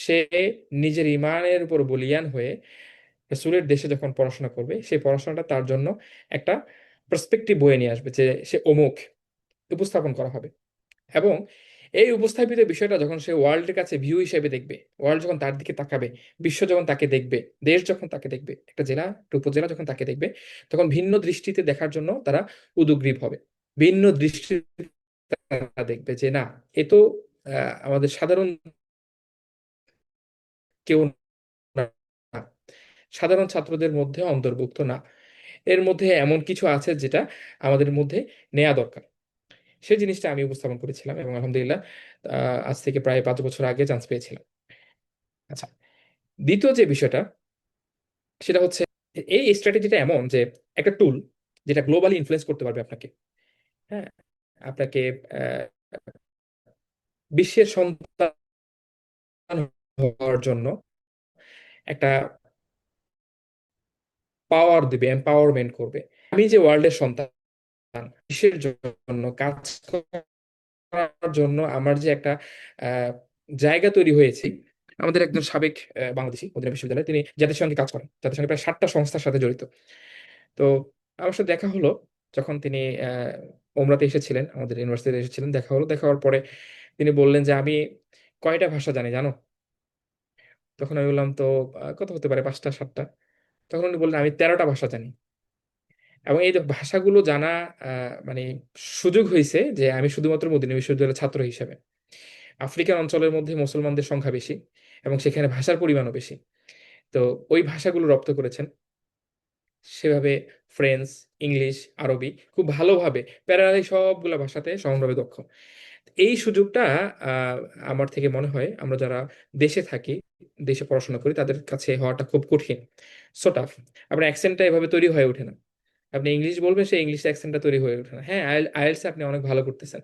সে নিজের ইমানের উপর বলিয়ান হয়ে রাসূলের দেশে যখন পড়াশোনা করবে, সেই পড়াশোনাটা তার জন্য একটা পার্সপেক্টিভ বয়ে নিয়ে আসবে যে সে অমুক উপস্থাপন করা হবে। এবং এই উপস্থাপিত বিষয়টা যখন সে ওয়ার্ল্ডের কাছে ভিউ হিসেবে দেখবে, ওয়ার্ল্ড যখন তার দিকে তাকাবে, বিশ্ব যখন তাকে দেখবে, দেশ যখন তাকে দেখবে, একটা জেলা একটা উপজেলা যখন তাকে দেখবে, তখন ভিন্ন দৃষ্টিতে দেখার জন্য তারা উদগ্রীব হবে। ভিন্ন দৃষ্টিতে তারা দেখবে যে না, এ তো আমাদের সাধারণ কেউ না, সাধারণ ছাত্রদের মধ্যে অন্তর্ভুক্ত না, এর মধ্যে এমন কিছু আছে যেটা আমাদের মধ্যে নেওয়া দরকার। সেই জিনিসটা আমি উপস্থাপন করেছিলাম এবং আলহামদুলিল্লাহ আজ থেকে প্রায় 5 বছর আগে চান্স পেয়েছিলাম। আচ্ছা, দ্বিতীয় যে বিষয়টা সেটা হচ্ছে এই স্ট্র্যাটেজিটা এমন যে একটা টুল যেটা গ্লোবালি ইনফ্লুয়েন্স করতে পারবে আপনাকে। হ্যাঁ, আপনাকে আহ, বিশ্বের সন্তান হওয়ার জন্য একটা পাওয়ার দিবে, এম্পাওয়ারমেন্ট করবে। আমি যে ওয়ার্ল্ডের সন্তান, বিশ্বের জন্য কাজ করার জন্য আমার যে একটা আহ, জায়গা তৈরি হয়েছে। আমাদের একজন সাবেক বাংলাদেশি মদিনা বিশ্ববিদ্যালয়ে তিনি জাতিসংঘে কাজ করেন, জাতিসংঘে প্রায় 7টা সংস্থার সাথে জড়িত। তো আমার সাথে দেখা হলো যখন তিনি ওমরাতে এসেছিলেন, আমাদের ইউনিভার্সিটিতে এসেছিলেন। দেখা হলো, দেখা হওয়ার পরে তিনি বললেন যে আমি কয়টা ভাষা জানি জানো? তখন আমি বললাম তো কত হতে পারে, 5টা 7টা। তখন উনি বললেন আমি 13টা ভাষা জানি। এবং এই যে ভাষাগুলো জানা মানে সুযোগ হয়েছে যে আমি শুধুমাত্র মদিনা বিশ্ববিদ্যালয়ের ছাত্র হিসেবে। আফ্রিকান অঞ্চলের মধ্যে মুসলমানদের সংখ্যা বেশি এবং সেখানে ভাষার পরিমাণও বেশি। তো ওই ভাষাগুলো রপ্ত করেছেন সেভাবে। ফ্রেঞ্চ, ইংলিশ, আরবি খুব ভালোভাবে, প্যারালালি সবগুলো ভাষাতে সমানভাবে দক্ষ। এই সুযোগটা আহ, আমার থেকে মনে হয় আমরা যারা দেশে থাকি, দেশে পড়াশোনা করি, তাদের কাছে হওয়াটা খুব কঠিন, সো টাফ। আপনার অ্যাকসেন্টটা এভাবে তৈরি হয়ে ওঠে না। আপনি ইংলিশ বলবেন, সেই ইংলিশ অ্যাকসেন্টটা তৈরি হয়ে ওঠে না। হ্যাঁ, আইএলটিএস আপনি অনেক ভালো করতেছেন,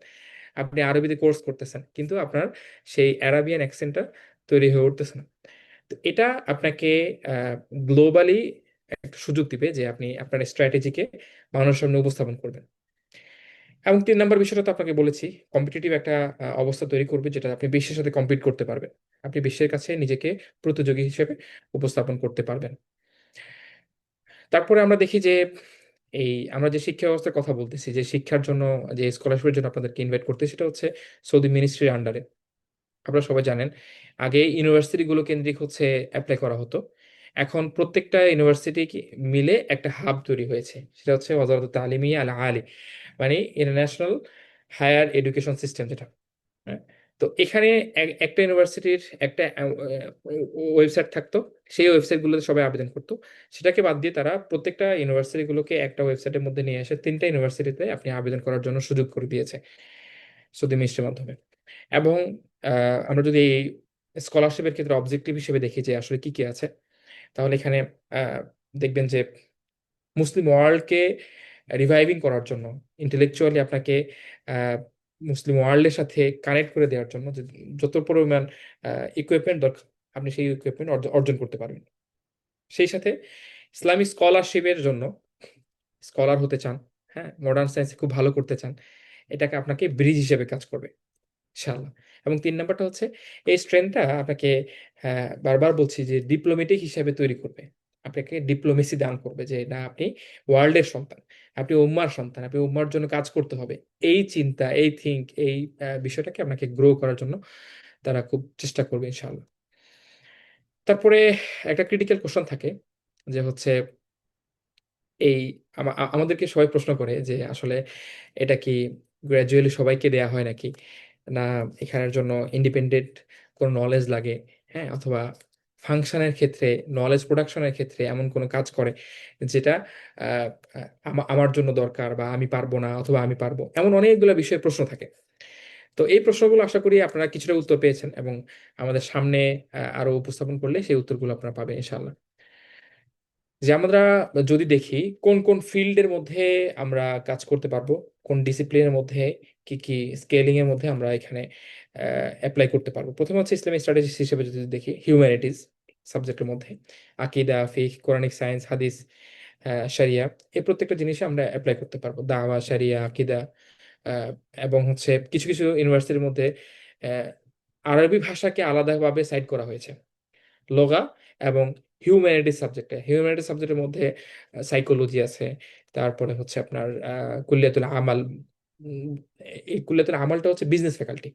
আপনি আরবিতে কোর্স করতেছেন, কিন্তু আপনার সেই অ্যারাবিয়ান অ্যাকসেন্টটা তৈরি হয়ে উঠতেছে না। তো এটা আপনাকে গ্লোবালি একটা সুযোগ দিবে যে আপনি আপনার স্ট্র্যাটেজিকে মানুষের সামনে উপস্থাপন করবেন। এবং 3 নম্বর বিষয়টা তো আপনাকে বলেছি, কম্পিটিটিভ একটা অবস্থা তৈরি করবে যেটা আপনি বিশ্বের সাথে কম্পিট করতে পারবেন। আপনি বিশ্বের কাছে নিজেকে প্রতিযোগী হিসেবে উপস্থাপন করতে পারবেন। তারপরে আমরা দেখি যে এই আমরা যে শিক্ষা ব্যবস্থার কথা বলতেছি, যে শিক্ষার জন্য যে স্কলারশিপের জন্য আপনাদেরকে ইনভাইট করতে, সেটা হচ্ছে সৌদি মিনিস্ট্রির আন্ডারে। আপনারা সবাই জানেন আগে ইউনিভার্সিটি গুলো কেন্দ্রিক হচ্ছে অ্যাপ্লাই করা হতো। এখন প্রত্যেকটা ইউনিভার্সিটি মিলে একটা হাব তৈরি হয়েছে, সেটা হচ্ছে ওয়াজারাতুত তালিমিয়া আল আলী, মানে ইন্টারন্যাশনাল হায়ার এডুকেশন সিস্টেম যেটা। হ্যাঁ, তো এখানে একটা ইউনিভার্সিটির একটা ওয়েবসাইট থাকতো, সেই ওয়েবসাইটগুলোতে সবাই আবেদন করতো। সেটাকে বাদ দিয়ে তারা প্রত্যেকটা ইউনিভার্সিটিগুলোকে একটা ওয়েবসাইটের মধ্যে নিয়ে এসে 3টা ইউনিভার্সিটিতে আপনি আবেদন করার জন্য সুযোগ করে দিয়েছে সৌদি মিনিস্ট্রির মাধ্যমে। এবং আমরা যদি স্কলারশিপের ক্ষেত্রে অবজেক্টিভ হিসেবে দেখি যে আসলে কি কি আছে, তাহলে এখানে আহ, দেখবেন যে মুসলিম ওয়ার্ল্ডকে রিভাইভিং করার জন্য, ইন্টেলেকচুয়ালি আপনাকে আহ, মুসলিম ওয়ার্ল্ডের সাথে কানেক্ট করে দেওয়ার জন্য যে যত পরিমাণ ইকুইপমেন্ট দরকার, আপনি সেই ইকুইপমেন্ট অর্জন করতে পারবেন। সেই সাথে ইসলামিক স্কলারশিপের জন্য, স্কলার হতে চান, হ্যাঁ, মডার্ন সায়েন্সে খুব ভালো করতে চান, এটাকে আপনাকে ব্রিজ হিসেবে কাজ করবে ইনশাআল্লাহ। এবং 3 নম্বরটা হচ্ছে এই স্ট্রেংথটা আপনাকে, বারবার বলছি যে ডিপ্লোমেটিক হিসেবে তৈরি করবে। আপনাকে ডিপ্লোমেসি দান করবে যে না, আপনি ওয়ার্ল্ডের সন্তান, আপনি উম্মার সন্তান, আপনি উম্মার জন্য কাজ করতে হবে। এই চিন্তা, এই থিঙ্ক, এই বিষয়টাকে আপনাকে গ্রো করার জন্য তারা খুব চেষ্টা করবে ইনশাআল্লাহ। তারপরে একটা ক্রিটিক্যাল কোশ্চেন থাকে যে হচ্ছে এই আমাদেরকে সবাই প্রশ্ন করে যে আসলে এটা কি গ্র্যাজুয়ালি সবাইকে দেয়া হয় নাকি, না এখানের জন্য ইন্ডিপেন্ডেন্ট কোনো নলেজ লাগে, হ্যাঁ, অথবা ফাংশনের ক্ষেত্রে, নলেজ প্রোডাকশনের ক্ষেত্রে এমন কোনো কাজ করে যেটা আহ, আমার জন্য দরকার, বা আমি পারবো না অথবা আমি পারবো, এমন অনেকগুলো বিষয়ে প্রশ্ন থাকে। তো এই প্রশ্নগুলো আশা করি আপনারা কিছুটা উত্তর পেয়েছেন এবং আমাদের সামনে আরো উপস্থাপন করলে সেই উত্তরগুলো আপনারা পাবেন ইনশাআল্লাহ। যে আমরা যদি দেখি কোন কোন ফিল্ডের মধ্যে আমরা কাজ করতে পারবো, কোন ডিসিপ্লিনের মধ্যে, কি কি স্কেলিং এর মধ্যে আমরা এখানে অ্যাপ্লাই করতে পারবো। প্রথমে হচ্ছে ইসলামিক স্ট্র্যাটেজিস্ট হিসেবে যদি দেখি, হিউম্যানিটিজ সাবজেক্টের মধ্যে আকীদা, ফিকহ, কোরআনিক সায়েন্স, হাদিস, শরিয়া, এই প্রত্যেকটা জিনিসে আমরা অ্যাপ্লাই করতে পারবো। দাওয়া, শরিয়া, আকীদা, আহ, এবং হচ্ছে কিছু কিছু ইউনিভার্সিটির মধ্যে আরবি ভাষাকে আলাদাভাবে সাইড করা হয়েছে লগা এবং হিউম্যানিটিস সাবজেক্টে। হিউম্যানিটিস সাবজেক্টের মধ্যে সাইকোলজি আছে, তারপরে হচ্ছে আপনার কুল্লিয়াতুল আমাল। উম, এই কুল্লিয়াতুল আমালটা হচ্ছে বিজনেস ফ্যাকাল্টি,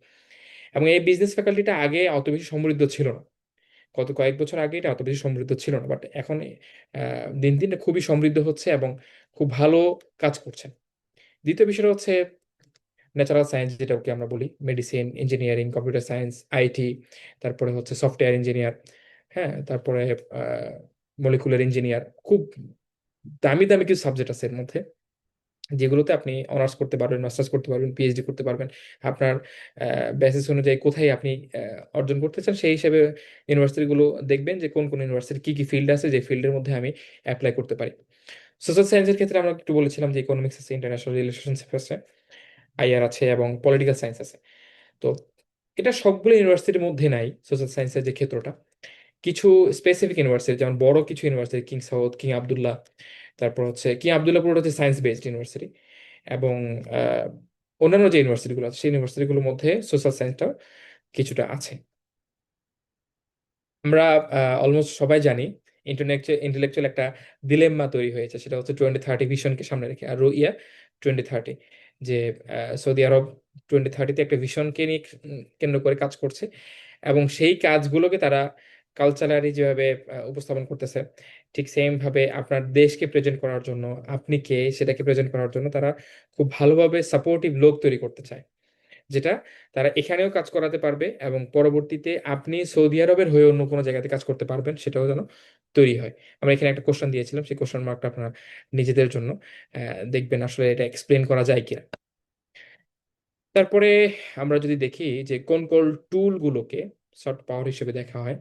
এবং এই বিজনেস ফ্যাকাল্টিটা আগে অত বেশি সমৃদ্ধ ছিল না। গত কয়েক বছর আগে এটা অত বেশি সমৃদ্ধ ছিল না, বাট এখন দিন দিন খুবই সমৃদ্ধ হচ্ছে এবং খুব ভালো কাজ করছে। দ্বিতীয় বিষয়টা হচ্ছে ন্যাচারাল সায়েন্স, যেটাকে আমরা বলি medicine, engineering, computer science, IT, তারপরে হচ্ছে সফটওয়্যার ইঞ্জিনিয়ার, হ্যাঁ, তারপরে মলিকুলার ইঞ্জিনিয়ার। খুব দামি দামি কিছু সাবজেক্ট আছে এর মধ্যে, যেগুলোতে আপনি অনার্স করতে পারবেন, মাস্টার্স করতে পারবেন, পিএইচডি করতে পারবেন। আপনার বেসিস অনুযায়ী কোথায় আপনি অর্জন করতে চান সেই হিসেবে ইউনিভার্সিটিগুলো দেখবেন যে কোন কোন ইউনিভার্সিটি কি কি ফিল্ড আছে, যে ফিল্ডের মধ্যে আমি অ্যাপ্লাই করতে পারি। সোশ্যাল সায়েন্সের ক্ষেত্রে আমরা একটু বলেছিলাম যে ইকোনমিক্স আছে, ইন্টারন্যাশনাল রিলেশনশিপ আছে, আইআর আছে এবং পলিটিক্যাল সায়েন্স আছে। তো এটা সবগুলো ইউনিভার্সিটির মধ্যে নাই সোশ্যাল সায়েন্সের যে ক্ষেত্রটা। কিছু স্পেসিফিক ইউনিভার্সিটি, যেমন বড় কিছু university, king south, King Abdullah, তারপর হচ্ছে কিং আবদুল্লাহ পুরোটা হচ্ছে সায়েন্স বেসড ইউনিভার্সিটি, এবং আহ, অন্যান্য যে ইউনিভার্সিটিগুলো আছে সেই ইউনিভার্সিটিগুলোর মধ্যে সোশ্যাল সায়েন্সটা কিছুটা আছে। আমরা অলমোস্ট সবাই জানি ইন্টেলেকচুয়াল একটা দিলেম্মা তৈরি হয়েছে, সেটা হচ্ছে 2030 ভিশনকে সামনে রেখে, আর রুইয়া 2030, যে সৌদি আরব 2030-তে একটা ভিশনকে নিয়ে কেন্দ্র করে কাজ করছে, এবং সেই কাজগুলোকে তারা কালচারালি যেভাবে উপস্থাপন করতেছে, ঠিক সেম ভাবে আপনার দেশকে প্রেজেন্ট করার জন্য, আপনি কে সেটাকে প্রেজেন্ট করার জন্য তারা খুব ভালোভাবে সাপোর্টিভ লোক তৈরি করতে চায়, যেটা তারা এখানেও কাজ করাতে পারবে এবং পরবর্তীতে আপনি সৌদি আরবের হয়ে অন্য কোনো জায়গাতে কাজ করতে পারবেন, সেটাও যেন তৈরি হয়। আমরা এখানে একটা কোশ্চেন দিয়েছিলাম, সেই কোশ্চেন মার্কটা আপনারা নিজেদের জন্য দেখবেন আসলে এটা এক্সপ্লেন করা যায় কিনা। তারপরে আমরা যদি দেখি যে কোন কোন টুলগুলোকে সফট পাওয়ার হিসেবে দেখা হয়,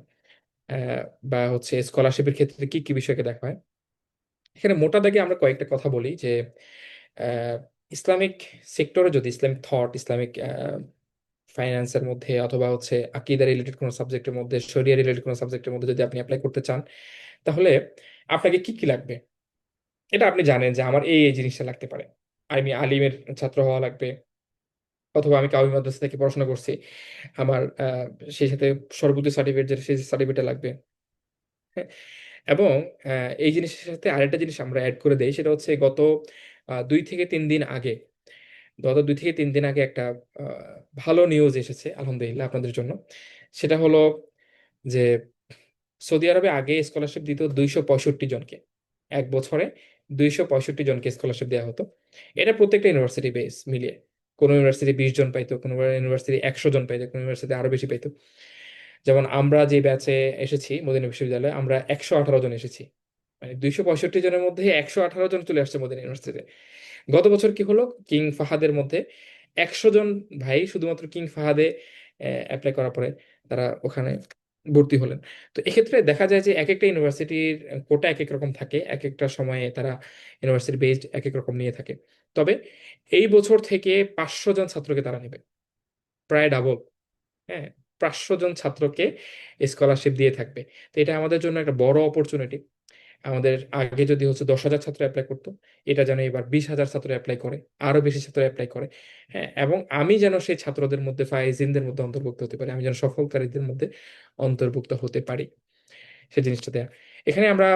আহ, বা হচ্ছে স্কলারশিপের ক্ষেত্রে কি কি বিষয়কে দেখা হয়, এখানে মোটা দাগে আমরা কয়েকটা কথা বলি যে আহ, ইসলামিক সেক্টরে, যদি ইসলামিক থট, ইসলামিক ফাইন্যান্সের মধ্যে অথবা হচ্ছে আকীদা রিলেটেড কোনো সাবজেক্টের মধ্যে, শরিয়া রিলেটেড কোনো সাবজেক্টের মধ্যে যদি আপনি অ্যাপ্লাই করতে চান, তাহলে আপনাকে কি কি লাগবে এটা আপনি জানেন যে আমার এই এই জিনিসটা লাগতে পারে। আমি আলিমের ছাত্র হওয়া লাগবে, অথবা আমি কাউমি মাদ্রাসা থেকে পড়াশোনা করছি, আমার সেই সাথে সর্বোচ্চ সার্টিফিকেট, যেটা সেই সার্টিফিকেট লাগবে। হ্যাঁ, এবং এই জিনিসের সাথে আরেকটা জিনিস আমরা অ্যাড করে দেই, সেটা হচ্ছে গত 2 থেকে 3 দিন আগে একটা ভালো নিউজ এসেছে আলহামদুলিল্লাহ আপনাদের জন্য। সেটা হলো যে সৌদি আরবে আগে স্কলারশিপ দিত 265 জনকে, এক বছরে 265 জনকে স্কলারশিপ দেওয়া হতো। এটা প্রত্যেকটা ইউনিভার্সিটি বেস মিলিয়ে, কোনো ইউনিভার্সিটি 20 জন পাইতো, কোনো ইউনিভার্সিটি 100 জন পাইতো, কোনো ইউনিভার্সিটি আরো বেশি পাইতো। যেমন আমরা যে ব্যাচে এসেছি মদিনা বিশ্ববিদ্যালয়ে, আমরা 118 জন এসেছি, মানে 265 জনের মধ্যে 118 জন চলে আসছে মদিনা ইউনিভার্সিটিতে। গত বছর কি হলো, কিং ফাহাদের মধ্যে 100 জন ভাই শুধুমাত্র কিং ফাহাদে অ্যাপ্লাই করার পরে তারা ওখানে ভর্তি হলেন। তো এক্ষেত্রে দেখা যায় যে এক একটা ইউনিভার্সিটির কোটা এক এক রকম থাকে, এক একটা সময়ে তারা ইউনিভার্সিটি বেসড এক এক রকম নিয়ে থাকে। তবে এই বছর থেকে 500 জন ছাত্রকে তারা নেবে, প্রায় ডাবল। হ্যাঁ, 500 জন ছাত্রকে স্কলারশিপ দিয়ে থাকবে। তো এটা আমাদের জন্য একটা বড় অপরচুনিটি। আমাদের আগে যদি হচ্ছে 10,000 ছাত্র অ্যাপ্লাই করতো, এটা যেন এবার 20,000 ছাত্র অ্যাপ্লাই করে, আরো বেশি ছাত্র অ্যাপ্লাই করে। হ্যাঁ, এবং আমি যেন সেই ছাত্রদের মধ্যে, ফাইজিনদের মধ্যে অন্তর্ভুক্ত হতে পারি, আমি যেন সফলকারীদের মধ্যে অন্তর্ভুক্ত হতে পারি, সেই জিনিসটা দেয়া। এখানে আমরা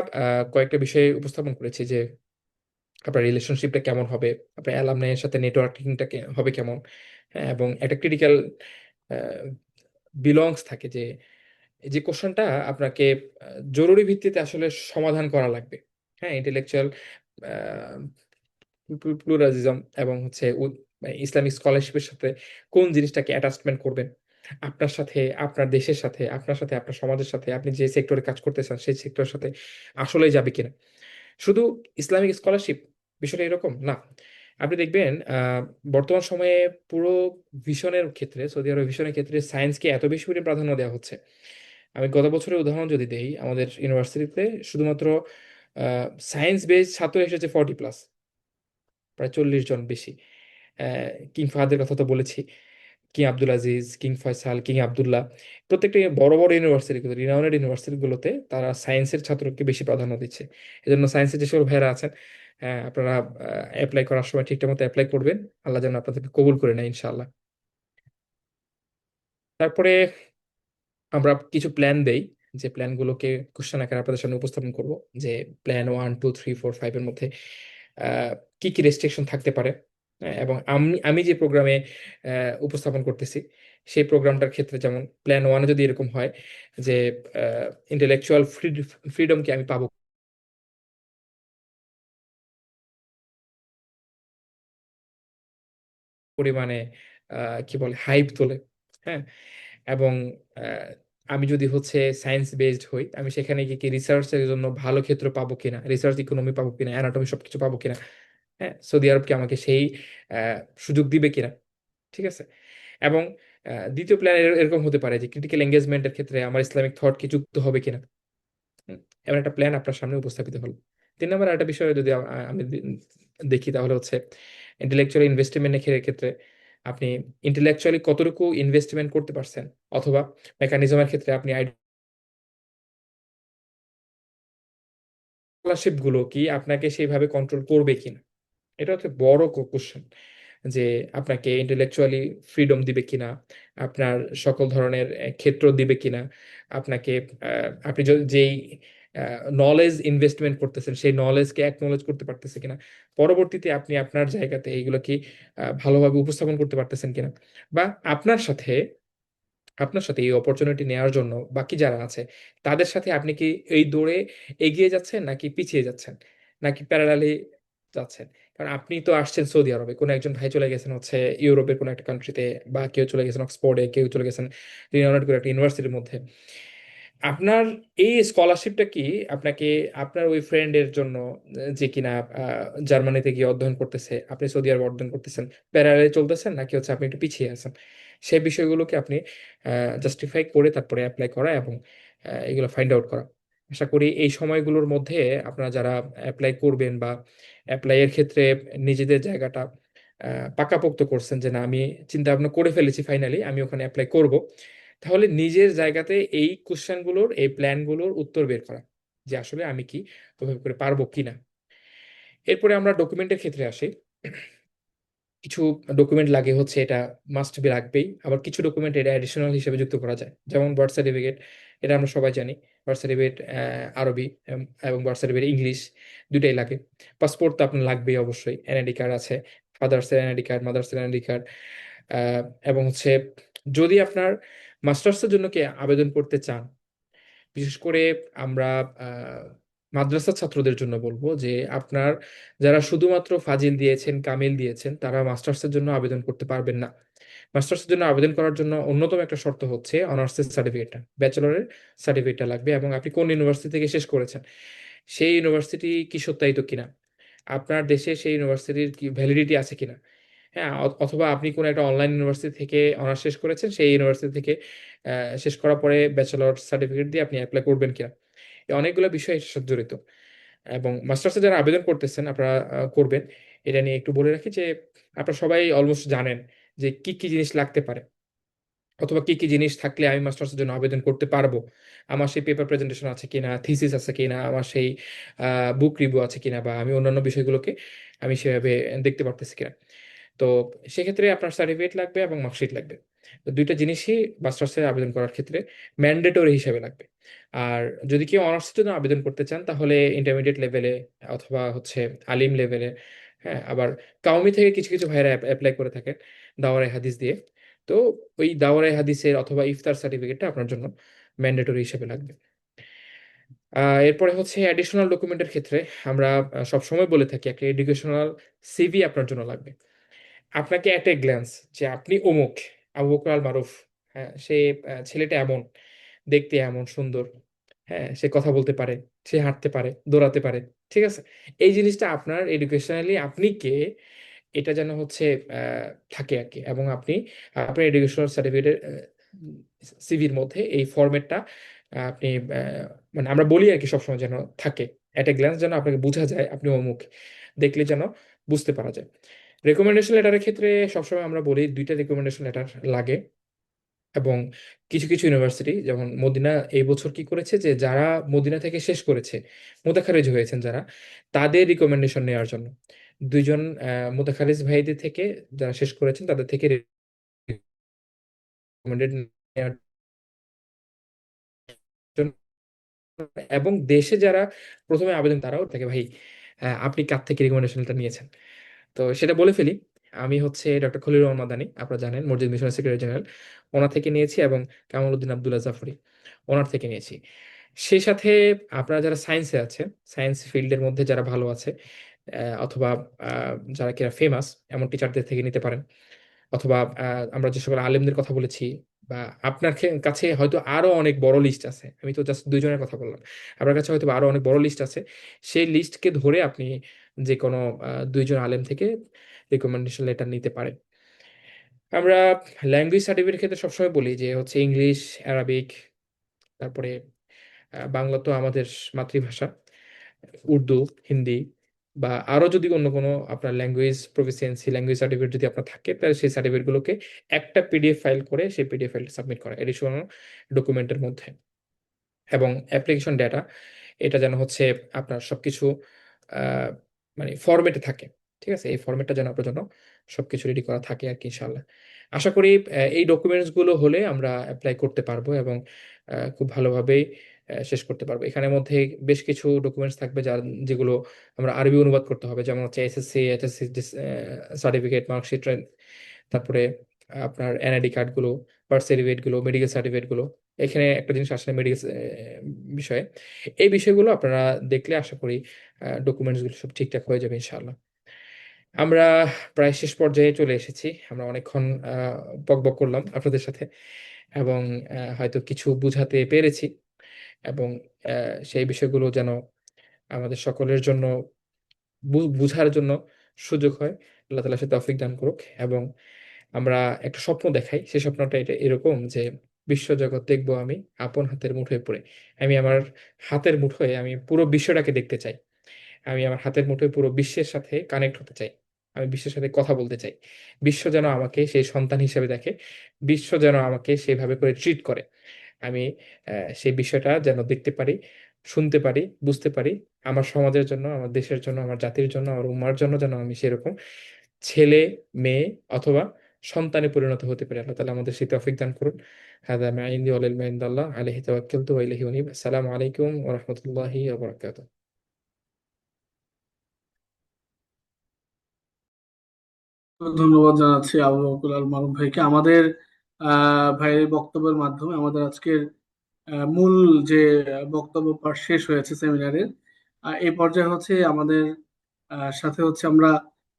কয়েকটা বিষয় উপস্থাপন করেছি যে আপনার রিলেশনশিপটা কেমন হবে, আপনার অ্যালামনাইয়ের সাথে নেটওয়ার্কিংটা হবে কেমন। হ্যাঁ, এবং একটা ক্রিটিক্যাল বিলংস থাকে যে যে কোশ্চেনটা আপনাকে জরুরি ভিত্তিতে আসলে সমাধান করা লাগবে। হ্যাঁ, ইন্টেলেকচুয়াল প্লুরালিজম এবং হচ্ছে মানে ইসলামিক স্কলারশিপের সাথে কোন জিনিসটাকে অ্যাটাচমেন্ট করবেন আপনার সাথে, আপনার দেশের সাথে, আপনার সাথে, আপনার সমাজের সাথে, আপনি যে সেক্টরে কাজ করতে চান সেই সেক্টরের সাথে আসলেই যাবে কিনা। শুধু ইসলামিক স্কলারশিপ বিষয়টা এরকম না। আপনি দেখবেন বর্তমান সময়ে পুরো ভিশনের ক্ষেত্রে, সৌদি আরব ভিশনের ক্ষেত্রে সায়েন্সকে এত বেশি করে প্রাধান্য দেওয়া হচ্ছে। আমি গত বছরের উদাহরণ যদি দেই, আমাদের ইউনিভার্সিটিতে শুধুমাত্র সায়েন্স বেস ছাত্র এসেছে 40+, প্রায় 40 জন বেশি। কিং ফাহাদের কথা তো বলেছি, king Abdul Aziz, king Faisal, king Abdullah, প্রত্যেকটা বড় বড় ইউনিভার্সিটিগুলো, রিনাউন্ডেড ইউনিভার্সিটিগুলোতে তারা সায়েন্সের ছাত্রকে বেশি প্রাধান্য দিচ্ছে। এজন্য সায়েন্সের যে সকল ভাইয়েরা আছেন, আপনারা অ্যাপ্লাই করার সময় ঠিকঠাক মতো অ্যাপ্লাই করবেন, আল্লাহ যেন আপনাদেরকে কবুল করে নেয় ইনশাআল্লাহ। তারপরে আমরা কিছু প্ল্যান দেই, যে প্ল্যানগুলোকে কোশ্চেন আকারে আপনাদের সামনে উপস্থাপন করব, যে প্ল্যান 1 2 3 4 5 এর মধ্যে কি কি রেস্ট্রিকশন থাকতে পারে। এবং আমি আমি যে প্রোগ্রামে উপস্থাপন করতেছি সেই প্রোগ্রামটার ক্ষেত্রে, যেমন প্ল্যান ওয়ানে যদি এরকম হয় যে ইন্টেলেকচুয়াল ফ্রিডমকে আমি পাবো পরিমাণে, কি বলে, হাইপ তোলে। হ্যাঁ। এবং আহ, আমি যদি হচ্ছে সায়েন্স বেসড হই, আমি সেখানে গিয়ে কি রিসার্চের জন্য ভালো ক্ষেত্র পাবো কিনা, রিসার্চ ইকোনমি পাবো কিনা, অ্যানাটমি সবকিছু পাবো কিনা। হ্যাঁ, সৌদি আরব কি আমাকে সেই সুযোগ দিবে কিনা। ঠিক আছে। এবং দ্বিতীয় প্ল্যান এরকম হতে পারে যে ক্রিটিক্যাল এঙ্গেজমেন্টের ক্ষেত্রে আমার ইসলামিক থট কি যুক্ত হবে কিনা। হুম, এমন একটা প্ল্যান আপনার সামনে উপস্থাপিত হলো। 3 নম্বর একটা বিষয় যদি আমি দেখি, তাহলে হচ্ছে ইন্টেলেকচুয়াল ইনভেস্টমেন্টের ক্ষেত্রে আপনি ইন্টেলেকচুয়ালি কতটুকু ইনভেস্টমেন্ট করতে পারছেন, অথবা মেকানিজমের ক্ষেত্রে আপনি স্কলারশিপ গুলো কি আপনাকে সেইভাবে কন্ট্রোল করবে কিনা। এটা হচ্ছে বড় কোশ্চেন, যে আপনাকে ইন্টেলেকচুয়ালি ফ্রিডম দিবে কিনা, আপনার সকল ধরনের ক্ষেত্র দিবে কিনা, আপনাকে আপনি যেই নলেজ ইনভেস্টমেন্ট করতেছেন সেই নলেজকে অ্যাকনলেজ করতে পারতেছে কিনা, পরবর্তীতে আপনি আপনার জায়গাতে এইগুলো কি ভালোভাবে উপস্থাপন করতে পারতেছেন কিনা, বা আপনার সাথে আপনার সাথে এই অপরচুনিটি নেওয়ার জন্য বাকি যারা আছে তাদের সাথে আপনি কি এই দৌড়ে এগিয়ে যাচ্ছেন নাকি পিছিয়ে যাচ্ছেন, নাকি প্যারালালি যাচ্ছেন। কারণ আপনি তো আসছেন সৌদি আরবে, কোনো একজন ভাই চলে গেছেন হচ্ছে ইউরোপের কোনো একটা কান্ট্রিতে, বা কেউ চলে গেছেন অক্সফোর্ডে, কেউ চলে গেছেন রিনাউন্ড কোনো একটা ইউনিভার্সিটির মধ্যে। আপনার এই স্কলারশিপটা কি আপনাকে আপনার ওই ফ্রেন্ডের জন্য, যে কিনা জার্মানিতে গিয়ে অধ্যয়ন করতেছে, আপনি সৌদি আরবে অধ্যয়ন করতেছেন, প্যারালালে চলতেছেন, নাকি হচ্ছে আপনি একটু পিছিয়ে আছেন, সেই বিষয়গুলোকে আপনি জাস্টিফাই করে তারপরে অ্যাপ্লাই করা এবং এগুলো ফাইন্ড আউট করা। আশা করি এই সময়গুলোর মধ্যে আপনারা যারা অ্যাপ্লাই করবেন বা অ্যাপ্লাইয়ের ক্ষেত্রে নিজেদের জায়গাটা পাকাপোক্ত করছেন, যে না আমি চিন্তা ভাবনা করে ফেলেছি, ফাইনালি আমি ওখানে অ্যাপ্লাই করব, তাহলে নিজের জায়গাতে এই কোশ্চেনগুলোর, এই প্ল্যানগুলোর উত্তর বের করা, যে আসলে আমি কি ওইভাবে করে পারবো কিনা। এরপরে আমরা ডকুমেন্টের ক্ষেত্রে আসি। কিছু ডকুমেন্ট লাগে হচ্ছে, এটা মাস্ট বি লাগবেই, আবার কিছু ডকুমেন্ট এটা অ্যাডিশনাল হিসেবে যুক্ত করা যায়, যেমন বার্থ সার্টিফিকেট। এটা আমরা সবাই জানি, বার্থ সার্টিফিকেট আরবি এবং বার্থ সার্টিফিকেট ইংলিশ দুটাই লাগে। পাসপোর্ট তো আপনার লাগবেই অবশ্যই, এনআইডি কার্ড আছে, ফাদার্সের এনআইডি কার্ড, মাদার্সের এনআইডি কার্ড। এবং হচ্ছে যদি আপনার মাস্টার্সের জন্য কি আবেদন করতে চান, বিশেষ করে আমরা আহ, মাদ্রাসা ছাত্রদের জন্য বলবো যে আপনার যারা শুধুমাত্র ফাজিল দিয়েছেন, কামিল দিয়েছেন, তারা মাস্টার্সের জন্য আবেদন করতে পারবেন না। মাস্টার্সের জন্য আবেদন করার জন্য অন্যতম একটা শর্ত হচ্ছে অনার্সের সার্টিফিকেটটা, ব্যাচেলরের সার্টিফিকেটটা লাগবে, এবং আপনি কোন ইউনিভার্সিটি থেকে শেষ করেছেন সেই ইউনিভার্সিটি কি সত্যায়িত কিনা, আপনার দেশে সেই ইউনিভার্সিটির কি ভ্যালিডিটি আছে কিনা। হ্যাঁ, অথবা আপনি কোনো একটা অনলাইন ইউনিভার্সিটি থেকে অনার্স শেষ করেছেন, সেই ইউনিভার্সিটি থেকে শেষ করার পরে ব্যাচেলর সার্টিফিকেট দিয়ে আপনি অ্যাপ্লাই করবেন কিনা। এই অনেকগুলো বিষয় এর সাথে জড়িত। এবং মাস্টার্সে যারা আবেদন করতেছেন আপনারা করবেন, এটা নিয়ে একটু বলে রাখি যে আপনারা সবাই অলমোস্ট জানেন যে কি কি জিনিস লাগতে পারে, অথবা কি কি জিনিস থাকলে আমি মাস্টার্সের জন্য আবেদন করতে পারবো। আমার সেই পেপার প্রেজেন্টেশন আছে কিনা, থিসিস আছে কিনা, আমার সেই বুক রিভিউ আছে কিনা, বা আমি অন্যান্য বিষয়গুলোকে আমি সেভাবে দেখতে পারতেছি কিনা। তো সেক্ষেত্রে আপনার সার্টিফিকেট লাগবে এবং মার্কশিট লাগবে। তো দুইটা জিনিসই মাস্টার্সে আবেদন করার ক্ষেত্রে ম্যান্ডেটরি হিসেবে লাগবে। আর যদি কেউ অনার্সের জন্য আবেদন করতে চান, তাহলে ইন্টারমিডিয়েট লেভেলে অথবা হচ্ছে আলিম লেভেলে। হ্যাঁ, আবার কাউমি থেকে কিছু কিছু ভাইরা অ্যাপ্লাই করে থাকেন দাওরাই হাদিস দিয়ে। তো ওই দাওরাই হাদিসের অথবা ইফতার সার্টিফিকেটটা আপনার জন্য ম্যান্ডেটরি হিসেবে লাগবে। এরপরে হচ্ছে অ্যাডিশনাল ডকুমেন্টের ক্ষেত্রে আমরা সবসময় বলে থাকি একটা এডুকেশনাল সিভি আপনার জন্য লাগবে। আপনাকে অ্যাট এ গ্ল্যান্স, যে আপনি অমুক, আবু বকর আল মারুফ, হ্যাঁ, সে ছেলেটা এমন, দেখতে এমন সুন্দর, হ্যাঁ, সে কথা বলতে পারে, সে হাঁটতে পারে, দৌড়াতে পারে। ঠিক আছে। এই জিনিসটা আপনার এডুকেশনালি আপনি কে, এটা যেন হচ্ছে আহ, থাকে আর কি। এবং আপনি আপনার এডুকেশনাল সার্টিফিকেটের সিভির মধ্যে এই ফরম্যাটটা আপনি মানে আমরা বলি আর কি সবসময় যেন থাকে, অ্যাট এ গ্ল্যান্স যেন আপনাকে বোঝা যায় আপনি অমুক, দেখলে যেন বুঝতে পারা যায়। রেকমেন্ডেশন লেটারের ক্ষেত্রে সবসময় আমরা বলি দুইটা রেকমেন্ডেশন লেটার লাগে। এবং কিছু কিছু ইউনিভার্সিটি যেমন মদিনা এই বছর কি করেছে, যে যারা মদিনা থেকে শেষ করেছে, মোতাখারিজ হয়েছেন যারা, তাদের রিকমেন্ডেশন নেওয়ার জন্য দুইজন মোতাখারিজ ভাইদের থেকে, যারা শেষ করেছেন তাদের থেকে রিকমেন্ডেড এবং দেশে যারা প্রথমে আবেদন তারাও থাকে ভাই, আপনি কার থেকে রিকমেন্ডেশনটা নিয়েছেন। তো সেটা বলে ফেলি, আমি হচ্ছে ডক্টর খলিল রহমান মাদানী, আপনারা জানেন মসজিদ মিশনের সেক্রেটারি জেনারেল, ওনার থেকে নিয়েছি, এবং কামাল উদ্দিন আবদুল্লাহ জাফরি, ওনার থেকে নিয়েছি। সেই সাথে আপনারা যারা সায়েন্সে আছেন, সায়েন্স ফিল্ডের মধ্যে যারা ভালো আছে, অথবা যারা কিনা ফেমাস, এমন টিচারদের থেকে নিতে পারেন। অথবা আমরা যে সকল আলেমদের কথা বলেছি, বা আপনার কাছে হয়তো আরো অনেক বড় লিস্ট আছে, আমি তো জাস্ট দুইজনের কথা বললাম, আপনার কাছে হয়তো আরো অনেক বড় লিস্ট আছে, সেই লিস্টকে ধরে আপনি যে কোনো দুইজন আলেম থেকে রিকমেন্ডেশন লেটার নিতে পারেন। আমরা ল্যাঙ্গুয়েজ সার্টিফিকেট ক্ষেত্রে সবসময় বলি যে হচ্ছে ইংলিশ, অ্যারাবিক, তারপরে বাংলা তো আমাদের মাতৃভাষা, উর্দু, হিন্দি, বা আরো যদি অন্য কোনো আপনার ল্যাঙ্গুয়েজ প্রফিসিয়েন্সি ল্যাঙ্গুয়েজ সার্টিফিকেট যদি আপনার থাকে, তাহলে সেই সার্টিফিকেটগুলোকে একটা পিডিএফ ফাইল করে সেই পিডিএফ ফাইলটা সাবমিট করা এডিশনাল ডকুমেন্টের মধ্যে। এবং অ্যাপ্লিকেশন ডেটা, এটা যেন হচ্ছে আপনার সবকিছু আহ, মানে ফরম্যাটে থাকে। ঠিক আছে, এই ফরম্যাটটা যেন আপনার জন্য সবকিছু রেডি করা থাকে আর কি, ইনশাল্লাহ। আশা করি এই ডকুমেন্টস গুলো হলে আমরা অ্যাপ্লাই করতে পারবো, এবং খুব ভালোভাবেই শেষ করতে পারবো। এখানের মধ্যে বেশ কিছু ডকুমেন্টস থাকবে যেগুলো আমরা আরবি অনুবাদ করতে হবে, যেমন হচ্ছে এসএসসি এইচএসসি সার্টিফিকেট, মার্কশিট, তারপরে আপনার এনআইডি কার্ড গুলো, বার্থ সার্টিফিকেট গুলো, মেডিকেল সার্টিফিকেট গুলো। এখানে একটা জিনিস আসলে মেডিকেল বিষয়ে, এই বিষয়গুলো আপনারা দেখলে আশা করি ডকুমেন্টস গুলো সব ঠিকঠাক হয়ে যাবে ইনশাআল্লাহ। আমরা প্রায় শেষ পর্যায়ে চলে এসেছি। আমরা অনেকক্ষণ বকবক করলাম আপনাদের সাথে, এবং হয়তো কিছু বুঝাতে পেরেছি, এবং সেই বিষয়গুলো যেন আমাদের সকলের জন্য বুঝার জন্য সুযোগ হয়। আল্লাহ তাআলা সে তৌফিক দান করুক। এবং আমরা একটা স্বপ্ন দেখাই, সেই স্বপ্নটা এটা এরকম যে বিশ্বজগৎ দেখবো আমি আপন হাতের মুঠোয় পড়ে। আমি আমার হাতের মুঠোয় আমি পুরো বিশ্বটাকে দেখতে চাই। আমি আমার হাতের মুঠোয় পুরো বিশ্বের সাথে কানেক্ট হতে চাই। আমি বিশ্বের সাথে কথা বলতে চাই। বিশ্ব যেন আমাকে সেই সন্তান হিসেবে দেখে। বিশ্ব যেন আমাকে সেভাবে করে ট্রিট করে। আমি সেই বিষয়টা যেন দেখতে পারি, শুনতে পারি, বুঝতে পারি। আমার সমাজের জন্য, আমার দেশের জন্য, আমার জাতির জন্য, আমার উম্মার জন্য যেন আমি সেরকম ছেলে, মেয়ে, অথবা সন্তানে পরিণত হতে পারি। আল্লাহ তাআলা আমাদের সেই তৌফিক দান করুন। হাদা মা ইনদি ওয়াল ইলমু ইনদাল্লাহ আলাইহি তাওয়াক্কালতু ওয়া ইলাইহি উনীব। আসসালামু আলাইকুম ওয়া রাহমাতুল্লাহি ওয়া বারাকাতুহু। ধন্যবাদ জানাচ্ছি আবু বকর আল মারুফ ভাইকে। আমাদের ভাইয়ের বক্তব্যের মাধ্যমে আমাদের আজকের মূল যে বক্তব্য পাঠ শেষ হয়েছে সেমিনারের। এই পর্যায়ে হচ্ছে আমাদের সাথে হচ্ছে আমরা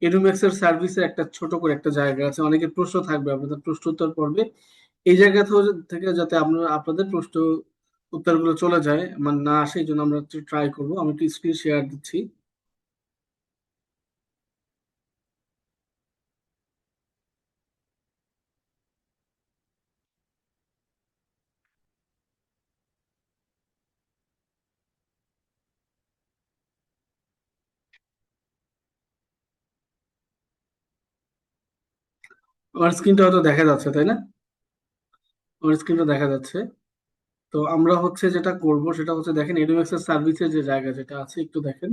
এডুমেক্স এর সার্ভিসের একটা ছোট করে একটা জায়গা আছে, অনেকের প্রশ্ন থাকবে, আপনাদের প্রশ্ন উত্তর পর্বে এই জায়গা থেকে যাতে আমরা আপনাদের প্রশ্ন উত্তরগুলো চলে যায়, মানে না আসে, এই জন্য আমরা ট্রাই করবো। আমি একটু স্ক্রিন শেয়ার দিচ্ছি। আমার স্ক্রিনটা হয়তো দেখা যাচ্ছে, তাই না? আমার স্ক্রিনটা দেখা যাচ্ছে। তো আমরা হচ্ছে যেটা করব সেটা হচ্ছে, দেখেন এডুমেক্স এর সার্ভিসের যে জায়গা যেটা আছে একটু দেখেন।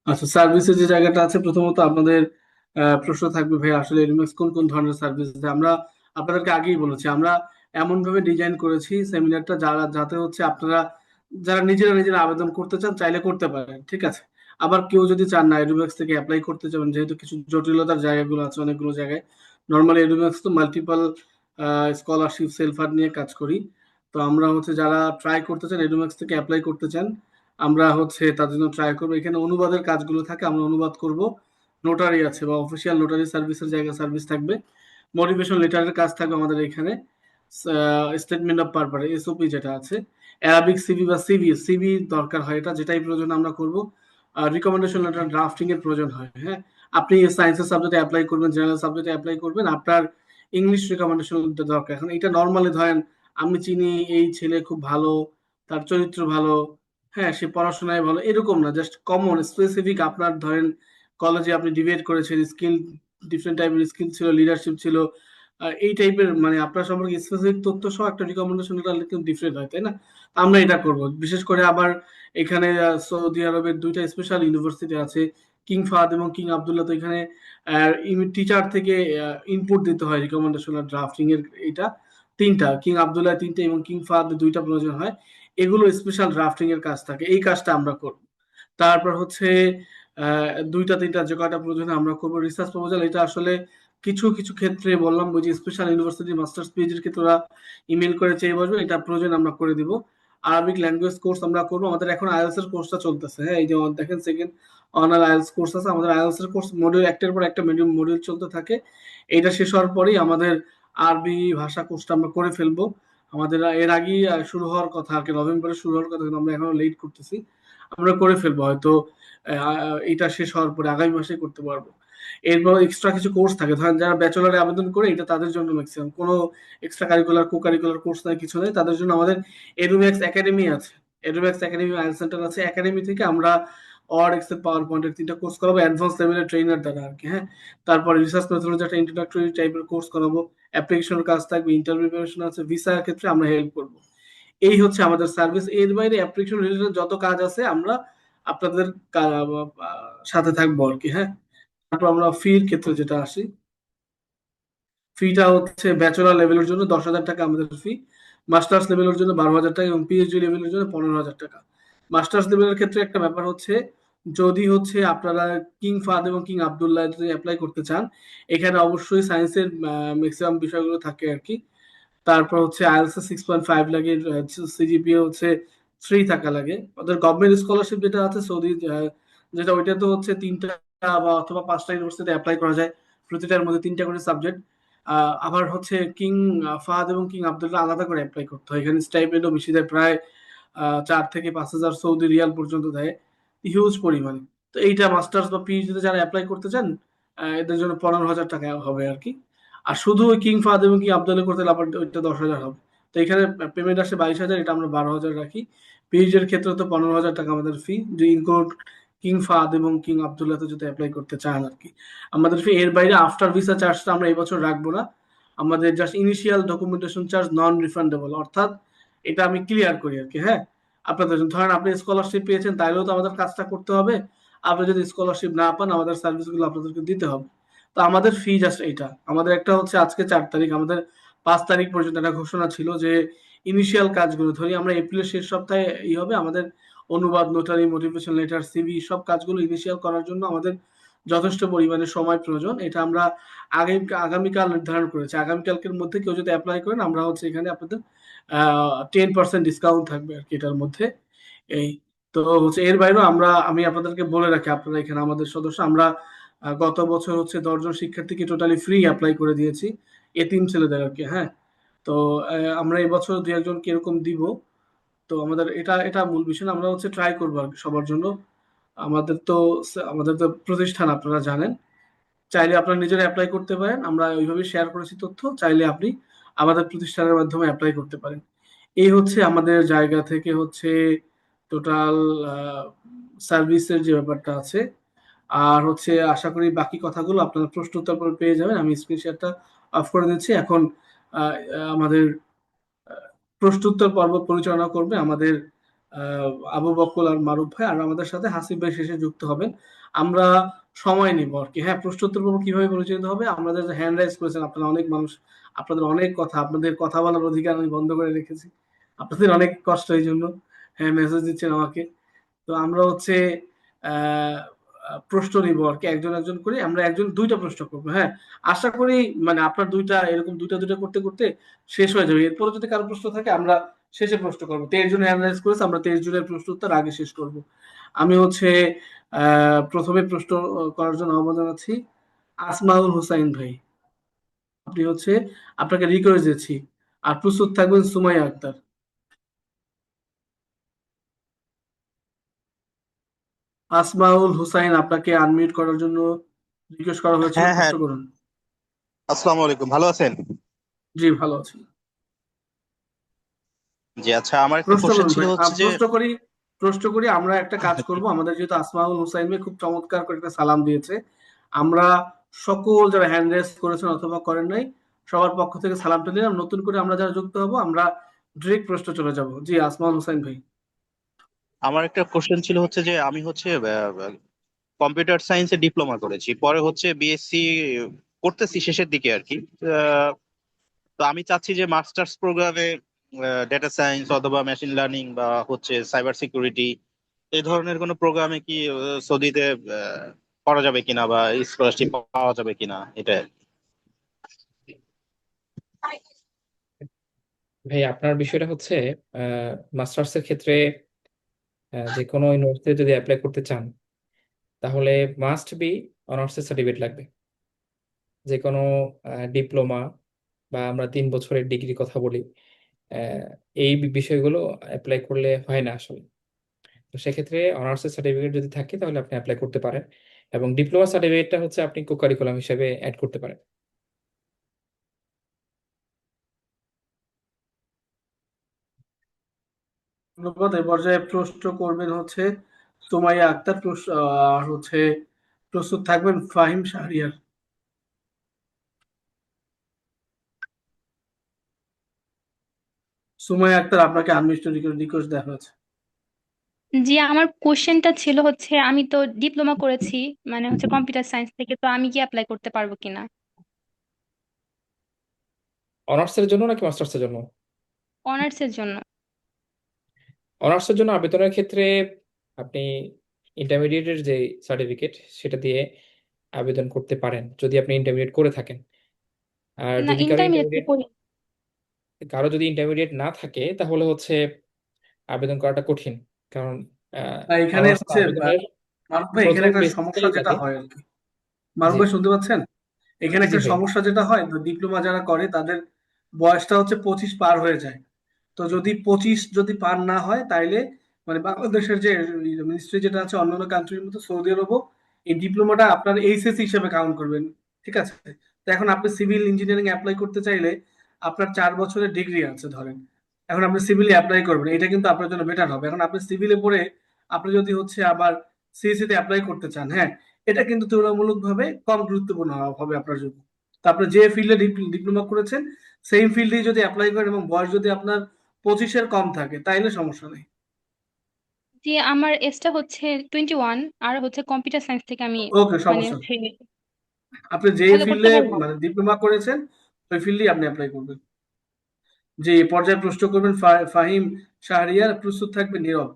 আচ্ছা, সার্ভিসের যে জায়গাটা আছে, প্রথমত আপনাদের প্রশ্ন থাকবে ভাই আসলে এডুমেক্স কোন কোন ধরনের সার্ভিস দেয়। আমরা আপনাদেরকে আগেই বলেছি, আমরা এমন ভাবে ডিজাইন করেছি সেমিনারটা যাতে হচ্ছে আপনারা যারা নিজেরা নিজেরা আবেদন করতে চান চাইলে করতে পারেন, ঠিক আছে। আবার কেউ যদি চান না এডুমেক্স থেকে অ্যাপ্লাই করতে চান, যেহেতু কিছু জটিলতার জায়গাগুলো আছে অনেকগুলো জায়গায়, নর্মালি এডুমেক্স তো মাল্টিপল স্কলারশিপ সেলফ ফান্ড নিয়ে কাজ করি। তো আমরা হচ্ছে যারা ট্রাই করতে চান এডুমেক্স থেকে অ্যাপ্লাই করতে চান, আমরা হচ্ছে তার জন্য ট্রাই করবো। এখানে অনুবাদের কাজগুলো থাকে, আমরা অনুবাদ করব। নোটারি আছে বা অফিসিয়াল নোটারি সার্ভিসের জায়গায় সার্ভিস থাকবে। মোটিভেশন লেটারের কাজ থাকবে আমাদের এখানে। স্টেটমেন্ট অফ পারপাস এসওপি যেটা আছে, অ্যারাবিক সিভি বা সিভি দরকার হয়, এটা যেটাই প্রয়োজন আমরা করব। রিকমেন্ডেশন লেটার ড্রাফটিং এর প্রয়োজন হয়, হ্যাঁ। আপনি সায়েন্সের সাবজেক্টে অ্যাপ্লাই করবেন, জেনারেল সাবজেক্টে অ্যাপ্লাই করবেন, আপনার ইংলিশ রিকমেন্ডেশন দরকার। এখন এটা নর্মালি ধরেন আমি চিনি এই ছেলে খুব ভালো, তার চরিত্র ভালো, হ্যাঁ সে পড়াশোনায় ভালো, এরকম না, জাস্ট কমন স্পেসিফিক আপনার ধরেন কলেজে আপনি ডিবেট করেছেন, স্কিল ডিফারেন্ট টাইপের স্কিল ছিল, লিডারশিপ ছিল, এই টাইপের মানে আপনার সম্পর্কে স্পেসিফিক তথ্য সহ একটা রিকমেন্ডেশন লেটার লিখতে ডিফারেন্ট হয়, তাই না? আমরা এটা করব বিশেষ করে। আবার এখানে সৌদি আরবের দুইটা স্পেশাল ইউনিভার্সিটি আছে, কিং ফাহাদ এবং কিং আবদুল্লাহ। তো এখানে টিচার থেকে ইনপুট দিতে হয় রিকমেন্ডেশন আর ড্রাফটিং এর এটা। তিনটা, কিং আব্দুল্লাহ তিনটা এবং কিং ফাহাদ দুইটা প্রয়োজন হয়, এগুলো স্পেশাল ড্রাফটিং এর কাজ থাকে, এই কাজটা আমরা করব। তারপর হচ্ছে দুইটা তিনটা যে কয়টা প্রয়োজন হয় আমরা করবো। রিসার্চ প্রপোজাল এটা আসলে কিছু কিছু ক্ষেত্রে বললাম ওই যে স্পেশাল ইউনিভার্সিটি মাস্টার্স পিএইচডির ক্ষেত্রে ওরা ইমেল করে চেয়ে বসবে, এটা প্রয়োজন আমরা করে দিব। আরবিক ল্যাঙ্গুয়েজ কোর্স আমরা করবো, আমাদের এখন আইএলটিএস এর কোর্সটা চলতেছে, হ্যাঁ এই যে দেখেন সেকেন্ড অনার আইএলটিএস কোর্স আছে আমাদের। আইএলটিএস এর কোর্স মডিউল একটার পর একটা মডিউল চলতে থাকে। এইটা শেষ হওয়ার পরেই আমাদের আরবি ভাষা কোর্সটা আমরা করে ফেলবো। আমাদের এর আগেই শুরু হওয়ার কথা আর কি, নভেম্বরে শুরু হওয়ার কথা, কিন্তু আমরা এখনো লেট করতেছি। আমরা করে ফেলবো হয়তো এটা শেষ হওয়ার পরে আগামী মাসে করতে পারবো। এরপর এক্সট্রা কিছু কোর্স থাকে, ধরেন যারা ব্যাচেলারে আবেদন করে এটা তাদের জন্য ম্যাক্সিমাম কোনো extra curricular co curricular course নাই, কিছু নেই, তাদের জন্য আমাদের এডুম্যাক্স একাডেমি আছে। এডুম্যাক্স একাডেমি আইএল সেন্টার আছে, একাডেমি থেকে আমরা অর এক্সেল পাওয়ার পয়েন্টের তিনটা কোর্স করাবো অ্যাডভান্স লেভেলের ট্রেনার দ্বারা আর কি, হ্যাঁ। তারপর রিসার্চ মেথোলজি একটা ইন্ট্রোডাক্টরি টাইপের কোর্স করাবো, অ্যাপ্লিকেশনের কাজ থাকবে, ইন্টারভিউ প্রিপারেশন আছে, ভিসার ক্ষেত্রে আমরা হেল্প করবো। এই হচ্ছে আমাদের সার্ভিস। এর বাইরে অ্যাপ্লিকেশন রিলেটেড যত কাজ আছে আমরা আপনাদের সাথে থাকবো আর কি, হ্যাঁ। তারপর আমরা ফির ক্ষেত্রে যেটা আসি, ফিটা হচ্ছে ব্যাচেলর লেভেলের জন্য 10,000 টাকা আমাদের ফি, মাস্টার্স লেভেলের জন্য 12,000 টাকা এবং পিএইচডি লেভেলের জন্য 15,000 টাকা। মাস্টার্স লেভেলের ক্ষেত্রে একটা ব্যাপার হচ্ছে, যদি হচ্ছে আপনারা কিং ফাদ এবং কিং আব্দুল্লাহ যদি অ্যাপ্লাই করতে চান, এখানে অবশ্যই সায়েন্সের ম্যাক্সিমাম বিষয়গুলো থাকে আর কি। তারপর হচ্ছে আইএলটিএস 6.5 লাগে, সিজিপিএ হচ্ছে 3 থাকা লাগে। ওদের গভর্নমেন্ট স্কলারশিপ যেটা আছে সৌদি, যেটা ওইটা তো হচ্ছে তিনটা বা অথবা পাঁচটা ইউনিভার্সিটিতে অ্যাপ্লাই করা যায়, প্রতিটার মধ্যে তিনটা করে সাবজেক্ট। আবার হচ্ছে কিং ফাহাদ এবং কিং আব্দুল্লাহ আলাদা করে অ্যাপ্লাই করতে হয়, এখানে স্টাইপেন্ডও বেশি দেয়, প্রায় 4 থেকে 5 হাজার সৌদি রিয়াল পর্যন্ত দেয়, হিউজ পরিমাণে। তো এইটা মাস্টার্স বা পিএইচডিতে যারা অ্যাপ্লাই করতে চান এদের জন্য 15,000 টাকা হবে আর কি। আর শুধু ওই কিং ফাহাদ এবং কিং আব্দুল্লাহ করতে হলে আবার ওইটা 10,000 হবে। তো এখানে পেমেন্ট আসে 22,000, এটা আমরা 12,000 রাখি। পিএইচডির ক্ষেত্রে তো 15,000 টাকা আমাদের ফি, যে ইনক্লুড কিং ফাহাদ এবং কিং আব্দুল্লাহতে যদি অ্যাপ্লাই করতে চান আর কি। আমাদের ফি এর বাইরে আফটার ভিসা চার্জটা আমরা এবছর রাখবো না। আমাদের just initial documentation charge non refundable, অর্থাৎ এটা আমি ক্লিয়ার করি আর কি, হ্যাঁ। আপনাদের জন্য ধরেন আপনি স্কলারশিপ পেয়েছেন তাইলেও তো আমাদের কাজটা করতে হবে, আপনি যদি স্কলারশিপ না পান আমাদের সার্ভিসগুলো আপনাদেরকে দিতে হবে। তো আমাদের ফি জাস্ট এইটা। আমাদের একটা হচ্ছে আজকে 4 তারিখ, আমাদের 5 তারিখ পর্যন্ত একটা ঘোষণা ছিল যে ইনিশিয়াল কাজগুলো ধরি আমরা এপ্রিলের শেষ সপ্তাহে হবে আমাদের অনুবাদ, নোটারি, মোটিভেশন লেটার, সিভি সব কাজগুলো ইনিশিয়াল করার জন্য আমাদের যথেষ্ট পরিমাণে সময় প্রয়োজন। এটা আমরা আগামীকাল নির্ধারণ করেছি, আগামীকালকের মধ্যে কেউ যদি অ্যাপ্লাই করেন আমরা হচ্ছে এখানে আপনাদের 10% ডিসকাউন্ট থাকবে আর কি এটার মধ্যে। এই তো হচ্ছে এর বাইরেও আমি আপনাদেরকে বলে রাখি, আপনারা এখানে আমাদের সদস্য, আমরা গত বছর হচ্ছে 10 জন শিক্ষার্থীকে টোটালি ফ্রি অ্যাপ্লাই করে দিয়েছি, এতিম ছেলেদের আর কি, হ্যাঁ। তো আমরা এবছর 2-1জনকে এরকম দিব। তো আমাদের এটা এটা মূল বিষয় না, আমরা হচ্ছে ট্রাই করবো আর কি সবার জন্য। আমাদের তো প্রতিষ্ঠান আপনারা জানেন, চাইলে আপনারা নিজেরা অ্যাপ্লাই করতে পারেন, আমরা ওইভাবে শেয়ার করেছি তথ্য, চাইলে আপনি আমাদের প্রতিষ্ঠানের মাধ্যমে অ্যাপ্লাই করতে পারেন। এই হচ্ছে আমাদের জায়গা থেকে হচ্ছে টোটাল সার্ভিসের যে ব্যাপারটা আছে। আর হচ্ছে আশা করি বাকি কথাগুলো আপনারা প্রশ্ন উত্তর পরে পেয়ে যাবেন, আমি স্ক্রিন শেয়ারটা অফ করে দিচ্ছি এখন। আমাদের প্রশ্ন উত্তর পর্ব পরিচালনা করবে আমাদের আবু বকর আর মারুফ ভাই, আর আমাদের সাথে হাসিব ভাই শেষে যুক্ত হবেন। আমরা সময় নিব আর কি, হ্যাঁ। প্রশ্ন উত্তর পর্ব কিভাবে পরিচালিত হবে, আমাদের যে হ্যান্ড রাইজ করেছেন আপনারা অনেক মানুষ, আপনাদের অনেক কথা, আপনাদের কথা বলার অধিকার আমি বন্ধ করে রেখেছি, আপনাদের অনেক কষ্ট এই জন্য, হ্যাঁ মেসেজ দিচ্ছেন আমাকে। তো আমরা হচ্ছে আহ প্রশ্ন নিব আর কি, একজন একজন করে আমরা একজন দুইটা প্রশ্ন করবো, হ্যাঁ। আশা করি মানে আপনার দুইটা এরকম দুইটা দুইটা করতে করতে শেষ হয়ে যাবে। এরপরে যদি কারো প্রশ্ন থাকে আমরা শেষে প্রশ্ন করবো, 23 জন অ্যানালাইজ করেছে, আমরা 23 জনের প্রশ্ন উত্তর আগে শেষ করব। আমি হচ্ছে প্রথমে প্রশ্ন করার জন্য আহ্বান জানাচ্ছি আসমাউল হুসাইন ভাই। আপনি হচ্ছে আপনাকে রিকোয়েস্ট দিচ্ছি, আর প্রস্তুত থাকবেন সুমাইয়া আক্তার। আসমাউল হুসাইন, আপনাকে আনমিউট করার জন্য রিকোয়েস্ট করা হয়েছিল, হ্যাঁ হ্যাঁ, প্রশ্ন করুন। আসসালামু আলাইকুম, ভালো আছেন? জি ভালো আছি। জি আচ্ছা, আমার একটা প্রশ্ন কোশ্চেন করুন ছিল ভাই, হচ্ছে যে প্রশ্ন করি আমরা একটা কাজ করব, আমাদের যেহেতু আসমাউল হুসাইন ভাই খুব চমৎকার করে একটা সালাম দিয়েছে, আমরা সকল যারা হ্যান্ড রেজ করেছেন অথবা করেন নাই সবার পক্ষ থেকে সালামটা দিলাম। নতুন করে আমরা যারা যুক্ত হব আমরা ডিরেক্ট প্রশ্ন চলে যাব। জি আসমাউল হুসাইন ভাই। আমার একটা কোশ্চেন ছিল হচ্ছে যে আমি হচ্ছে কম্পিউটার সায়েন্সে ডিপ্লোমা করেছি, পরে হচ্ছে বিএসসি করতেছি শেষের দিকে আর কি। তো আমি চাচ্ছি যে মাস্টার্স প্রোগ্রামে ডেটা সায়েন্স অথবা মেশিন লার্নিং বা হচ্ছে সাইবার সিকিউরিটি এই ধরনের কোনো প্রোগ্রামে কি সৌদিতে করা যাবে কিনা বা স্কলারশিপ পাওয়া যাবে কিনা এটা। ভাই আপনার বিষয়টা হচ্ছে মাস্টার্স এর ক্ষেত্রে যে কোনো ইউনিভার্সিটি যদি অ্যাপ্লাই করতে চান তাহলে মাস্ট বি অনার্সের সার্টিফিকেট লাগবে। যে কোনো ডিপ্লোমা বা আমরা 3 বছরের ডিগ্রি কথা বলি, আহ, এই বিষয়গুলো অ্যাপ্লাই করলে হয় না আসলে। তো সেক্ষেত্রে অনার্সের সার্টিফিকেট যদি থাকে তাহলে আপনি অ্যাপ্লাই করতে পারেন, এবং ডিপ্লোমা সার্টিফিকেটটা হচ্ছে আপনি কো কারিকুলাম হিসেবে অ্যাড করতে পারেন। ধন্যবাদ। এই পর্যায়ে প্রশ্ন করবেন হচ্ছে সুমাইয়া আক্তার, আর হচ্ছে প্রস্তুত থাকবেন ফাহিম শাহরিয়ার। সুমাইয়া আক্তার, আপনাকে আনমিউট রিকোয়েস্ট দেওয়া হয়েছে। জি, আমার কোশ্চেনটা ছিল হচ্ছে আমি তো ডিপ্লোমা করেছি, মানে হচ্ছে কম্পিউটার সায়েন্স থেকে, তো আমি কি অ্যাপ্লাই করতে পারবো কিনা? অনার্সের জন্য নাকি মাস্টার্সের জন্য? অনার্সের জন্য। অনার্সের জন্য আবেদনের ক্ষেত্রে আপনি ইন্টারমিডিয়েটের যে সার্টিফিকেট সেটা দিয়ে আবেদন করতে পারেন যদি আপনি ইন্টারমিডিয়েট করে থাকেন। আর না, যদি ইন্টারমিডিয়েট তো করি। কারো যদি ইন্টারমিডিয়েট না থাকে তাহলে হচ্ছে আবেদন করাটা কঠিন। কারণ এখানে অনার্স হচ্ছে আবেদনের মারুফ ভাই, এখানে প্রথম একটা সমস্যা বেসিসটাই যেটা লাগে। হয় আর কি। মারুফ জি ভাই শুনতে পাচ্ছেন? এখানে জি জি একটা ভাই। সমস্যা যেটা হয়, তো ডিপ্লোমা যারা করে তাদের বয়সটা হচ্ছে 25 পার হয়ে যায়। তো যদি 25 যদি পার না হয় তাইলে মানে বাংলাদেশের যে মিনিস্ট্রি যেটা আছে অন্যান্য কান্ট্রির মতো সৌদি আরবও এই ডিপ্লোমাটা আপনার এইচএসসি হিসেবে কাউন্ট করবেন। ঠিক আছে? তো এখন আপনি সিভিল ইঞ্জিনিয়ারিং অ্যাপ্লাই করতে চাইলে আপনার 4 বছরের ডিগ্রি আছে ধরেন, এখন আপনি সিভিলে অ্যাপ্লাই করবেন, এটা কিন্তু আপনার জন্য বেটার হবে। এখন আপনি সিভিলে পড়ে আপনি যদি হচ্ছে আবার সিএসসি তে অ্যাপ্লাই করতে চান, হ্যাঁ, এটা কিন্তু তুলনামূলকভাবে কম গুরুত্বপূর্ণ হবে আপনার জন্য। তো আপনি যে ফিল্ডে ডিপ্লোমা করেছেন সেম ফিল্ডেই যদি অ্যাপ্লাই করেন এবং বয়স যদি আপনার 25-এর কম থাকে তাইলে সমস্যা নেই। জি, আমার এজটা হচ্ছে 21, আর হচ্ছে কম্পিউটার সায়েন্স থেকে আমি ওকে, মানে সমস্যা নেই। হচ্ছে আপনি যে তাহলে করতে ফিল্ডে পারবো। মানে ডিপ্লোমা করেছেন ওই ফিল্ডেই আপনি অ্যাপ্লাই করবেন। যে পর্যায়ে প্রশ্ন করবেন ফাহিম শাহরিয়ার, প্রস্তুত থাকবে নীরব।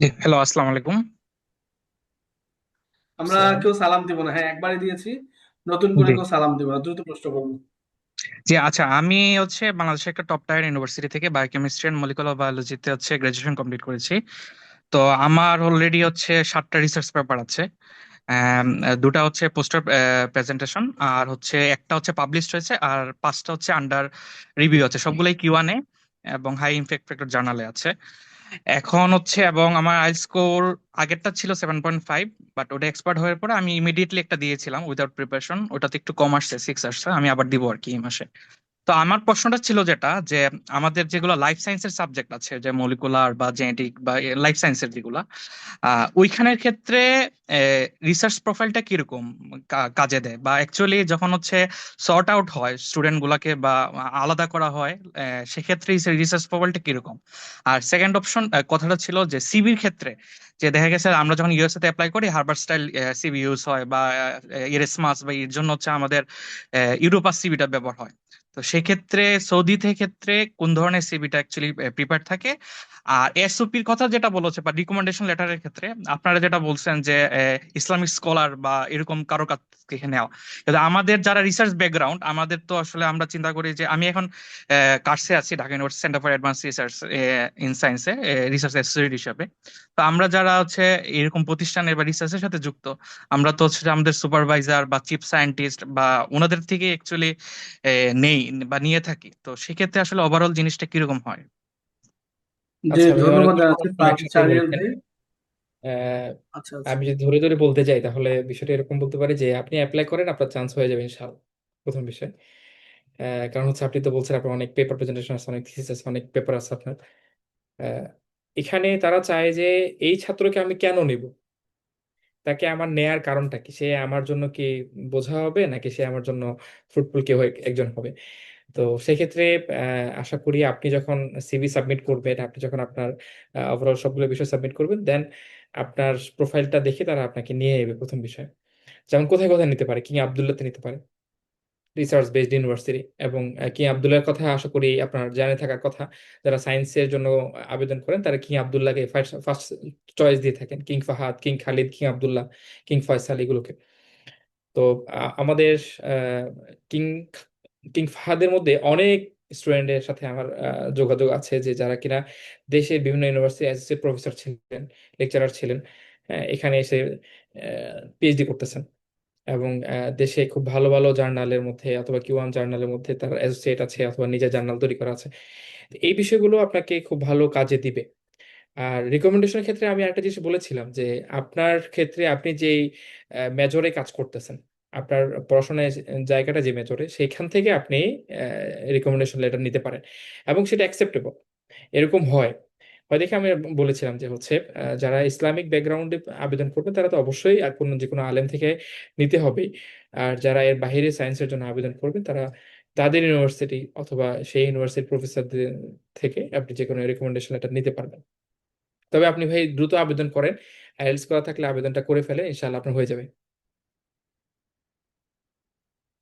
জি, হ্যালো, আসসালামু আলাইকুম। আমরা সালাম। কেউ সালাম দিব না, হ্যাঁ একবারই দিয়েছি, নতুন করে জি কেউ সালাম দিব না, দ্রুত প্রশ্ন করবো। জি, আচ্ছা, আমি হচ্ছে বাংলাদেশের একটা টপ টায়ার ইউনিভার্সিটি থেকে বায়োকেমিস্ট্রি এন্ড মলিকুলার বায়োলজিতে হচ্ছে গ্রাজুয়েশন কমপ্লিট করেছি। তো আমার অলরেডি হচ্ছে 7টা রিসার্চ পেপার আছে। দুটা হচ্ছে পোস্টার প্রেজেন্টেশন, আর হচ্ছে একটা হচ্ছে পাবলিশড হয়েছে, আর 5টা হচ্ছে আন্ডার রিভিউ আছে, সবগুলোই কিউআনএ এবং হাই ইমপ্যাক্ট ফ্যাক্টর জার্নালে আছে। এখন হচ্ছে, এবং আমার আইএলটিএস স্কোর আগেরটা ছিল 7.5, বাট ওটা এক্সপার্ট হওয়ার পরে আমি ইমিডিয়েটলি একটা দিয়েছিলাম উইদাউট প্রিপারেশন, ওটাতে একটু কম আসছে, 6 আসছে, আমি আবার দিব আর কি এই মাসে। তো আমার প্রশ্নটা ছিল যেটা, যে আমাদের যেগুলো লাইফ সায়েন্সের সাবজেক্ট আছে, যে মলিকুলার বা জেনেটিক বা লাইফ সায়েন্সের যেগুলা, ওইখানের ক্ষেত্রে রিসার্চ প্রোফাইলটা কিরকম কাজে দেয়, বা অ্যাকচুয়ালি যখন হচ্ছে সর্ট আউট হয় স্টুডেন্ট গুলাকে বা আলাদা করা হয়, সেক্ষেত্রে রিসার্চ প্রোফাইলটা কিরকম? আর সেকেন্ড অপশন কথাটা ছিল যে সিভির ক্ষেত্রে, যে দেখা গেছে আমরা যখন ইউএসএ তে অ্যাপ্লাই করি হার্ভার্ড স্টাইল সিভি ইউজ হয়, বা এরএসমাস, বা এর জন্য হচ্ছে আমাদের ইউরোপাস সিভিটা ব্যবহার হয়। তো সেক্ষেত্রে সৌদিতে ক্ষেত্রে কোন ধরনের সিভিটা অ্যাকচুয়ালি প্রিপেয়ার থাকে? আর এসওপির কথা যেটা বলেছে, বা রিকমেন্ডেশন লেটারের ক্ষেত্রে আপনারা যেটা বলছেন যে ইসলামিক স্কলার বা এরকম কারো কাছ থেকে নেওয়া, কিন্তু আমাদের যারা রিসার্চ ব্যাকগ্রাউন্ড, আমাদের তো আসলে আমরা চিন্তা করি যে আমি এখন কার্সে আছি, Dhaka university centre for advance research in সায়েন্সে রিসার্চ অ্যাসোসিয়েট হিসাবে। তো আমরা যারা হচ্ছে এরকম প্রতিষ্ঠানে বা রিসার্চের সাথে যুক্ত, আমরা তো হচ্ছে যে আমাদের সুপারভাইজার বা চিফ সায়েন্টিস্ট বা ওনাদের থেকে অ্যাকচুয়ালি নেই বা নিয়ে থাকি। তো সেক্ষেত্রে আসলে ওভারঅল জিনিসটা কিরকম হয়? যে আচ্ছা ভাই, ধন্যবাদ অনেকগুলো জানাচ্ছি প্রশ্ন ফাহিম একসাথে শাহরিয়ার বলছেন। ভাই। আহ, আচ্ছা আচ্ছা। আমি যদি ধরে ধরে বলতে যাই তাহলে বিষয়টা এরকম বলতে পারি যে আপনি অ্যাপ্লাই করেন, আপনার চান্স হয়ে যাবে ইনশাআল্লাহ। প্রথম বিষয়, কারণ হচ্ছে আপনি তো বলছেন আপনার অনেক পেপার প্রেজেন্টেশন আছে, অনেক থিসিস আছে, অনেক পেপার আছে আপনার। আহ, এখানে তারা চায় যে এই ছাত্রকে আমি কেন নিব, তাকে আমার নেয়ার কারণটা কি, সে আমার জন্য কি বোঝা হবে নাকি সে আমার জন্য ফ্রুটফুল কেউ একজন হবে। তো সেক্ষেত্রে আশা করি আপনি যখন সিভি সাবমিট করবেন, আপনি যখন আপনার ওভারঅল সবগুলো বিষয় সাবমিট করবেন, দেন আপনার প্রোফাইলটা দেখে তারা আপনাকে নিয়ে নেবে প্রথম বিষয়। যেমন কোথায় কোথায় নিতে পারে, কিং আবদুল্লাতে নিতে পারে, রিসার্চ বেসড ইউনিভার্সিটি। এবং কিং আবদুল্লাহর কথা আশা করি আপনার জানে থাকার কথা, যারা সায়েন্সের জন্য আবেদন করেন তারা কিং আবদুল্লাহকে ফার্স্ট চয়েস দিয়ে থাকেন, king Fahad, king Khalid, King Abdullah, king Faisal এগুলোকে। তো আমাদের আহ, কিং কিং ফাহাদের মধ্যে অনেক স্টুডেন্টের সাথে আমার যোগাযোগ আছে, যে যারা কিনা দেশের বিভিন্ন ইউনিভার্সিটি অ্যাসোসিয়েট প্রফেসর ছিলেন, লেকচারার ছিলেন, এখানে এসে পিএইচডি করতেছেন। এবং দেশে খুব ভালো ভালো জার্নালের মধ্যে অথবা কিউ1 জার্নালের মধ্যে তার অ্যাসোসিয়েট আছে অথবা নিজের জার্নাল তৈরি করা আছে। তো এই বিষয়গুলো আপনাকে খুব ভালো কাজে দিবে। আর রিকমেন্ডেশনের ক্ষেত্রে আমি একটা জিনিস বলেছিলাম যে আপনার ক্ষেত্রে আপনি যেই মেজরে কাজ করতেছেন, আপনার পড়াশোনার জায়গাটা যে মেজরে, সেইখান থেকে আপনি রিকমেন্ডেশন লেটার নিতে পারেন এবং সেটা অ্যাকসেপ্টেবল। এরকম হয় হয় দেখে আমি বলেছিলাম যে হচ্ছে যারা ইসলামিক ব্যাকগ্রাউন্ডে আবেদন করবে তারা তো অবশ্যই আর কোনো যে কোনো আলেম থেকে নিতে হবেই। আর যারা এর বাইরে সায়েন্সের জন্য আবেদন করবে তারা তাদের ইউনিভার্সিটি অথবা সেই ইউনিভার্সিটির প্রফেসরদের থেকে আপনি যে কোনো রেকমেন্ডেশন লেটার নিতে পারবেন। তবে আপনি ভাই দ্রুত আবেদন করেন, আইএলটিএস করা থাকলে আবেদনটা করে ফেলে, ইনশাআল্লাহ আপনার হয়ে যাবে।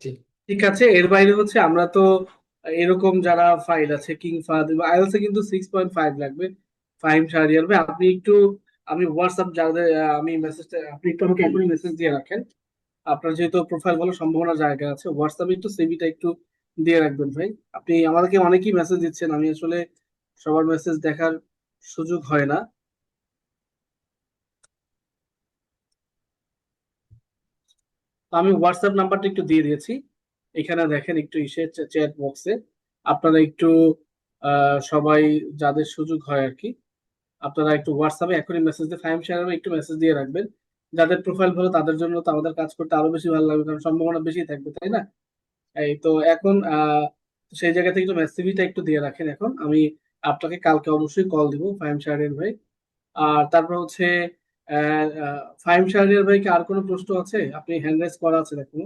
জি। ঠিক আছে, এর বাইরে হচ্ছে আমরা তো এরকম যারা ফাইল আছে কিং ফাহাদ, আইএলস এ কিন্তু 6.5 লাগবে। ফাহিম শাহরিয়ার ভাই, আপনি একটু, আমি হোয়াটসঅ্যাপ যাদের আমি মেসেজটা, আপনি একটু আমাকে এখনই মেসেজ দিয়ে রাখেন। আপনার যেহেতু প্রোফাইল বলার সম্ভাবনা জায়গা আছে, হোয়াটসঅ্যাপে একটু সিভিটা একটু দিয়ে রাখবেন ভাই। আপনি আমাদেরকে অনেকেই মেসেজ দিচ্ছেন, আমি আসলে সবার মেসেজ দেখার সুযোগ হয় না। তো আমি হোয়াটসঅ্যাপ নাম্বারটা একটু দিয়ে দিয়েছি, এখানে দেখেন একটু ইসে চ্যাট বক্সে। আপনারা একটু সবাই যাদের সুযোগ হয় আর কি, আপনারা একটু হোয়াটসঅ্যাপে এখনই মেসেজ দিয়ে ফাইম শেয়ার একটু মেসেজ দিয়ে রাখবেন। যাদের প্রোফাইল ভালো তাদের জন্য তো আমাদের কাজ করতে আরো বেশি ভালো লাগবে, কারণ সম্ভাবনা বেশি থাকবে, তাই না? এই তো এখন সেই জায়গা থেকে একটু মেসেজটা একটু দিয়ে রাখেন। এখন আমি আপনাকে কালকে অবশ্যই কল দিব ফাইম শাহরিয়ার ভাই। আর তারপর হচ্ছে ফাইম শাহরিয়ার ভাইকে আর কোনো প্রশ্ন আছে? আপনি হ্যান্ড রাইজ করা আছে দেখুন।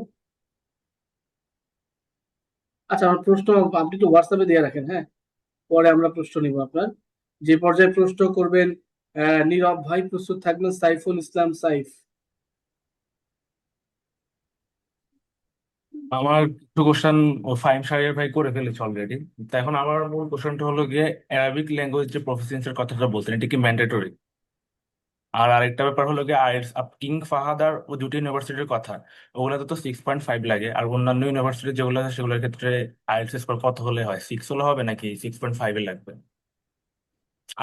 আচ্ছা, আমার প্রশ্ন আপনি একটু হোয়াটসঅ্যাপে দিয়ে রাখেন, হ্যাঁ? পরে আমরা প্রশ্ন নিব আপনার। যে পর্যায়ে প্রশ্ন করবেন, নীরব ভাই প্রস্তুত থাকবেন, সাইফুল ইসলাম সাইফ। আমার একটু কোশ্চেন ও ফাইম শাহরিয়ার ভাই করে ফেলেছে অলরেডি। তো এখন আমার মূল কোশ্চেনটা হলো গিয়ে অ্যারাবিক ল্যাঙ্গুয়েজ যে প্রফিসিয়েন্সির কথাটা বলতেন, এটা কি ম্যান্ডেটরি? আর আরেকটা ব্যাপার হলো গিয়ে আইএলটিএস, কিং ফাহাদ আর ও দুটি ইউনিভার্সিটির কথা, ওগুলোতে তো 6.5 লাগে, আর অন্যান্য ইউনিভার্সিটি যেগুলো আছে সেগুলোর ক্ষেত্রে আইএলটিএস স্কোর কত হলে হয়? 6 হলে হবে নাকি 6.5 এ লাগবে?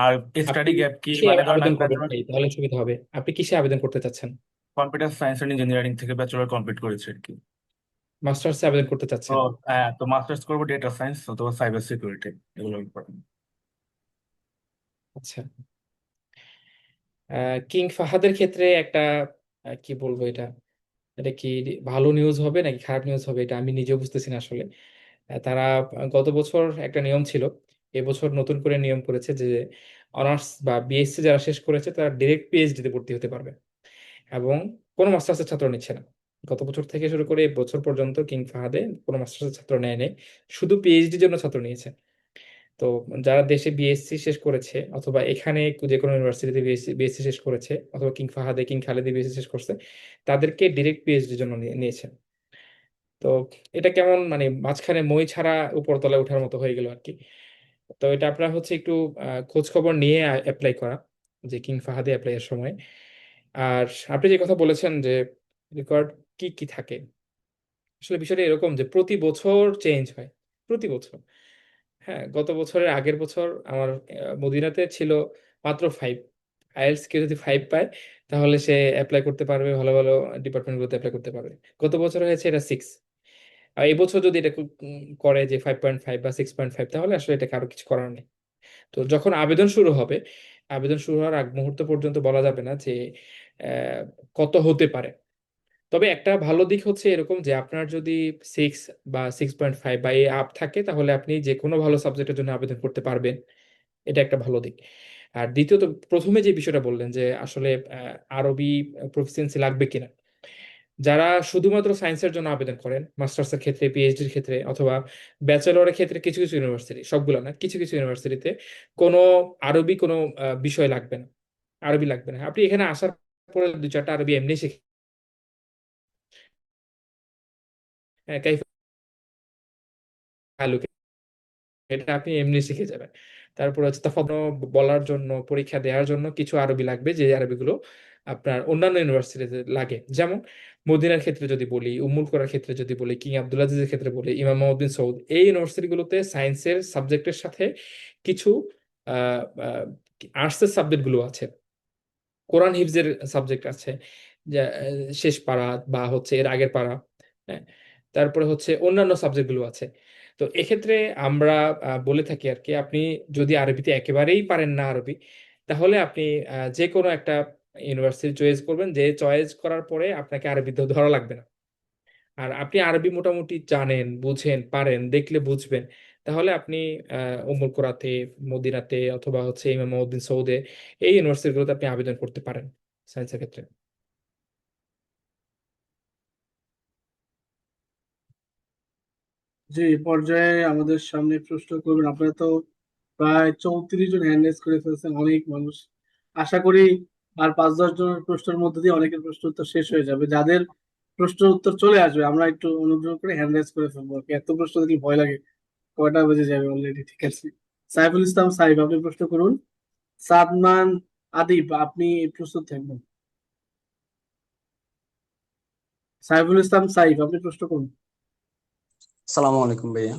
আর আপনি স্টাডি গ্যাপ কি, কিসে মানে ধরেন আবেদন আমি করবেন ব্যাচেলর ভাই, তাহলে সুবিধা হবে? আপনি কিসে আবেদন করতে চাচ্ছেন? কম্পিউটার সায়েন্স অ্যান্ড ইঞ্জিনিয়ারিং থেকে ব্যাচেলর কমপ্লিট করেছি আর কি। মাস্টার্সে আবেদন করতে তো চাচ্ছেন? তো মাস্টার্স করবো ডেটা সায়েন্স অথবা সাইবার সিকিউরিটি, এগুলো ইম্পর্টেন্ট। আচ্ছা। কিং ফাহাদের ক্ষেত্রে একটা কি বলবো এটা, এটা কি ভালো নিউজ হবে নাকি খারাপ নিউজ হবে এটা আমি নিজেও বুঝতেছি না আসলে। তারা গত বছর একটা নিয়ম ছিল, এবছর নতুন করে নিয়ম করেছে যে অনার্স বা বিএসসি যারা শেষ করেছে তারা ডিরেক্ট পিএইচডিতে ভর্তি হতে পারবে এবং কোনো মাস্টার্সের ছাত্র নিচ্ছে না। গত বছর থেকে শুরু করে বছর পর্যন্ত কিং ফাহাদে কোনো মাস্টার্সের ছাত্র নেয় নেই, শুধু পিএইচডির জন্য ছাত্র নিয়েছে। তো যারা দেশে বিএসসি শেষ করেছে অথবা এখানে যে কোনো ইউনিভার্সিটিতে বিএসসি শেষ করেছে অথবা কিং ফাহাদে কিং খালেদে বিএসসি শেষ করছে, তাদেরকে ডিরেক্ট পিএইচডির জন্য নিয়েছে। তো এটা কেমন মানে মাঝখানে মই ছাড়া উপরতলায় ওঠার মতো হয়ে গেল আর কি। তো এটা আপনার হচ্ছে একটু খোঁজ খবর নিয়ে অ্যাপ্লাই করা, যে কিং ফাহাদে অ্যাপ্লাই এর সময়। আর আপনি যে কথা বলেছেন যে রেকর্ড কি কি থাকে, আসলে বিষয়টা এরকম যে প্রতি বছর চেঞ্জ হয়, প্রতি বছর। হ্যাঁ, গত বছরের আগের বছর আমার মদিনাতে ছিল মাত্র 5। আইএলটিএস কেউ যদি 5 পায় তাহলে সে অ্যাপ্লাই করতে পারবে, ভালো ভালো ডিপার্টমেন্টগুলোতে অ্যাপ্লাই করতে পারবে। গত বছর হয়েছে এটা 6। আর এই বছর যদি এটা করে যে 5.5 বা 6.5, তাহলে আসলে এটা কারো কিছু করার নেই। তো যখন আবেদন শুরু হবে, আবেদন শুরু হওয়ার আগ মুহূর্ত পর্যন্ত বলা যাবে না যে আহ, কত হতে পারে। তবে একটা ভালো দিক হচ্ছে এরকম যে আপনার যদি 6 বা 6.5 বা এই আপ থাকে তাহলে আপনি যে কোনো ভালো সাবজেক্টের জন্য আবেদন করতে পারবেন, এটা একটা ভালো দিক। আর দ্বিতীয়ত, প্রথমে যে বিষয়টা বললেন যে আসলে আরবি প্রফিসিয়েন্সি লাগবে কিনা, যারা শুধুমাত্র সায়েন্সের জন্য আবেদন করেন মাস্টার্সের ক্ষেত্রে, পিএইচডির ক্ষেত্রে অথবা ব্যাচেলরের ক্ষেত্রে, কিছু কিছু ইউনিভার্সিটি, সবগুলো না, কিছু কিছু ইউনিভার্সিটিতে কোনো আরবি কোনো বিষয় লাগবে না, আরবি লাগবে না। আপনি এখানে আসার পরে 2-4টা আরবি এমনি শিখে কাইফ আলু, এটা আপনি এমনি শিখে যাবেন। তারপর হচ্ছে তফাৎ বলার জন্য, পরীক্ষা দেওয়ার জন্য কিছু আরবি লাগবে, যে আরবিগুলো আপনার অন্যান্য ইউনিভার্সিটিতে লাগে। যেমন মদিনার ক্ষেত্রে যদি বলি, উম্মুল কোরার ক্ষেত্রে যদি বলি, কিং আব্দুল আজিজের ক্ষেত্রে বলি, ইমাম মুহাম্মদ বিন সৌদ, এই ইউনিভার্সিটিগুলোতে সায়েন্সের সাবজেক্টের সাথে কিছু আর্টসের সাবজেক্টগুলো আছে, কোরআন হিফজের সাবজেক্ট আছে, যা শেষ পারা বা হচ্ছে এর আগের পারা, হ্যাঁ। তারপরে হচ্ছে অন্যান্য সাবজেক্টগুলো আছে। তো এক্ষেত্রে আমরা বলে থাকি আর কি, আপনি যদি আরবিতে একেবারেই পারেন না আরবি, তাহলে আপনি যে কোনো একটা ইউনিভার্সিটি চয়েস করবেন, যে চয়েস করার পরে আপনাকে আরবিতে ধরা লাগবে না। আর আপনি আরবি মোটামুটি জানেন, বুঝেন, পারেন, দেখলে বুঝবেন, তাহলে আপনি উম্মুল কোরাতে, মদিনাতে, অথবা হচ্ছে ইমাম মুহাম্মদ সৌদে, এই ইউনিভার্সিটিগুলোতে আপনি আবেদন করতে পারেন সায়েন্সের ক্ষেত্রে। যে এই পর্যায়ে আমাদের সামনে প্রশ্ন করবেন, আপনারা তো প্রায় 34 জন হ্যান্ড রেজ করে ফেলছেন, অনেক মানুষ। আশা করি আর 5-10 জনের প্রশ্নের মধ্যে দিয়ে অনেকের প্রশ্ন উত্তর শেষ হয়ে যাবে। যাদের প্রশ্নের উত্তর চলে আসবে আমরা একটু অনুগ্রহ করে হ্যান্ড রেজ করে ফেলবো আর কি। এত প্রশ্ন দেখলে ভয় লাগে, কয়টা বেজে যাবে অলরেডি। ঠিক আছে, সাইফুল ইসলাম সাইফ, আপনি প্রশ্ন করুন। সাদমান আদিব, আপনি প্রস্তুত থাকবেন। সাইফুল ইসলাম সাইফ, আপনি প্রশ্ন করুন। সালামু আলাইকুম ভাইয়া।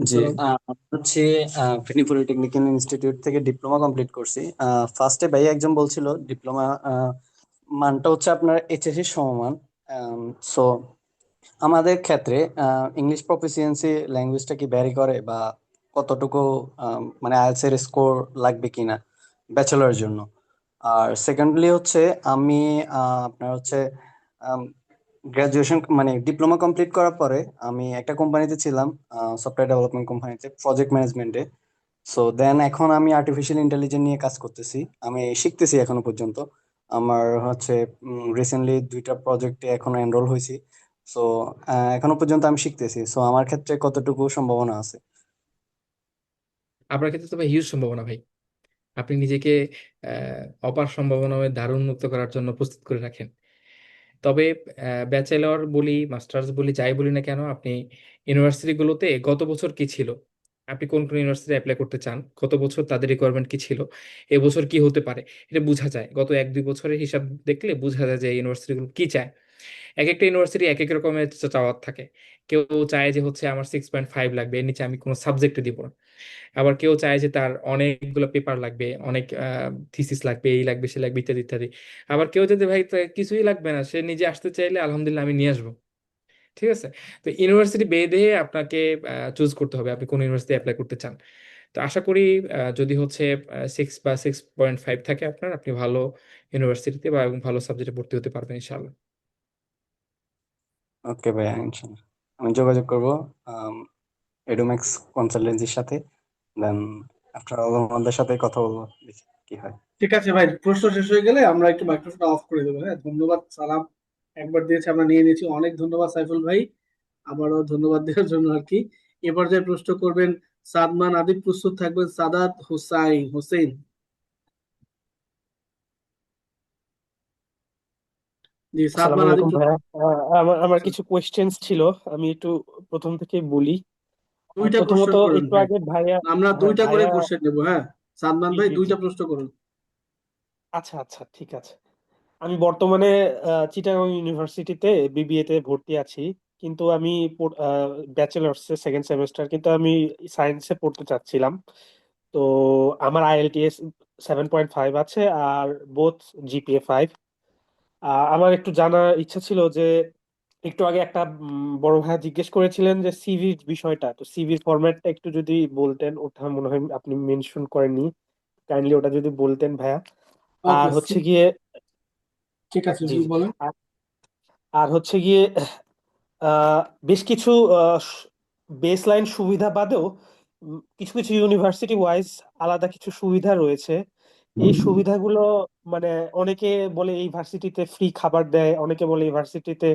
জি, সালাম। আমি হচ্ছে ফেনী পলিটেকনিক্যাল ইনস্টিটিউট থেকে ডিপ্লোমা কমপ্লিট করছি। ফার্স্টে ভাইয়া একজন বলছিল ডিপ্লোমা মানটা হচ্ছে আপনার এইচএসসি সমমান। সো আমাদের ক্ষেত্রে ইংলিশ প্রফিসিয়েন্সি ল্যাঙ্গুয়েজটা কি ভ্যারি করে, বা কতটুকু মানে আইএলটিএস এর স্কোর লাগবে কিনা ব্যাচেলরের জন্য? আর সেকেন্ডলি হচ্ছে আমি আপনার হচ্ছে গ্রাজুয়েশন মানে ডিপ্লোমা কমপ্লিট করার পরে আমি একটা কোম্পানিতে ছিলাম, সফটওয়্যার ডেভেলপমেন্ট কোম্পানিতে, প্রজেক্ট ম্যানেজমেন্টে। সো দেন এখন আমি আর্টিফিশিয়াল ইন্টেলিজেন্স নিয়ে কাজ করতেছি, আমি শিখতেছি এখনো পর্যন্ত। আমার হচ্ছে রিসেন্টলি 2টা প্রজেক্টে এখনো এনরোল হয়েছি। সো এখনো পর্যন্ত আমি শিখতেছি। সো আমার ক্ষেত্রে কতটুকু সম্ভাবনা আছে? আপনার ক্ষেত্রে তো ভাই হিউজ সম্ভাবনা ভাই। আপনি নিজেকে অপার সম্ভাবনায় দ্বার উন্মুক্ত করার জন্য প্রস্তুত করে রাখেন। তবে ব্যাচেলর বলি, মাস্টার্স বলি, যাই বলি না কেন, আপনি ইউনিভার্সিটিগুলোতে গত বছর কি ছিল, আপনি কোন কোন ইউনিভার্সিটি অ্যাপ্লাই করতে চান, গত বছর তাদের রিকোয়ারমেন্ট কি ছিল, এবছর কি হতে পারে, এটা বোঝা যায়। গত 1-2 বছরের হিসাব দেখলে বোঝা যায় যে ইউনিভার্সিটিগুলো কি চায়। এক একটা ইউনিভার্সিটি এক এক রকমের চাওয়ার থাকে। কেউ চায় যে হচ্ছে আমার 6.5 লাগবে, এর নিচে আমি কোনো সাবজেক্টে দিব না। আবার কেউ চায় যে তার অনেকগুলো পেপার লাগবে, অনেক থিসিস লাগবে, এই লাগবে, সে লাগবে, ইত্যাদি ইত্যাদি। আবার কেউ যদি ভাই তার কিছুই লাগবে না, সে নিজে আসতে চাইলে আলহামদুলিল্লাহ আমি নিয়ে আসবো। ঠিক আছে। তো ইউনিভার্সিটি বেঁধে আপনাকে চুজ করতে হবে আপনি কোন ইউনিভার্সিটি অ্যাপ্লাই করতে চান। তো আশা করি যদি হচ্ছে 6 বা 6.5 থাকে আপনার, আপনি ভালো ইউনিভার্সিটিতে বা এবং ভালো সাবজেক্টে ভর্তি হতে পারবেন ইনশাআল্লাহ। ওকে ভাইয়া, ইনশাল্লাহ আমি যোগাযোগ করবো এডুম্যাক্স কনসালটেন্সির সাথে। দেন আফটার অল আমাদের সাথে কথা বলবো, দেখি কি হয়। ঠিক আছে ভাই, প্রশ্ন শেষ হয়ে গেলে আমরা একটু মাইক্রোফোনটা অফ করে দেবো। হ্যাঁ, ধন্যবাদ। সালাম একবার দিয়েছে, আমরা নিয়ে নিয়েছি। অনেক ধন্যবাদ সাইফুল ভাই, আবারও ধন্যবাদ দেওয়ার জন্য আর কি। এ পর্যায়ে প্রশ্ন করবেন সাদমান আদিব, প্রস্তুত থাকবেন সাদাত হোসেন। জি, আসসালামু সাদমান আদিব আলাইকুম ভাইয়া। আমার আমার কিছু কোয়েশ্চেন্স ছিল, আমি একটু প্রথম থেকে বলি। দুইটা প্রথমত, প্রশ্ন করুন একটু ভাই, আগে ভাইয়া, আমরা হ্যাঁ দুইটা করে ভাইয়া, কোশ্চেন নেবো। হ্যাঁ, সাদমান জি ভাই জি জি, দুইটা প্রশ্ন করুন। আচ্ছা আচ্ছা, ঠিক আছে। আমি বর্তমানে চিটাগং ইউনিভার্সিটিতে বিবিএ তে ভর্তি আছি, কিন্তু আমি ব্যাচেলার্স সেকেন্ড সেমেস্টার, কিন্তু আমি সায়েন্সে পড়তে চাচ্ছিলাম। তো আমার আইএলটিএস 7.5 আছে, আর বোথ জিপিএ 5। আমার একটু জানার ইচ্ছা ছিল যে, একটু আগে একটা বড় ভাইয়া জিজ্ঞেস করেছিলেন যে সিভির বিষয়টা, তো সিভির ফরম্যাটটা একটু যদি বলতেন, ওটা মনে হয় আপনি মেনশন করেননি, কাইন্ডলি ওটা যদি বলতেন ভাইয়া। আর ওকে, হচ্ছে গিয়ে, ঠিক আছে, জি জি জি, বলেন। আর আর হচ্ছে গিয়ে আহ, বেশ কিছু বেস লাইন সুবিধা বাদেও কিছু কিছু ইউনিভার্সিটি ওয়াইজ আলাদা কিছু সুবিধা রয়েছে। এই সুবিধাগুলো মানে, অনেকে বলে এই ভার্সিটিতে ফ্রি খাবার দেয়, অনেকে বলে এই ভার্সিটিতে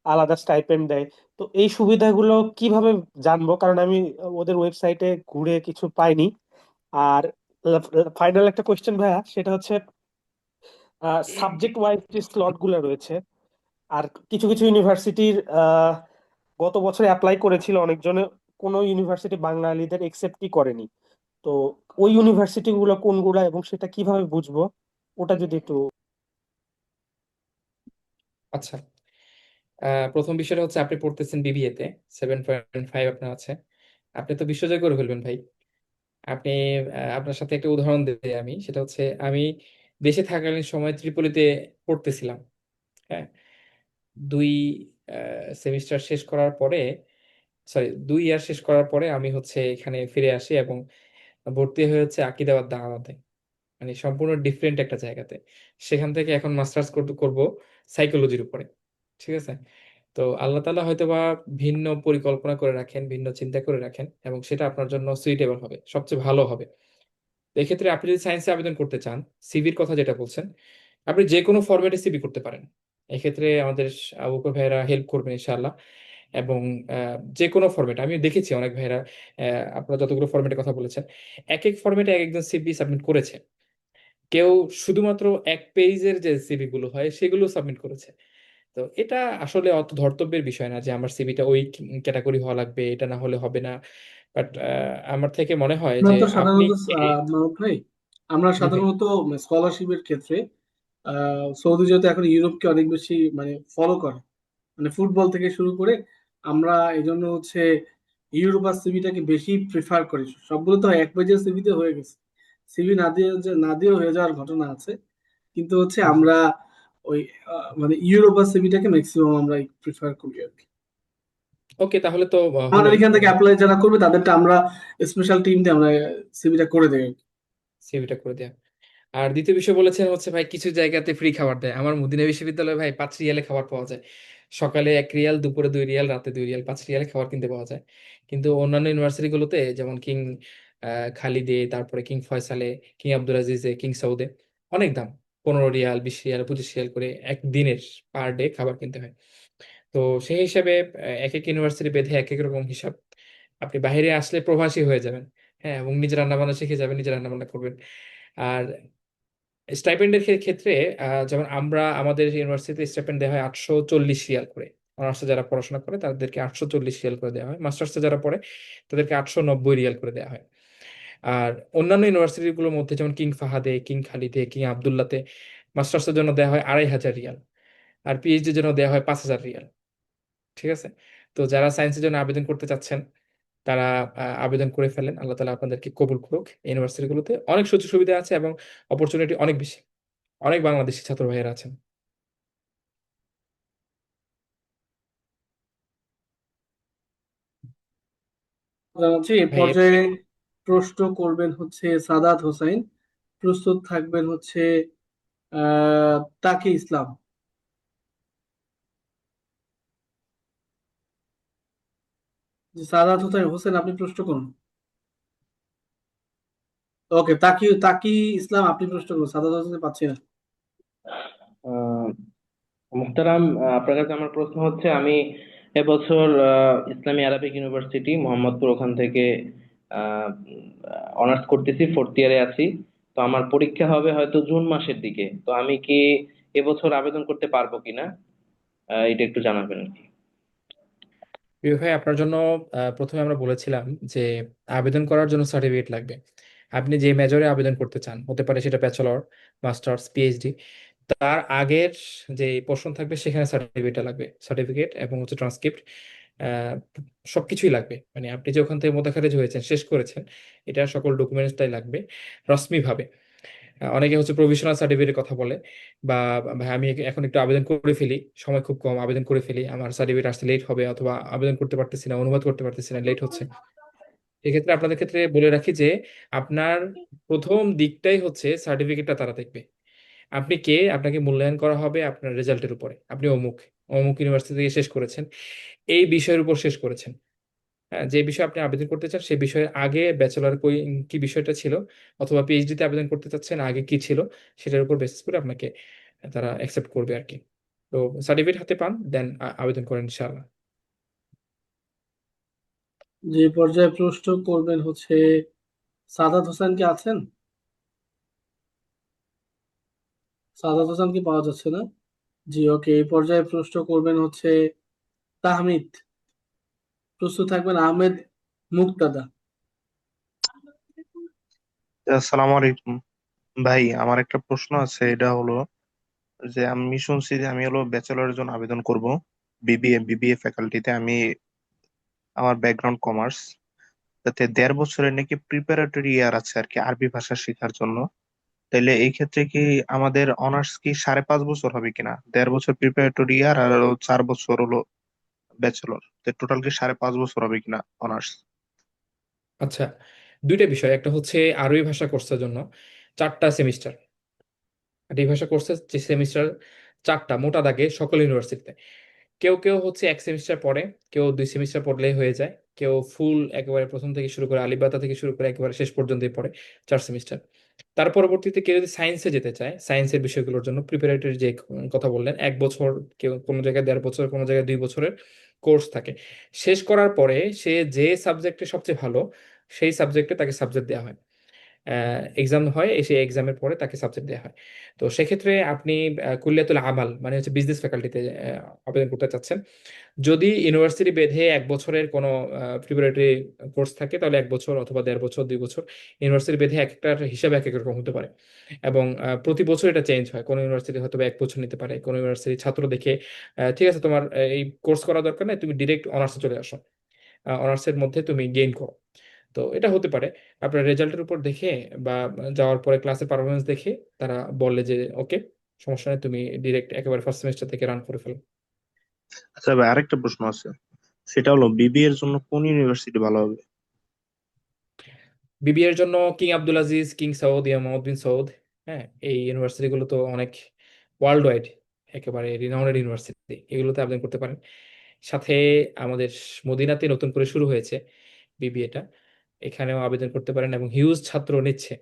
আলাদা স্টাইপেন্ড দেয়। তো এই সুবিধাগুলো কিভাবে জানবো, কারণ আমি ওদের ওয়েবসাইটে ঘুরে কিছু পাইনি। আর ফাইনাল একটা কোয়েশ্চেন ভাইয়া, সেটা হচ্ছে সাবজেক্ট ওয়াইজ যে স্লট গুলো রয়েছে, আর কিছু কিছু ইউনিভার্সিটির গত বছর অ্যাপ্লাই করেছিল অনেকজনে, কোনো ইউনিভার্সিটি বাঙালিদের একসেপ্টই করেনি। তো ওই ইউনিভার্সিটি গুলো কোনগুলা এবং সেটা কিভাবে বুঝবো, ওটা যদি একটু। আচ্ছা, প্রথম বিষয়টা হচ্ছে আপনি পড়তেছেন বিবিএ তে, 7.5 আপনার আছে। আপনি তো বিশ্বজয় করে ফেলবেন ভাই। আপনি আপনার সাথে একটা উদাহরণ দিই আমি, সেটা হচ্ছে আমি দেশে থাকাকালীন সময় ত্রিপলিতে পড়তেছিলাম। হ্যাঁ, দুই সেমিস্টার শেষ করার পরে, সরি 2 ইয়ার শেষ করার পরে আমি হচ্ছে এখানে ফিরে আসি এবং ভর্তি হয়ে আকিদাবাদ দাওয়াতে, মানে সম্পূর্ণ ডিফারেন্ট একটা জায়গাতে। সেখান থেকে এখন মাস্টার্স করব সাইকোলজির উপরে। ঠিক আছে। তো আল্লাহ তাআলা হয়তোবা ভিন্ন পরিকল্পনা করে রাখেন, ভিন্ন চিন্তা করে রাখেন, এবং সেটা আপনার জন্য সুইটেবল হবে, সবচেয়ে ভালো হবে। তো এক্ষেত্রে আপনি যদি সায়েন্সে আবেদন করতে চান, সিভির কথা যেটা বলছেন, আপনি যে কোনো ফরম্যাটে সিভি করতে পারেন। এক্ষেত্রে আমাদের আবু বকর ভাইয়েরা হেল্প করবেন ইনশাআল্লাহ। এবং যে কোনো ফরম্যাট আমি দেখেছি অনেক ভাইয়েরা, আপনারা যতগুলো ফরম্যাটের কথা বলেছেন, এক এক ফরম্যাটে এক একজন সিভি সাবমিট করেছে। কেউ শুধুমাত্র 1 পেজের যে সিভি গুলো হয় সেগুলো সাবমিট করেছে। তো এটা আসলে অত ধর্তব্যের বিষয় না যে আমার সিভিটা ওই ক্যাটাগরি হওয়া লাগবে, এটা না হলে হবে না। বাট আমার থেকে মনে হয় আমরা যে তো আপনি, সাধারণত মাহমুদ ভাই, আমরা জি ভাই, সাধারণত স্কলারশিপের ক্ষেত্রে সৌদি যেহেতু এখন ইউরোপকে অনেক বেশি মানে ফলো করে, মানে ফুটবল থেকে শুরু করে, আমরা এই জন্য হচ্ছে ইউরোপার সিভিটাকে বেশি প্রিফার করি। সবগুলো তো 1 পেজের সিভিতে হয়ে গেছে, সিভি না দিয়েও হয়ে যাওয়ার ঘটনা আছে, কিন্তু হচ্ছে জি। আমরা ওই মানে ইউরোপার সিভিটাকে ম্যাক্সিমাম আমরা প্রিফার করি আর কি। ওকে, তাহলে তো আমাদের হলোই। এখান থেকে অ্যাপ্লাই যারা করবে তাদেরটা আমরা স্পেশাল টিম দিয়ে আমরা সিভিটা করে দেই আর কি। সিভিটা করে দেয়া। আর দ্বিতীয় বিষয় বলেছেন হচ্ছে ভাই কিছু জায়গাতে ফ্রি খাবার দেয়। আমার মদিনা বিশ্ববিদ্যালয়ে ভাই 5 রিয়ালে খাবার পাওয়া যায়। সকালে 1 রিয়াল, দুপুরে 2 রিয়াল, রাতে 2 রিয়াল, 5 রিয়ালে খাবার কিনতে পাওয়া যায়। কিন্তু অন্যান্য ইউনিভার্সিটি গুলোতে যেমন কিং খালিদে, তারপরে কিং ফয়সালে, কিং আব্দুল আজিজে, কিং সৌদে অনেক দাম। 15 রিয়াল, 20 রিয়াল, 25 রিয়াল করে একদিনের পার ডে খাবার কিনতে হয়। তো সেই হিসাবে এক এক ইউনিভার্সিটি বেঁধে এক এক রকম হিসাব। আপনি বাইরে আসলে প্রবাসী হয়ে যাবেন। হ্যাঁ, এবং নিজে রান্না বান্না শিখে যাবেন, নিজে রান্না বান্না করবেন। আর স্টাইপেন্ডের ক্ষেত্রে যেমন আমাদের ইউনিভার্সিটিতে স্টাইপেন্ড দেওয়া হয় 840 রিয়াল করে। অনার্সে যারা পড়াশোনা করে তাদেরকে 840 রিয়াল করে দেওয়া হয়, মাস্টার্সে যারা পড়ে তাদেরকে 890 রিয়াল করে দেওয়া হয়। আর অন্যান্য ইউনিভার্সিটিগুলোর মধ্যে যেমন কিং ফাহাদে, কিং খালিদে, কিং আবদুল্লাতে মাস্টার্সের জন্য দেওয়া হয় 2,500 রিয়াল, আর পিএইচডির জন্য দেওয়া হয় 5,000 রিয়াল। ঠিক আছে। তো যারা সায়েন্সের জন্য আবেদন করতে চাচ্ছেন তারা আবেদন করে ফেলেন, আল্লাহ তালা আপনাদেরকে কবুল করুক। ইউনিভার্সিটিগুলোতে অনেক সুযোগ সুবিধা আছে এবং অপরচুনিটি অনেক বেশি। অনেক বাংলাদেশি ছাত্র ভাইয়েরা আছেন। জানাচ্ছি এই ভাই পর্যায়ে প্রশ্ন করবেন হচ্ছে সাদাত হোসাইন, প্রস্তুত থাকবেন হচ্ছে তাকি ইসলাম। জি, সাদাত হোসাইন হোসেন আপনি প্রশ্ন করুন। ওকে, তাকি তাকি ইসলাম আপনি প্রশ্ন করুন, সাদাত হোসেন পাচ্ছি না। আহ, মুহতারাম, আপনার কাছে আমার প্রশ্ন হচ্ছে, আমি এবছর ইসলামী আরবিক ইউনিভার্সিটি মোহাম্মদপুর ওখান থেকে অনার্স করতেছি, 4th ইয়ারে আছি। তো আমার পরীক্ষা হবে হয়তো জুন মাসের দিকে। তো আমি কি এবছর আবেদন করতে পারবো কিনা, এটা একটু জানাবেন আর কি। প্রিয় ভাই, আপনার জন্য প্রথমে আমরা বলেছিলাম যে আবেদন করার জন্য সার্টিফিকেট লাগবে। আপনি যে মেজরে আবেদন করতে চান, হতে পারে সেটা ব্যাচেলর, মাস্টার্স, পিএইচডি, তার আগের যে পোর্শন থাকবে সেখানে সার্টিফিকেট লাগবে। সার্টিফিকেট এবং ট্রান্সক্রিপ্ট, সবকিছুই লাগবে। মানে আপনি যে ওখান থেকে মোতাখারিজ হয়েছেন, শেষ করেছেন, এটা সকল ডকুমেন্টসটাই লাগবে রসমি ভাবে। অনেকে প্রভিশনাল সার্টিফিকেটের কথা বলে, বা ভাই আমি এখন একটু আবেদন করে ফেলি, সময় খুব কম, আবেদন করে ফেলি, আমার সার্টিফিকেট আসতে লেট হবে, অথবা আবেদন করতে পারতেছি না, অনুবাদ করতে পারতেছি না, লেট হচ্ছে। এক্ষেত্রে আপনাদের ক্ষেত্রে বলে রাখি যে আপনার প্রথম দিকটাই সার্টিফিকেটটা তারা দেখবে। আপনি কে, আপনাকে মূল্যায়ন করা হবে আপনার রেজাল্টের উপরে। আপনি অমুক অমুক ইউনিভার্সিটি থেকে শেষ করেছেন, এই বিষয়ের উপর শেষ করেছেন। হ্যাঁ, যে বিষয়ে আপনি আবেদন করতে চান সেই বিষয়ে আগে ব্যাচেলর কি বিষয়টা ছিল, অথবা পিএইচডি তে আবেদন করতে চাচ্ছেন আগে কি ছিল, সেটার উপর বেসিস করে আপনাকে তারা অ্যাকসেপ্ট করবে আর কি। তো সার্টিফিকেট হাতে পান, দেন আবেদন করেন ইনশাআল্লাহ। যে পর্যায়ে প্রশ্ন করবেন হচ্ছে সাদাত হোসেন কি আছেন? সাদাত হোসেন কি পাওয়া যাচ্ছে না? জি, ওকে, এই পর্যায়ে প্রশ্ন করবেন হচ্ছে তাহমিদ। প্রস্তুত থাকবেন আহমেদ মুক্তাদা। আসসালামু আলাইকুম ভাই, আমার একটা প্রশ্ন আছে। এটা হলো যে আমি শুনছি যে আমি হলো ব্যাচেলরের জন্য আবেদন করব বিবিএ ফ্যাকাল্টিতে। আমার ব্যাকগ্রাউন্ড কমার্স, তাতে 1.5 বছরের নাকি প্রিপারেটরি ইয়ার আছে আর কি আরবি ভাষা শেখার জন্য। তাইলে এই ক্ষেত্রে কি আমাদের অনার্স কি 5.5 বছর হবে কিনা? 1.5 বছর প্রিপারেটরি ইয়ার আর হলো 4 বছর হলো ব্যাচেলর, টোটাল কি 5.5 বছর হবে কিনা অনার্স? আচ্ছা, দুইটা বিষয়। একটা হচ্ছে আরবি ভাষা কোর্সের জন্য 4টা সেমিস্টার। আরবি ভাষা কোর্সের যে সেমিস্টার 4টা মোটা দাগে সকল ইউনিভার্সিটিতে। কেউ কেউ হচ্ছে 1 সেমিস্টার পড়ে, কেউ 2 সেমিস্টার পড়লেই হয়ে যায়, কেউ ফুল একেবারে প্রথম থেকে শুরু করে আলিবাতা থেকে শুরু করে একেবারে শেষ পর্যন্তই পড়ে 4 সেমিস্টার। তার পরবর্তীতে কেউ যদি সায়েন্সে যেতে চায়, সায়েন্সের বিষয়গুলোর জন্য প্রিপারেটরি যে কথা বললেন 1 বছর, কেউ কোনো জায়গায় 1.5 বছর, কোনো জায়গায় 2 বছরের কোর্স থাকে। শেষ করার পরে সে যে সাবজেক্টে সবচেয়ে ভালো সেই সাবজেক্টে তাকে সাবজেক্ট দেওয়া হয়, এক্সাম হয়, সেই এক্সামের পরে তাকে সাবজেক্ট দেওয়া হয়। তো সেক্ষেত্রে আপনি কুলিয়াতুল আমাল মানে হচ্ছে বিজনেস ফ্যাকাল্টিতে আবেদন করতে চাচ্ছেন। যদি ইউনিভার্সিটি বেঁধে 1 বছরের কোনো প্রিপারেটরি কোর্স থাকে তাহলে 1 বছর অথবা 1.5 বছর 2 বছর। ইউনিভার্সিটি বেঁধে এক একটার হিসাবে এক এক রকম হতে পারে, এবং প্রতি বছর এটা চেঞ্জ হয়। কোনো ইউনিভার্সিটি হয়তো বা 1 বছর নিতে পারে, কোনো ইউনিভার্সিটি ছাত্র দেখে ঠিক আছে তোমার এই কোর্স করা দরকার নেই, তুমি ডিরেক্ট অনার্সে চলে আসো, অনার্সের মধ্যে তুমি গেইন করো। তো এটা হতে পারে আপনার রেজাল্টের উপর দেখে বা যাওয়ার পরে ক্লাসের পারফরমেন্স দেখে তারা বললে যে ওকে, সমস্যা নেই, তুমি ডিরেক্ট একেবারে ফার্স্ট সেমিস্টার থেকে রান করে ফেলো। আচ্ছা ভাই, আরেকটা প্রশ্ন আছে। সেটা হলো বিবিএ এর জন্য কোন ইউনিভার্সিটি ভালো হবে? বিবিএ এর জন্য কিং আব্দুল আজিজ, কিং সাউদ, মোহাম্মদ বিন সৌদ, হ্যাঁ, এই ইউনিভার্সিটিগুলো তো অনেক ওয়ার্ল্ড ওয়াইড একেবারে রিনাউন্ড ইউনিভার্সিটি, এগুলোতে আবেদন করতে পারেন। সাথে আমাদের মদিনাতে নতুন করে শুরু হয়েছে বিবিএটা, এখানেও আবেদন করতে পারেন, এবং হিউজ ছাত্র নিচ্ছে।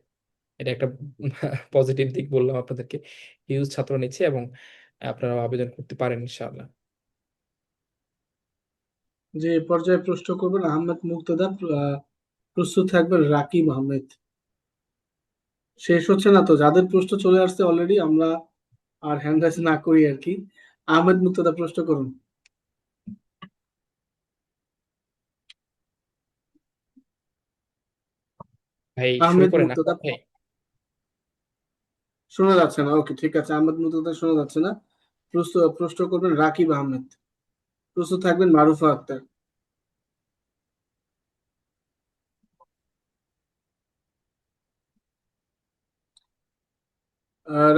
এটা একটা পজিটিভ দিক বললাম আপনাদেরকে, হিউজ ছাত্র নিচ্ছে, এবং আপনারা আবেদন করতে পারেন ইনশাআল্লাহ। যে পর্যায়ে প্রশ্ন করবেন আহমেদ মুক্তাদা। প্রস্তুত থাকবেন রাকিব আহমেদ। শেষ হচ্ছে না তো, যাদের প্রশ্ন চলে আসছে অলরেডি, আমরা আর হ্যান্ড রাইজ না করি আর কি। আহমেদ মুক্তাদা প্রশ্ন করুন। ভাই শুরু আহমেদ করেন মুক্তাদা আকাশ ভাই। শোনা যাচ্ছে না, ওকে ঠিক আছে, আহমেদ মুক্তাদা শোনা যাচ্ছে না। প্রশ্ন করবেন রাকিব আহমেদ। প্রস্তুত থাকবেন মারুফা আক্তার।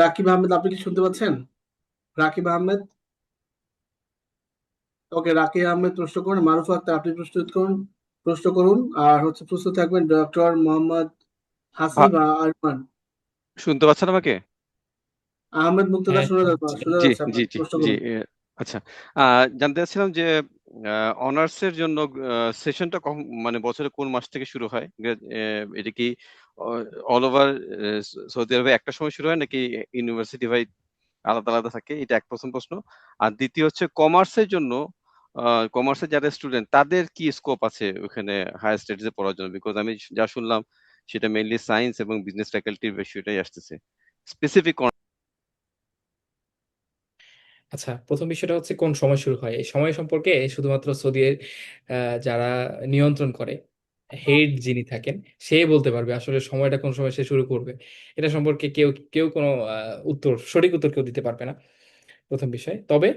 রাকিব আহমেদ, আপনি কি শুনতে পাচ্ছেন? রাকিব আহমেদ, ওকে, রাকিব আহমেদ প্রশ্ন করুন। মারুফা আক্তার আপনি প্রশ্ন করুন। আর হচ্ছে প্রস্তুত থাকবেন ডক্টর মোহাম্মদ আ- হাসিব আরমান। শুনতে পাচ্ছেন আমাকে? আহমেদ মুক্তাদা হ্যাঁ, শুনছি। শোনা জি যাচ্ছে, জি আপনার জি প্রশ্ন জি করুন। আচ্ছা, জানতে চাচ্ছিলাম যে অনার্সের জন্য সেশনটা মানে বছরে কোন মাস থেকে শুরু হয়? এটা কি অল ওভার সৌদি আরবে একটা সময় শুরু হয় নাকি ইউনিভার্সিটি ভাই আলাদা আলাদা থাকে? এটা এক প্রথম প্রশ্ন। আর দ্বিতীয় হচ্ছে কমার্সের জন্য, কমার্সের যারা স্টুডেন্ট তাদের কি স্কোপ আছে ওখানে হায়ার স্টাডিজে পড়ার জন্য? বিকজ আমি যা শুনলাম সেটা মেইনলি সায়েন্স এবং বিজনেস ফ্যাকাল্টির বিষয়টাই আসতেছে স্পেসিফিক। আচ্ছা, প্রথম বিষয়টা হচ্ছে কোন সময় শুরু হয়। এই সময় সম্পর্কে শুধুমাত্র সৌদির যারা নিয়ন্ত্রণ করে, হেড যিনি থাকেন, সে বলতে পারবে আসলে সময়টা কোন সময় সে শুরু করবে। এটা সম্পর্কে কেউ কেউ কোনো সঠিক উত্তর কেউ দিতে পারবে না, প্রথম বিষয়। তবে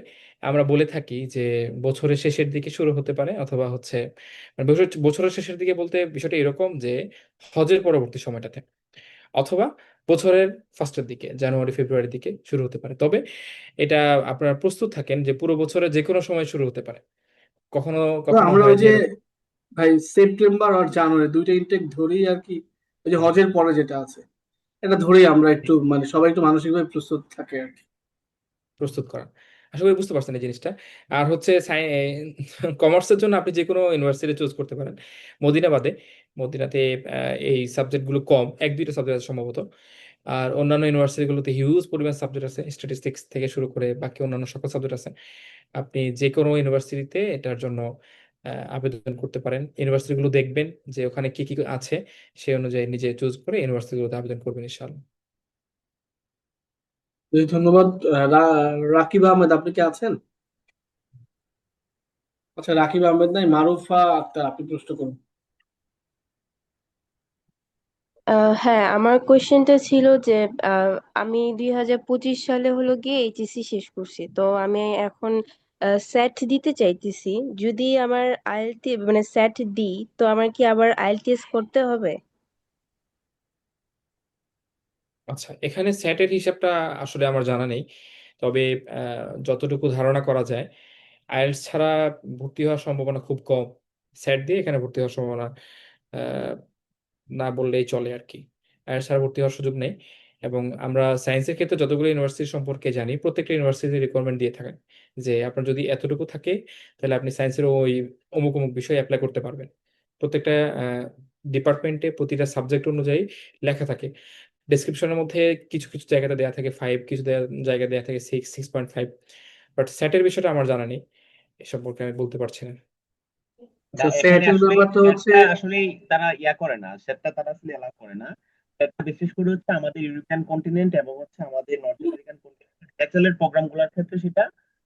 আমরা বলে থাকি যে বছরের শেষের দিকে শুরু হতে পারে, অথবা হচ্ছে মানে বছরের শেষের দিকে বলতে বিষয়টা এরকম যে হজের পরবর্তী সময়টাতে, অথবা বছরের ফার্স্টের দিকে জানুয়ারি ফেব্রুয়ারির দিকে শুরু হতে পারে। তবে এটা আপনারা প্রস্তুত থাকেন যে পুরো বছরে যে কোনো সময় শুরু হতে পারে। কখনো তো কখনো আমরা হয় ওই যে যে ভাই সেপ্টেম্বর আর জানুয়ারি দুইটা ইনটেক ধরেই আর কি, ওই যে হজের পরে যেটা আছে এটা ধরেই আমরা একটু মানে সবাই একটু মানসিকভাবে প্রস্তুত থাকে আর কি। প্রস্তুত করা। আশা করি বুঝতে পারছেন এই জিনিসটা। আর হচ্ছে কমার্সের জন্য আপনি যে কোনো ইউনিভার্সিটি চুজ করতে পারেন, মদিনা বাদে। মদিনাতে এই সাবজেক্টগুলো কম, 1-2টা সাবজেক্ট আছে সম্ভবত। আর অন্যান্য ইউনিভার্সিটিগুলোতে হিউজ পরিমাণ সাবজেক্ট আছে, স্ট্যাটিস্টিক্স থেকে শুরু করে বাকি অন্যান্য সকল সাবজেক্ট আছে। আপনি যে কোনো ইউনিভার্সিটিতে এটার জন্য আবেদন করতে পারেন। ইউনিভার্সিটিগুলো দেখবেন যে ওখানে কি কি আছে, সেই অনুযায়ী নিজে চুজ করে ইউনিভার্সিটিগুলোতে আবেদন করবেন ইনশাআল্লাহ। ধন্যবাদ। রাকিব আহমেদ আপনি কি আছেন? আচ্ছা, রাকিব আহমেদ নাই, মারুফা আক্তার, আপনি প্রশ্ন করুন। হ্যাঁ, আমার কোয়েশ্চেনটা ছিল যে আহ, আমি 2025 সালে হলো গিয়ে এইচএসসি শেষ করছি, তো আমি এখন স্যাট দিতে চাইতেছি। যদি আমার আইএলটি মানে স্যাট দিই, তো আমার কি আবার আইএলটিএস করতে হবে? আচ্ছা, এখানে স্যাটের হিসাবটা আসলে আমার জানা নেই, তবে যতটুকু ধারণা করা যায় আইএলটিএস ছাড়া ভর্তি হওয়ার সম্ভাবনা খুব কম। স্যাট দিয়ে এখানে ভর্তি হওয়ার সম্ভাবনা আহ, না বললেই চলে আর কি। আইএলটিএস ছাড়া ভর্তি হওয়ার সুযোগ নেই। এবং আমরা সায়েন্সের ক্ষেত্রে যতগুলো ইউনিভার্সিটি সম্পর্কে জানি, প্রত্যেকটা ইউনিভার্সিটি রিকোয়ারমেন্ট দিয়ে থাকেন যে আপনার যদি এতটুকু থাকে তাহলে আপনি সায়েন্সের ওই অমুক অমুক বিষয়ে অ্যাপ্লাই করতে পারবেন। প্রত্যেকটা ডিপার্টমেন্টে প্রতিটা সাবজেক্ট অনুযায়ী লেখা থাকে। ডেসক্রিপশনের মধ্যে কিছু কিছু জায়গাতে দেওয়া থাকে 5, কিছু জায়গায় দেওয়া থাকে 6, 6.5। বাট স্যাটের বিষয়টা আমার জানা নেই, এ সম্পর্কে আমি বলতে পারছি না। আচ্ছা, এখানে স্যাটের আসলে ব্যাপারটা হচ্ছে সেটটা আসলে তারা করে না, সেটটা তারা আসলে এলাও করে না। সেটটা বিশেষ করে হচ্ছে আমাদের ইউরোপিয়ান কন্টিনেন্ট এবং হচ্ছে আমাদের north American continent bachelor program গুলোর ক্ষেত্রে সেটা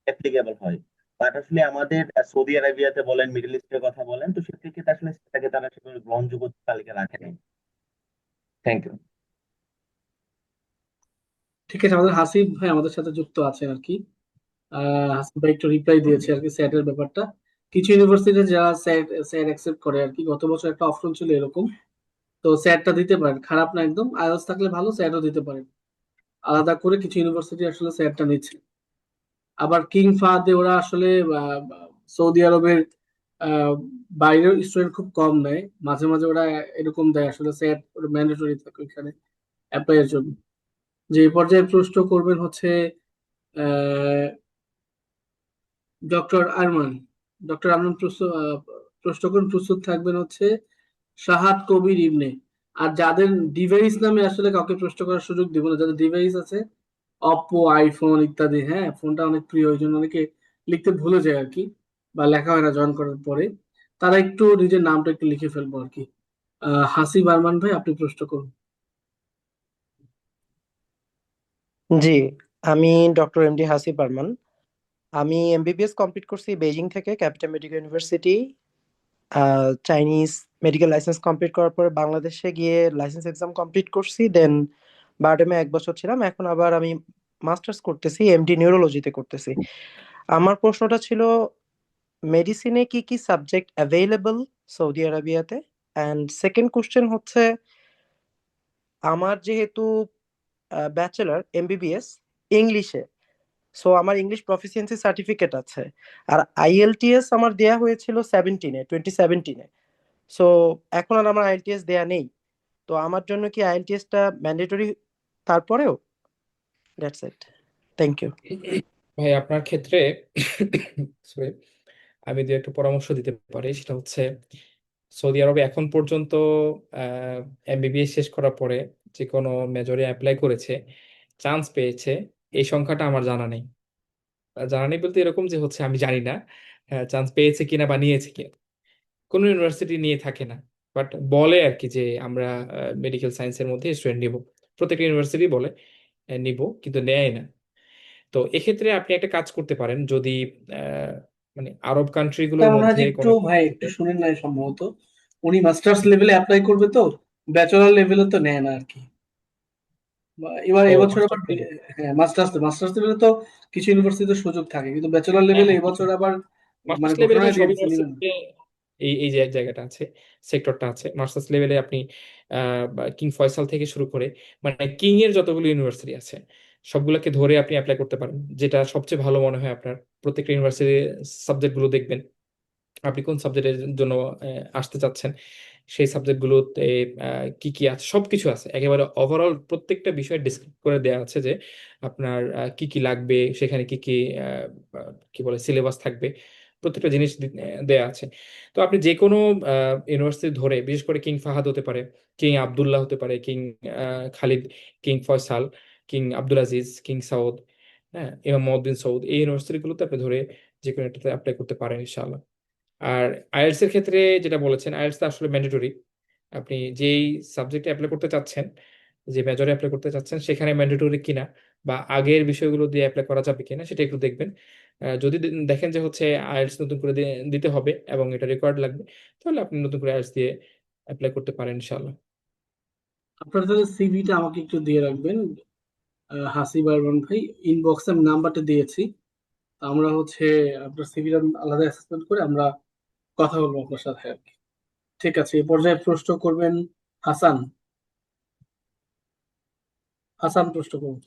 অ্যাপ্লিকেবল হয়। বাট আসলে আমাদের সৌদি আরবিয়াতে বলেন, মিডল ইস্টের কথা বলেন, তো সেক্ষেত্রে আসলে সেটাকে তারা সেভাবে গ্রহণযোগ্য তালিকা রাখে নাই। Thank you. ঠিক আছে, আমাদের হাসিব ভাই আমাদের সাথে যুক্ত আছেন আর কি। হাসিব ভাই একটু রিপ্লাই দিয়েছে আর কি স্যাটের ব্যাপারটা। কিছু ইউনিভার্সিটি যারা স্যাট স্যাট অ্যাকসেপ্ট করে আর কি, গত বছর একটা অপশন ছিল এরকম। তো স্যাটটা দিতে পারেন, খারাপ না একদম। আইএলটিএস থাকলে ভালো, স্যাটও দিতে পারেন। আলাদা করে কিছু ইউনিভার্সিটি আসলে স্যাটটা নিচ্ছে। আবার কিং ফাহাদে ওরা আসলে আহ, সৌদি আরবের আহ, বাইরের স্টুডেন্ট খুব কম নেয়, মাঝে মাঝে ওরা এরকম দেয় আসলে স্যাট ম্যান্ডেটরি থাকে ওইখানে অ্যাপ্লাই এর জন্য। যে এই পর্যায়ে প্রশ্ন করবেন হচ্ছে ডক্টর আরমান। ডক্টর আরমান প্রশ্ন করুন, প্রস্তুত থাকবেন হচ্ছে শাহাদ কবির ইবনে। আর যাদের ডিভাইস নামে আসলে কাউকে প্রশ্ন করার সুযোগ দিব না, যাদের ডিভাইস আছে অপো, আইফোন ইত্যাদি, হ্যাঁ ফোনটা অনেক প্রিয়, ওই জন্য অনেকে লিখতে ভুলে যায় আর কি, বা লেখা হয় না জয়েন করার পরে। তারা একটু নিজের নামটা একটু লিখে ফেলবো আর কি। হাসিব আরমান ভাই, আপনি প্রশ্ন করুন। জি, আমি ডক্টর এমডি হাসিব আরমান। আমি এমবিবিএস কমপ্লিট করছি বেজিং থেকে, capital medical university. Chinese medical licence complete করার পরে বাংলাদেশে গিয়ে লাইসেন্স এক্সাম কমপ্লিট করছি, দেন বারডেমে 1 বছর ছিলাম। এখন আবার আমি মাস্টার্স করতেছি, এমডি নিউরোলজিতে করতেছি। আমার প্রশ্নটা ছিল, মেডিসিনে কি কি সাবজেক্ট অ্যাভেলেবল সৌদি আরবিয়াতে? অ্যান্ড সেকেন্ড কোশ্চেন হচ্ছে, আমার যেহেতু ব্যাচেলার এমবিবিএস ইংলিশে, সো আমার ইংলিশ প্রফিসিয়েন্সি সার্টিফিকেট আছে। আর আইএলটিএস আমার দেয়া হয়েছিল 2017-এ। সো এখন আর আমার আইএলটিএস দেয়া নেই। তো আমার জন্য কি আইএলটিএসটা ম্যান্ডেটরি তারপরেও? That's it, thank you. ভাই আপনার ক্ষেত্রে sorry, আমি দু একটা পরামর্শ দিতে পারি। সেটা হচ্ছে সৌদি আরবে এখন পর্যন্ত এমবিবিএস শেষ করার পরে যে কোনো মেজরে অ্যাপ্লাই করেছে, চান্স পেয়েছে, এই সংখ্যাটা আমার জানা নেই। জানা নেই বলতে এরকম যে হচ্ছে আমি জানি না চান্স পেয়েছে কিনা বা নিয়েছে কিনা। কোনো ইউনিভার্সিটি নিয়ে থাকে না, বাট বলে আর কি যে আমরা মেডিকেল সায়েন্সের মধ্যে স্টুডেন্ট নিব। প্রত্যেকটা ইউনিভার্সিটি বলে নিব, কিন্তু নেয় না। তো এক্ষেত্রে আপনি একটা কাজ করতে পারেন, যদি আহ, মানে আরব কান্ট্রি তা গুলোর মনে হয় মধ্যে যে একটু কোনো ভাই একটু শুনেন নাই সম্ভবত, উনি মাস্টার্স লেভেলে অ্যাপ্লাই করবে তো, ব্যাচেলার লেভেলে তো নেয় না আর কি। এবার ও এবছর আবার মাস্টার্স লেভেল। হ্যাঁ, মাস্টার্স লেভেলে তো কিছু ইউনিভার্সিটিতে সুযোগ থাকে, কিন্তু ব্যাচেলার হ্যাঁ লেভেলে হ্যাঁ, এবছর আবার মানে মাস্টার্স লেভেলে ঘোষণা ভাই দিয়ে সব দিচ্ছে নিবেন না। ইউনিভার্সিটিতে এই যে জায়গাটা আছে, সেক্টরটা আছে। মাস্টার্স লেভেলে আপনি কিং ফয়সাল থেকে শুরু করে মানে কিং এর যতগুলো ইউনিভার্সিটি আছে সবগুলোকে ধরে আপনি অ্যাপ্লাই করতে পারেন, যেটা সবচেয়ে ভালো মনে হয় আপনার। প্রত্যেকটা ইউনিভার্সিটির সাবজেক্ট গুলো দেখবেন, আপনি কোন সাবজেক্টের জন্য আসতে চাচ্ছেন, সেই সাবজেক্টগুলোতে কি কি আছে, সবকিছু আছে একেবারে ওভারঅল প্রত্যেকটা বিষয় ডিসক্রাইব করে দেওয়া আছে যে আপনার কি কি লাগবে, সেখানে কি কি কি বলে সিলেবাস থাকবে, প্রত্যেকটা জিনিস দেয়া আছে। তো আপনি যে কোনো ইউনিভার্সিটি ধরে, বিশেষ করে কিং ফাহাদ হতে পারে, কিং আব্দুল্লাহ হতে পারে, king Khalid, king Faisal, king Abdul Aziz, king Saud, হ্যাঁ, ইমাম মোহাম্মদ বিন সৌদ, এই ইউনিভার্সিটিগুলোতে আপনি ধরে যে কোনো একটাতে অ্যাপ্লাই করতে পারেন ইনশাআল্লাহ। আর আইএলটিএস এর ক্ষেত্রে যেটা বলেছেন, আইএলটিএস তো আসলে ম্যান্ডেটরি। আপনি যেই সাবজেক্টে অ্যাপ্লাই করতে চাচ্ছেন, যে মেজরে অ্যাপ্লাই করতে চাচ্ছেন, সেখানে ম্যান্ডেটরি কিনা বা আগের বিষয়গুলো দিয়ে অ্যাপ্লাই করা যাবে কিনা সেটা একটু দেখবেন। যদি দেখেন যে হচ্ছে আইএলটিএস নতুন করে দিতে হবে এবং এটা রেকর্ড লাগবে, তাহলে আপনি নতুন করে আইএলটিএস দিয়ে অ্যাপ্লাই করতে পারেন ইনশাআল্লাহ। আপনার তাহলে সিভিটা আমাকে একটু দিয়ে রাখবেন, হাসিব আরমান ভাই। ইনবক্সে আমি নাম্বারটা দিয়েছি। তো আমরা হচ্ছে আপনার সিভিটা আলাদা অ্যাসেসমেন্ট করে আমরা কথা বলবো আপনার সাথে আর কি। ঠিক আছে, এই পর্যায়ে প্রশ্ন করবেন হাসান। হাসান প্রশ্ন করুন।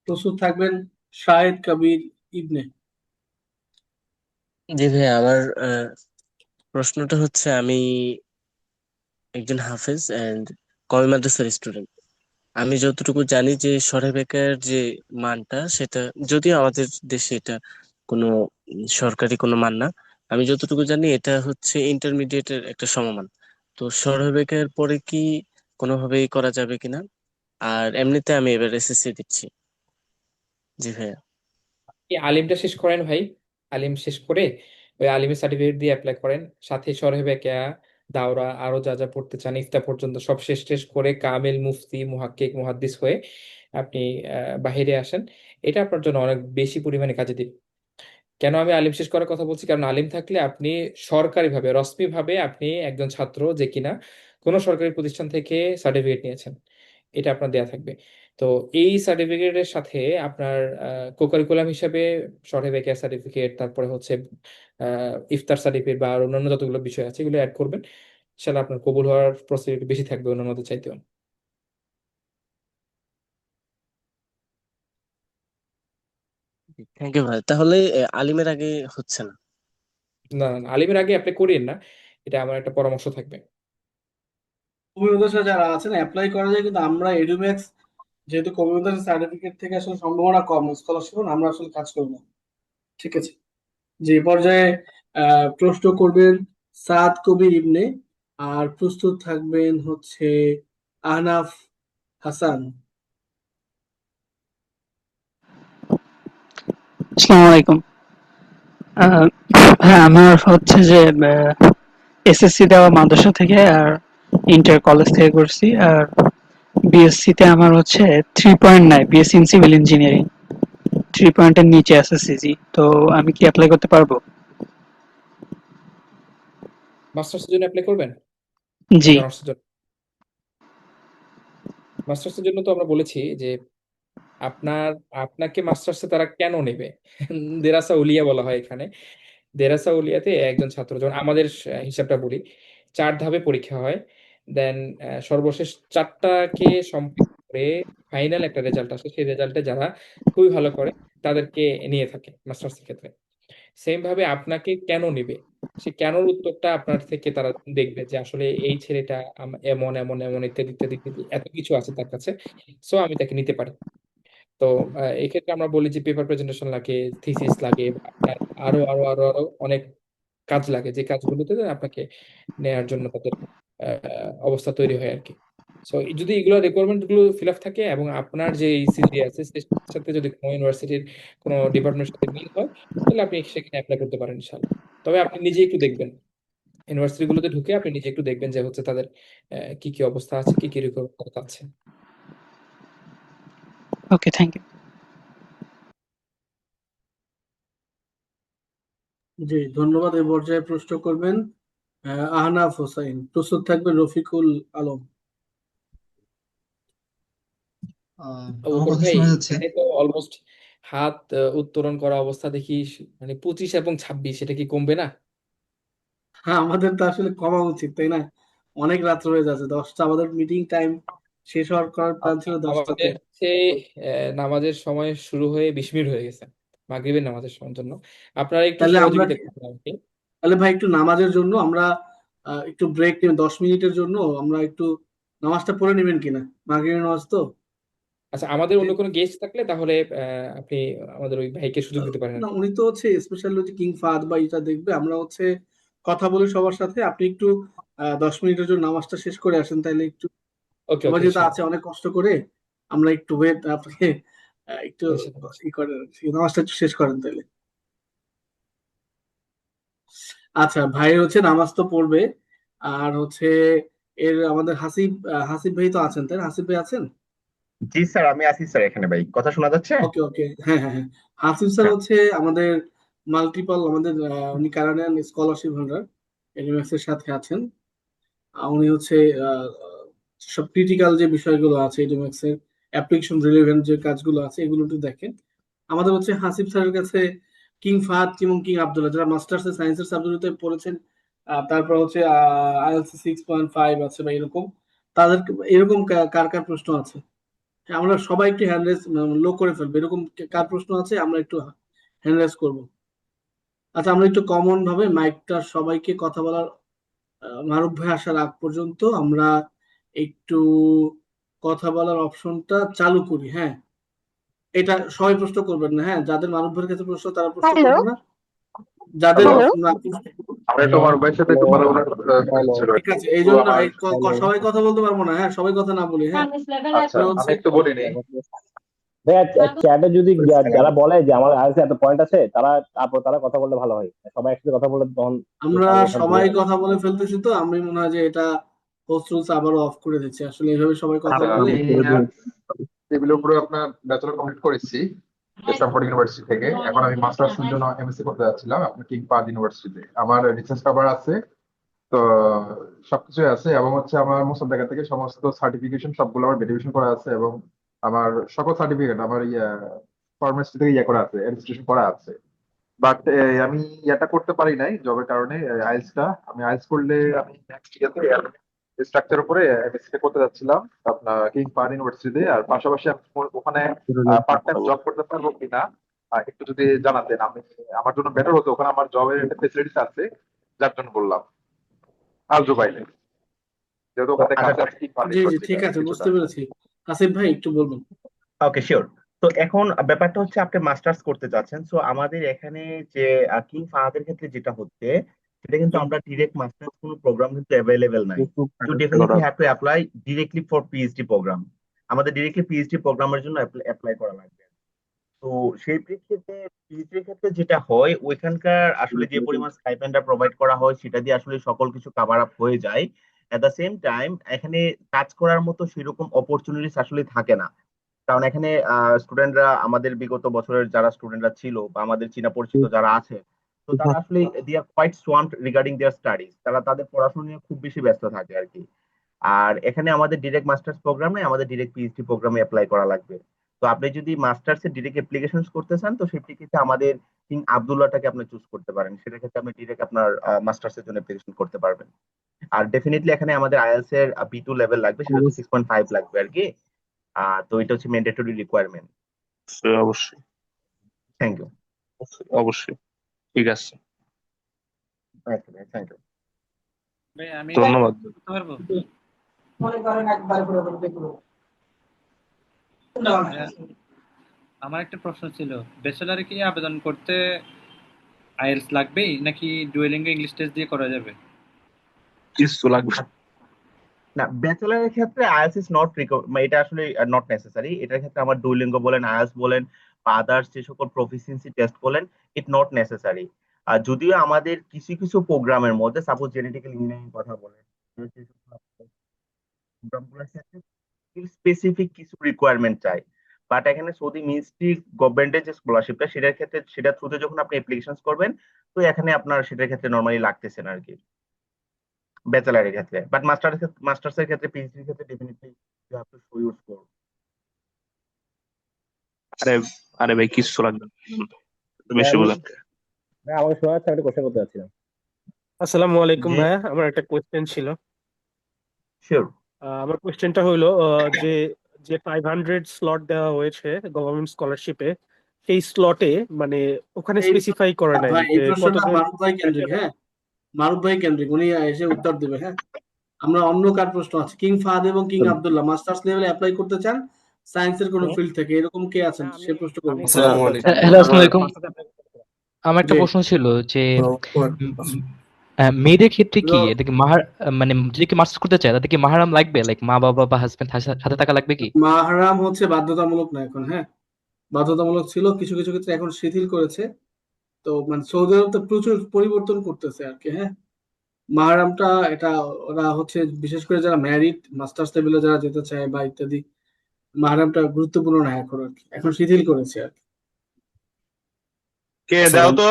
প্রস্তুত থাকবেন শাহেদ কবির ইবনে। জি ভাই, আমার প্রশ্নটা হচ্ছে, আমি একজন হাফেজ এন্ড কওমি মাদ্রাসার স্টুডেন্ট। আমি যতটুকু জানি যে সরেবেকার যে মানটা, সেটা যদিও আমাদের দেশে এটা কোনো সরকারি কোনো মান না, আমি যতটুকু জানি এটা হচ্ছে ইন্টারমিডিয়েটের একটা সমমান। তো সরেবেকার পরে কি কোনোভাবেই করা যাবে কিনা? আর এমনিতে আমি এবার এসএসসি দিচ্ছি। জি ভাইয়া। এই আলিমটা শেষ করেন ভাই, আলিম শেষ করে ওই আলিমের সার্টিফিকেট দিয়ে অ্যাপ্লাই করেন, সাথে শরহে বেকেয়া, দাওরা, আরো যা যা পড়তে চান ইফতা পর্যন্ত সব শেষ টেস করে কামেল মুফতি মুহাক্কিক মুহাদ্দিস হয়ে আপনি বাহিরে আসেন। এটা আপনার জন্য অনেক বেশি পরিমাণে কাজে দিবে। কেন আমি আলিম শেষ করার কথা বলছি? কারণ আলিম থাকলে আপনি সরকারিভাবে রসমিভাবে আপনি একজন ছাত্র যে কিনা কোনো সরকারি প্রতিষ্ঠান থেকে সার্টিফিকেট নিয়েছেন, এটা আপনার দেয়া থাকবে। তো এই সার্টিফিকেটের সাথে আপনার কোকারিকুলাম হিসাবে শর্ট বেকার সার্টিফিকেট, তারপরে হচ্ছে ইফতার সার্টিফিকেট বা আর অন্যান্য যতগুলো বিষয় আছে এগুলো অ্যাড করবেন, সেটা আপনার কবুল হওয়ার প্রসিবিলিটি বেশি থাকবে অন্যান্যদের চাইতেও। থ্যাংক ইউ ভাই। তাহলে আলিমের আগে হচ্ছে না? না না না, আলিমের আগে অ্যাপ্লাই করিয়েন না, এটা আমার একটা পরামর্শ থাকবে। কবি মাদ্রাসা যারা আছেন অ্যাপ্লাই করা যায়, কিন্তু আমরা এডুম্যাক্স যেহেতু কবি মাদ্রাসা সার্টিফিকেট থেকে আসলে সম্ভাবনা কম স্কলারশিপ, আমরা আসলে কাজ করবো না। ঠিক আছে, যে পর্যায়ে প্রশ্ন করবেন সাদ কবির ইবনে, আর প্রস্তুত থাকবেন হচ্ছে আহনাফ হাসান। আসসালামু আলাইকুম। হ্যাঁ, আমার হচ্ছে যে এসএসসি দেওয়া মাদ্রাসা থেকে আর ইন্টার কলেজ থেকে করছি। আর বিএসসি তে আমার হচ্ছে 3.9, বিএসসি ইন সিভিল ইঞ্জিনিয়ারিং। 3 পয়েন্টের নিচে আছে সিজি। তো আমি কি অ্যাপ্লাই করতে পারবো? মাস্টার্সের জন্য অ্যাপ্লাই করবেন জি। নাকি অনার্সের জন্য? মাস্টার্সের জন্য তো আমরা বলেছি যে আপনাকে মাস্টার্সে তারা কেন নেবে দেরাসা উলিয়া বলা হয় এখানে। দেরাসা উলিয়াতে একজন ছাত্র, যখন আমাদের হিসাবটা বলি, 4 ধাপে পরীক্ষা হয়, দেন সর্বশেষ 4টাকে সম্পূর্ণ করে ফাইনাল একটা রেজাল্ট আসে, সেই রেজাল্টে যারা খুবই ভালো করে তাদেরকে নিয়ে থাকে মাস্টার্সের ক্ষেত্রে। সেম ভাবে আপনাকে কেন নেবে, সে কেনর উত্তরটা আপনার থেকে তারা দেখবে যে আসলে এই ছেলেটা এমন এমন এমন ইত্যাদি ইত্যাদি ইত্যাদি এত কিছু আছে তার কাছে, সো আমি তাকে নিতে পারি। তো এক্ষেত্রে আমরা বলি যে পেপার প্রেজেন্টেশন লাগে, থিসিস লাগে, বা আপনার আরো আরো আরো আরো অনেক কাজ লাগে, যে কাজগুলোতে আপনাকে নেয়ার জন্য তাদের অবস্থা তৈরি হয় আর কি। সো যদি এগুলো রিকোয়ারমেন্ট গুলো ফিল আপ থাকে এবং আপনার যে সিজি আছে সের সাথে যদি কোনো ইউনিভার্সিটির কোনো ডিপার্টমেন্টের সাথে মিল হয়, তাহলে আপনি সেখানে অ্যাপ্লাই করতে পারেন ইনশাল্লাহ। তবে আপনি নিজে একটু দেখবেন, ইউনিভার্সিটি গুলোতে ঢুকে আপনি নিজে একটু দেখবেন যে হচ্ছে তাদের কি কি অবস্থা আছে, কি কি রিকোয়ারমেন্ট আছে। ওকে, থ্যাংক ইউ। জি ধন্যবাদ। এই পর্যায়ে প্রশ্ন করবেন আহনাফ হোসাইন। প্রস্তুত থাকবেন রফিকুল আলম। আমার বকর কথা ভাই, শোনা যাচ্ছে? এখানে তো অলমোস্ট হাত উত্তোলন করা অবস্থা দেখি, মানে 25 এবং 26, এটা কি কমবে না? হ্যাঁ, আমাদের তো আসলে কমা উচিত তাই না? অনেক রাত হয়ে যাচ্ছে, 10টা আমাদের মিটিং টাইম শেষ হওয়ার করার প্ল্যান ছিল 10টাতে। আমাদের হচ্ছে নামাজের সময় শুরু হয়ে 20 মিনিট হয়ে গেছে, মাগরিবের নামাজের সময়ের জন্য। আপনারা একটু তাহলে আমরা সহযোগিতা করবেন আমাকে। তাহলে ভাই একটু নামাজের জন্য আমরা একটু ব্রেক নেব 10 মিনিটের জন্য। আমরা একটু নামাজটা পড়ে নেবেন কিনা, মাগরিবের নামাজ তো। আচ্ছা, আমাদের অন্য কোনো গেস্ট থাকলে তাহলে আপনি আমাদের ওই ভাইকে সুযোগ দিতে পারেন আর না, কি। উনি তো হচ্ছে স্পেশাল হচ্ছে কিং ফাহাদ বা এটা দেখবে, আমরা হচ্ছে কথা বলি সবার সাথে। আপনি একটু 10 মিনিটের জন্য নামাজটা শেষ করে আসেন তাইলে একটু। ওকে সবাই ওকে, যেহেতু আছে ইনশাআল্লাহ অনেক কষ্ট করে, আমরা একটু ওয়েট আপনাকে একটু ইনশাআল্লাহ। ই করেন, নামাজটা একটু শেষ করেন তাইলে। আচ্ছা, ভাই হচ্ছে নামাজ তো পড়বে। আর হচ্ছে আমাদের হাসিব ভাই তো আছেন তাই না? হাসিব ভাই আছেন? জি স্যার, আমি আছি স্যার এখানে। ভাই কথা শোনা যাচ্ছে? ওকে ওকে, হ্যাঁ হ্যাঁ হ্যাঁ। হাসিফ স্যার হ্যাঁ। হচ্ছে আমাদের মাল্টিপল, আমাদের উনি কানাডিয়ান স্কলারশিপ হোল্ডার, এডুম্যাক্স এর সাথে আছেন। উনি হচ্ছে আহ, সব ক্রিটিক্যাল যে বিষয়গুলো আছে এডুম্যাক্স এর অ্যাপ্লিকেশন রিলেভেন্ট যে কাজগুলো আছে এগুলো একটু দেখেন। আমাদের হচ্ছে হাসিফ স্যারের কাছে কিং ফাহাদ এবং কিং আব্দুল্লাহ, যারা মাস্টার্স সায়েন্সের সাবজেক্টে পড়েছেন, তারপর হচ্ছে আইএলসি 6.5 আছে বা এরকম, তাদের এরকম কার কার প্রশ্ন আছে? হ্যাঁ, আমরা সবাই একটু হ্যান্ড রেজ লো করে ফেলবো, এরকম কার প্রশ্ন আছে আমরা একটু হ্যান্ড রেজ করবো। আচ্ছা, আমরা একটু কমন ভাবে মাইকটা সবাইকে কথা বলার মারুফ ভাই আসার আগ পর্যন্ত আমরা একটু কথা বলার অপশনটা চালু করি, হ্যাঁ। এটা সবাই প্রশ্ন করবেন না, হ্যাঁ, যাদের মারুফ ভাইয়ের কাছে প্রশ্ন তারা প্রশ্ন হ্যালো করবেন না, যাদের হ্যালো আমরা একটু আমার ভাইয়ের সাথে একটু কথা বলার ছিল আর ঠিক কি। আছে, এই তো জন্য আমার সবাই কথা বলতে পারবো না, হ্যাঁ, সবাই কথা না বলি, হ্যাঁ। আচ্ছা, এটা আমি হচ্ছে একটু বলে নিই। ভাইয়া চ্যাটে যদি যারা বলে যে আমার আইএলটিএস এত পয়েন্ট আছে, তারা তারপর তারা কথা বললে ভালো হয়। সবাই একসাথে কথা বললে তখন আমরা তাহলে এখান থেকে সবাই কথা বলে ফেলতেছি, তো আমি মনে হয় যে এটা হোস্ট রুলস আবারও অফ করে দিচ্ছি। আসলে এইভাবে সবাই কথা আচ্ছা, বললে আমি টেবিলের উপরে আপনার ব্যাচেলর কমপ্লিট করেছি স্ট্যানফোর্ড ইউনিভার্সিটি থেকে। এখন আমি মাস্টার্সের জন্য এমএসসি করতে যাচ্ছিলাম আপনার কিং পাদ ইউনিভার্সিটিতে। আমার রিসার্চ পেপার আছে, তো সবকিছুই আছে, এবং হচ্ছে আমার মোসাদ্দেকা থেকে সমস্ত সার্টিফিকেশন সবগুলো আমার ভেরিফিকেশন করা আছে, এবং আমার সকল সার্টিফিকেট আমার ফরমেসি থেকে করা আছে, রেজিস্ট্রেশন করা আছে। বাট আমি এটা করতে পারি নাই জবের কারণে। আইএলটিএসটা আমি আইএলটিএস করলে আমি নেক্সট ইয়ারতে স্ট্রাকচার উপরে এমএসসি তে করতে যাচ্ছিলাম আপনার কিং পার ইউনিভার্সিটিতে। আর পাশাপাশি আমি ওখানে পার্ট টাইম জব করতে পারবো কিনা একটু যদি জানাতেন, আমি আমার জন্য বেটার হতো। ওখানে আমার জবের একটা ফেসিলিটিস আছে, যার জন্য বললাম আলজো বাইলে, যেহেতু ওখানে আচ্ছা, কাছে আছে কিং পার জি জি, ঠিক ইউনিভার্সিটিটা আছে, কিছুটা। বুঝতে পেরেছি। আসিফ ভাই একটু বলবেন। Okay sure. তো এখন ব্যাপারটা হচ্ছে আপনি মাস্টার্স করতে চাচ্ছেন, সো আমাদের এখানে যে কিং ফাহাদের ক্ষেত্রে যেটা হচ্ছে, সেটা কিন্তু আমরা ডিরেক্ট মাস্টার্স কোনো প্রোগ্রাম কিন্তু অ্যাভেলেবেল নাই। You definitely have to apply directly for PhD program. আমাদের ডিরেক্টলি পিএইচডি প্রোগ্রামের জন্য অ্যাপ্লাই করা লাগবে। তো সেই প্রেক্ষিতে পিএইচডির ক্ষেত্রে যেটা হয়, ওইখানকার আসলে যে পরিমাণ স্টাইপেন্ডটা প্রোভাইড করা হয় সেটা দিয়ে আসলে সকল কিছু কাভার আপ হয়ে যায়। এট দ্য সেম টাইম এখানে কাজ করার মতো সেরকম অপরচুনিটিস আসলে থাকে না। কারণ এখানে স্টুডেন্টরা, আমাদের বিগত বছরের যারা স্টুডেন্টরা ছিল বা আমাদের চীনা পরিচিত যারা আছে, তো তারা আসলে they are quite swamped regarding their studies. তারা তাদের পড়াশোনা নিয়ে খুব বেশি ব্যস্ত থাকে আর কি। আর এখানে আমাদের ডিরেক্ট মাস্টার্স প্রোগ্রাম নেই, আমাদের ডিরেক্ট পিএইচডি প্রোগ্রামে অ্যাপ্লাই করা লাগবে। তো আপনি যদি মাস্টার্স এর ডিরেক্ট অ্যাপ্লিকেশন করতে চান, তো সেই ক্ষেত্রে আমাদের কিং আব্দুল্লাহটাকে আপনি চুজ করতে পারেন। সেটার ক্ষেত্রে আপনি ডিরেক্ট আপনার মাস্টার্স এর জন্য অ্যাপ্লিকেশন করতে পারবেন। আর ডেফিনেটলি এখানে আমাদের আইএলটিএস এর বি2 লেভেল লাগবে, সেটা হচ্ছে 6.5 লাগবে আর কি। তো এটা হচ্ছে ম্যান্ডেটরি রিকোয়ারমেন্ট। অবশ্যই থ্যাংক ইউ। অবশ্যই ঠিক আছে, থ্যাংক ইউ। ভাই আমি ধন্যবাদ। করতে পারবো? ভাইয়া, আমার একটা প্রশ্ন ছিল, ব্যাচেলারে কি আবেদন করতে আইএলটিএস লাগবেই নাকি ডুয়েলিঙ্গো ইংলিশ টেস্ট দিয়ে করা যাবে? কিছু লাগবে না, ব্যাচেলারের ক্ষেত্রে আইএলটিএস ইজ নট এটা আসলে নট নেসেসারি। এটার ক্ষেত্রে আমার ডুওলিঙ্গো বলেন, আইএলটিএস বলেন বা আদার্স যে সকল প্রফিসিয়েন্সি টেস্ট বলেন, ইট নট নেসেসারি। আর যদিও আমাদের কিছু কিছু প্রোগ্রামের মধ্যে, সাপোজ জেনেটিক্যাল ইঞ্জিনিয়ারিং কথা বলেন, প্রোগ্রামগুলোর ক্ষেত্রে স্পেসিফিক কিছু রিকোয়ারমেন্ট চাই। বাট এখানে সৌদি মিনিস্ট্রি গভর্নমেন্টের যে স্কলারশিপটা, সেটার ক্ষেত্রে সেটা থ্রুতে যখন আপনি অ্যাপ্লিকেশন করবেন, তো এখানে আপনার সেটার ক্ষেত্রে নর্মালি লাগতেছে না আর কি, ব্যাচেলারের ক্ষেত্রে। বাট মাস্টার্স এর ক্ষেত্রে, পিএইচডি এর ক্ষেত্রে definitely you have to show your score. আরে আরে ভাই কিছু লাগবে না, বেশি আমি বলেন। আমাকে শোনা যাচ্ছে, আমি একটা কোশ্চেন করতে চাচ্ছিলাম। আসসালামু আলাইকুম জি ভাইয়া, আমার একটা কোয়েশ্চেন ছিল। শিওর। আমার কোয়েশ্চেনটা হলো যে যে 500 স্লট দেওয়া হয়েছে গভর্নমেন্ট স্কলারশিপে, সেই স্লটে মানে ওখানে এই স্পেসিফাই করে নাই ভাই, যে এই প্রশ্নটা কতজন মারুফ ভাই কেন্দ্রিক, হ্যাঁ, মারুফ ভাই কেন্দ্রিক, উনি এসে উত্তর দেবে, হ্যাঁ। আমরা অন্য কার প্রশ্ন আছে, কিং ফাহাদ এবং কিং আব্দুল্লাহ মাস্টার্স লেভেলে অ্যাপ্লাই করতে চান সায়েন্সের কোন ফিল্ড থেকে, এরকম কে আছেন সে প্রশ্ন করবো। আসসালামু আলাইকুম। হ্যালো, আসসালামু আলাইকুম। আমার একটা জি প্রশ্ন ছিল যে মেয়েদের ক্ষেত্রে কি এদেরকে মানে যদি কি মাস্টার্স করতে চায় তাদের কি মাহরাম লাগবে, লাইক মা বাবা বা হাজবেন্ড সাথে থাকা লাগবে কি? মাহরাম হচ্ছে বাধ্যতামূলক না এখন, হ্যাঁ। বাধ্যতামূলক ছিল, কিছু কিছু ক্ষেত্রে এখন শিথিল করেছে। তো মানে সৌদি আরব তো প্রচুর পরিবর্তন করতেছে আর কি, হ্যাঁ। মাহরামটা এটা ওরা হচ্ছে বিশেষ করে যারা ম্যারিড মাস্টার্স লেভেলে যারা যেতে চায় বা ইত্যাদি, মাহরামটা গুরুত্বপূর্ণ না এখন আর কি, এখন শিথিল করেছে আর কি। কে দাও তো।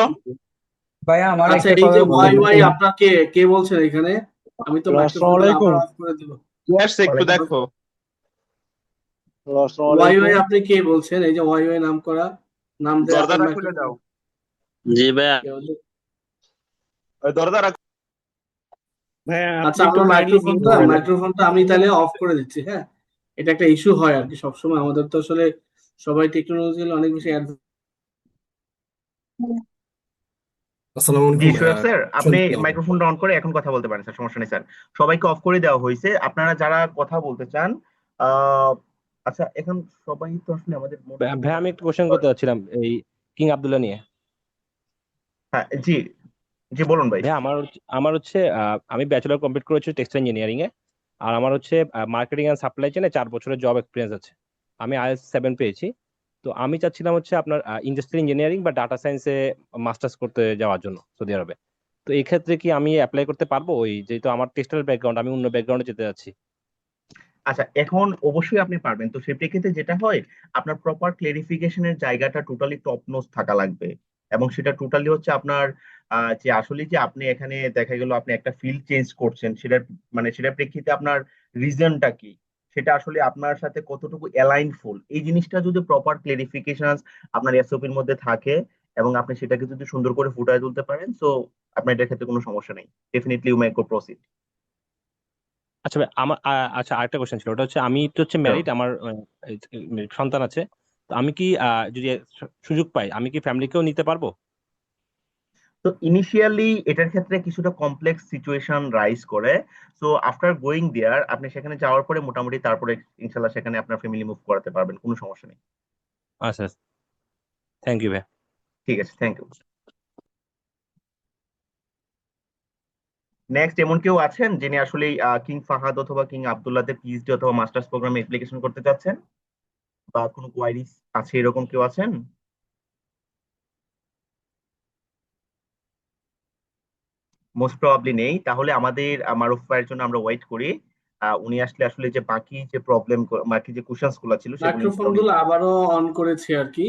ভাইয়া আমার আচ্ছা, একটা এই যে কথা ওয়াই বলবেন ওয়াই আপনার কে কে বলছেন এখানে? আমি তো মাইক্রোফোনটা আসসালামু আবার আলাইকুম। অফ করে দিব। ইয়াস একটু দেখো। আসসালামু ওয়াই আলাইকুম। ওয়াই আপনি কে বলছেন? এই যে ওয়াই ওয়াই নাম করা, নাম দিয়ে আপনার দরজাটা খুলে মাইক্রোফোন দাও। জি ভাইয়া। ওই দরজা রাখো। ভাইয়া আচ্ছা, আপনি একটু আমার কাইন্ডলি মিউট করে দেন। মাইক্রোফোনটা আমি তাহলে অফ করে দিচ্ছি, হ্যাঁ? এটা একটা ইস্যু হয় আর কি সবসময়, আমাদের তো আসলে সবাই টেকনোলজি অনেক বেশি আসসালামু জি আলাইকুম সোহেব স্যার, আপনি শুনতে হবে। মাইক্রোফোনটা অন করে এখন কথা বলতে পারেন স্যার, সমস্যা নেই স্যার। সবাইকে অফ করে দেওয়া হয়েছে, আপনারা যারা কথা বলতে চান। আহ আচ্ছা, এখন সবাই তো আসলে আমাদের ভাই আমি একটা কোশ্চেন করতে চাচ্ছিলাম এই কিং আব্দুল্লাহ নিয়ে। হ্যাঁ জি জি বলুন ভাই। ভাই আমার হচ্ছে আমি ব্যাচেলর কমপ্লিট করেছি টেক্সটাইল ইঞ্জিনিয়ারিং এ। আর আমার হচ্ছে মার্কেটিং এন্ড সাপ্লাই চেনে 4 বছরের জব এক্সপিরিয়েন্স আছে। আমি আইএলটিএস 7 পেয়েছি। তো আমি চাচ্ছিলাম হচ্ছে আপনার ইন্ডাস্ট্রিয়াল ইঞ্জিনিয়ারিং বা ডাটা সায়েন্সে মাস্টার্স করতে যাওয়ার জন্য সৌদি আরবে। তো এই ক্ষেত্রে কি আমি অ্যাপ্লাই করতে পারবো? ওই যেহেতু আমার টেক্সটাইল ব্যাকগ্রাউন্ড, আমি অন্য ব্যাকগ্রাউন্ডে যেতে যাচ্ছি। আচ্ছা, এখন অবশ্যই আপনি পারবেন। তো সেই প্রেক্ষিতে যেটা হয়, আপনার প্রপার ক্লেরিফিকেশনের জায়গাটা টোটালি টপ নোজ থাকা লাগবে। এবং সেটা টোটালি হচ্ছে আপনার যে আসলে যে আপনি এখানে দেখা গেল আপনি একটা ফিল্ড চেঞ্জ করছেন, সেটার মানে সেটার প্রেক্ষিতে আপনার রিজনটা কি, সেটা আসলে আপনার সাথে কতটুকু অ্যালাইনফুল, এই জিনিসটা যদি প্রপার ক্লেরিফিকেশন আপনার এসওপির মধ্যে থাকে এবং আপনি সেটাকে যদি সুন্দর করে ফুটিয়ে তুলতে পারেন, সো আপনার এটার ক্ষেত্রে কোনো সমস্যা নেই। Definitely you may go proceed. আচ্ছা ভাই, আমার আচ্ছা আরেকটা কোশ্চেন ছিল, ওটা হচ্ছে আমি তো হচ্ছে ম্যারিড, আমার এই, সন্তান আছে। তো আমি কি যদি সুযোগ পাই আমি কি ফ্যামিলিকেও নিতে পারবো? তো ইনিশিয়ালি এটার ক্ষেত্রে কিছুটা কমপ্লেক্স সিচুয়েশন রাইজ করে। সো আফটার গোয়িং দেয়ার, আপনি সেখানে যাওয়ার পরে মোটামুটি তারপরে ইনশাল্লাহ সেখানে আপনার ফ্যামিলি মুভ করাতে পারবেন, কোনো সমস্যা নেই। আচ্ছা, থ্যাংক ইউ ভাই। ঠিক আছে, থ্যাংক ইউ। নেক্সট এমন কেউ আছেন যিনি আসলে কিং ফাহাদ অথবা কিং আব্দুল্লাহতে পিএইচডি অথবা মাস্টার্স প্রোগ্রামে অ্যাপ্লিকেশন করতে চাচ্ছেন, বা কোনো কোয়ারিজ আছে, এরকম কেউ আছেন? মোস্ট প্রবাবলি নেই। তাহলে আমাদের মারুফ ভাইয়ের জন্য আমরা ওয়েট করি। উনি আসলে আসলে যে বাকি যে প্রবলেম, বাকি যে কোশ্চেন্স গুলো ছিল সেগুলো মাইক্রোফোন ইনশাআল্লাহ গুলো আবারও অন করেছি আর কি।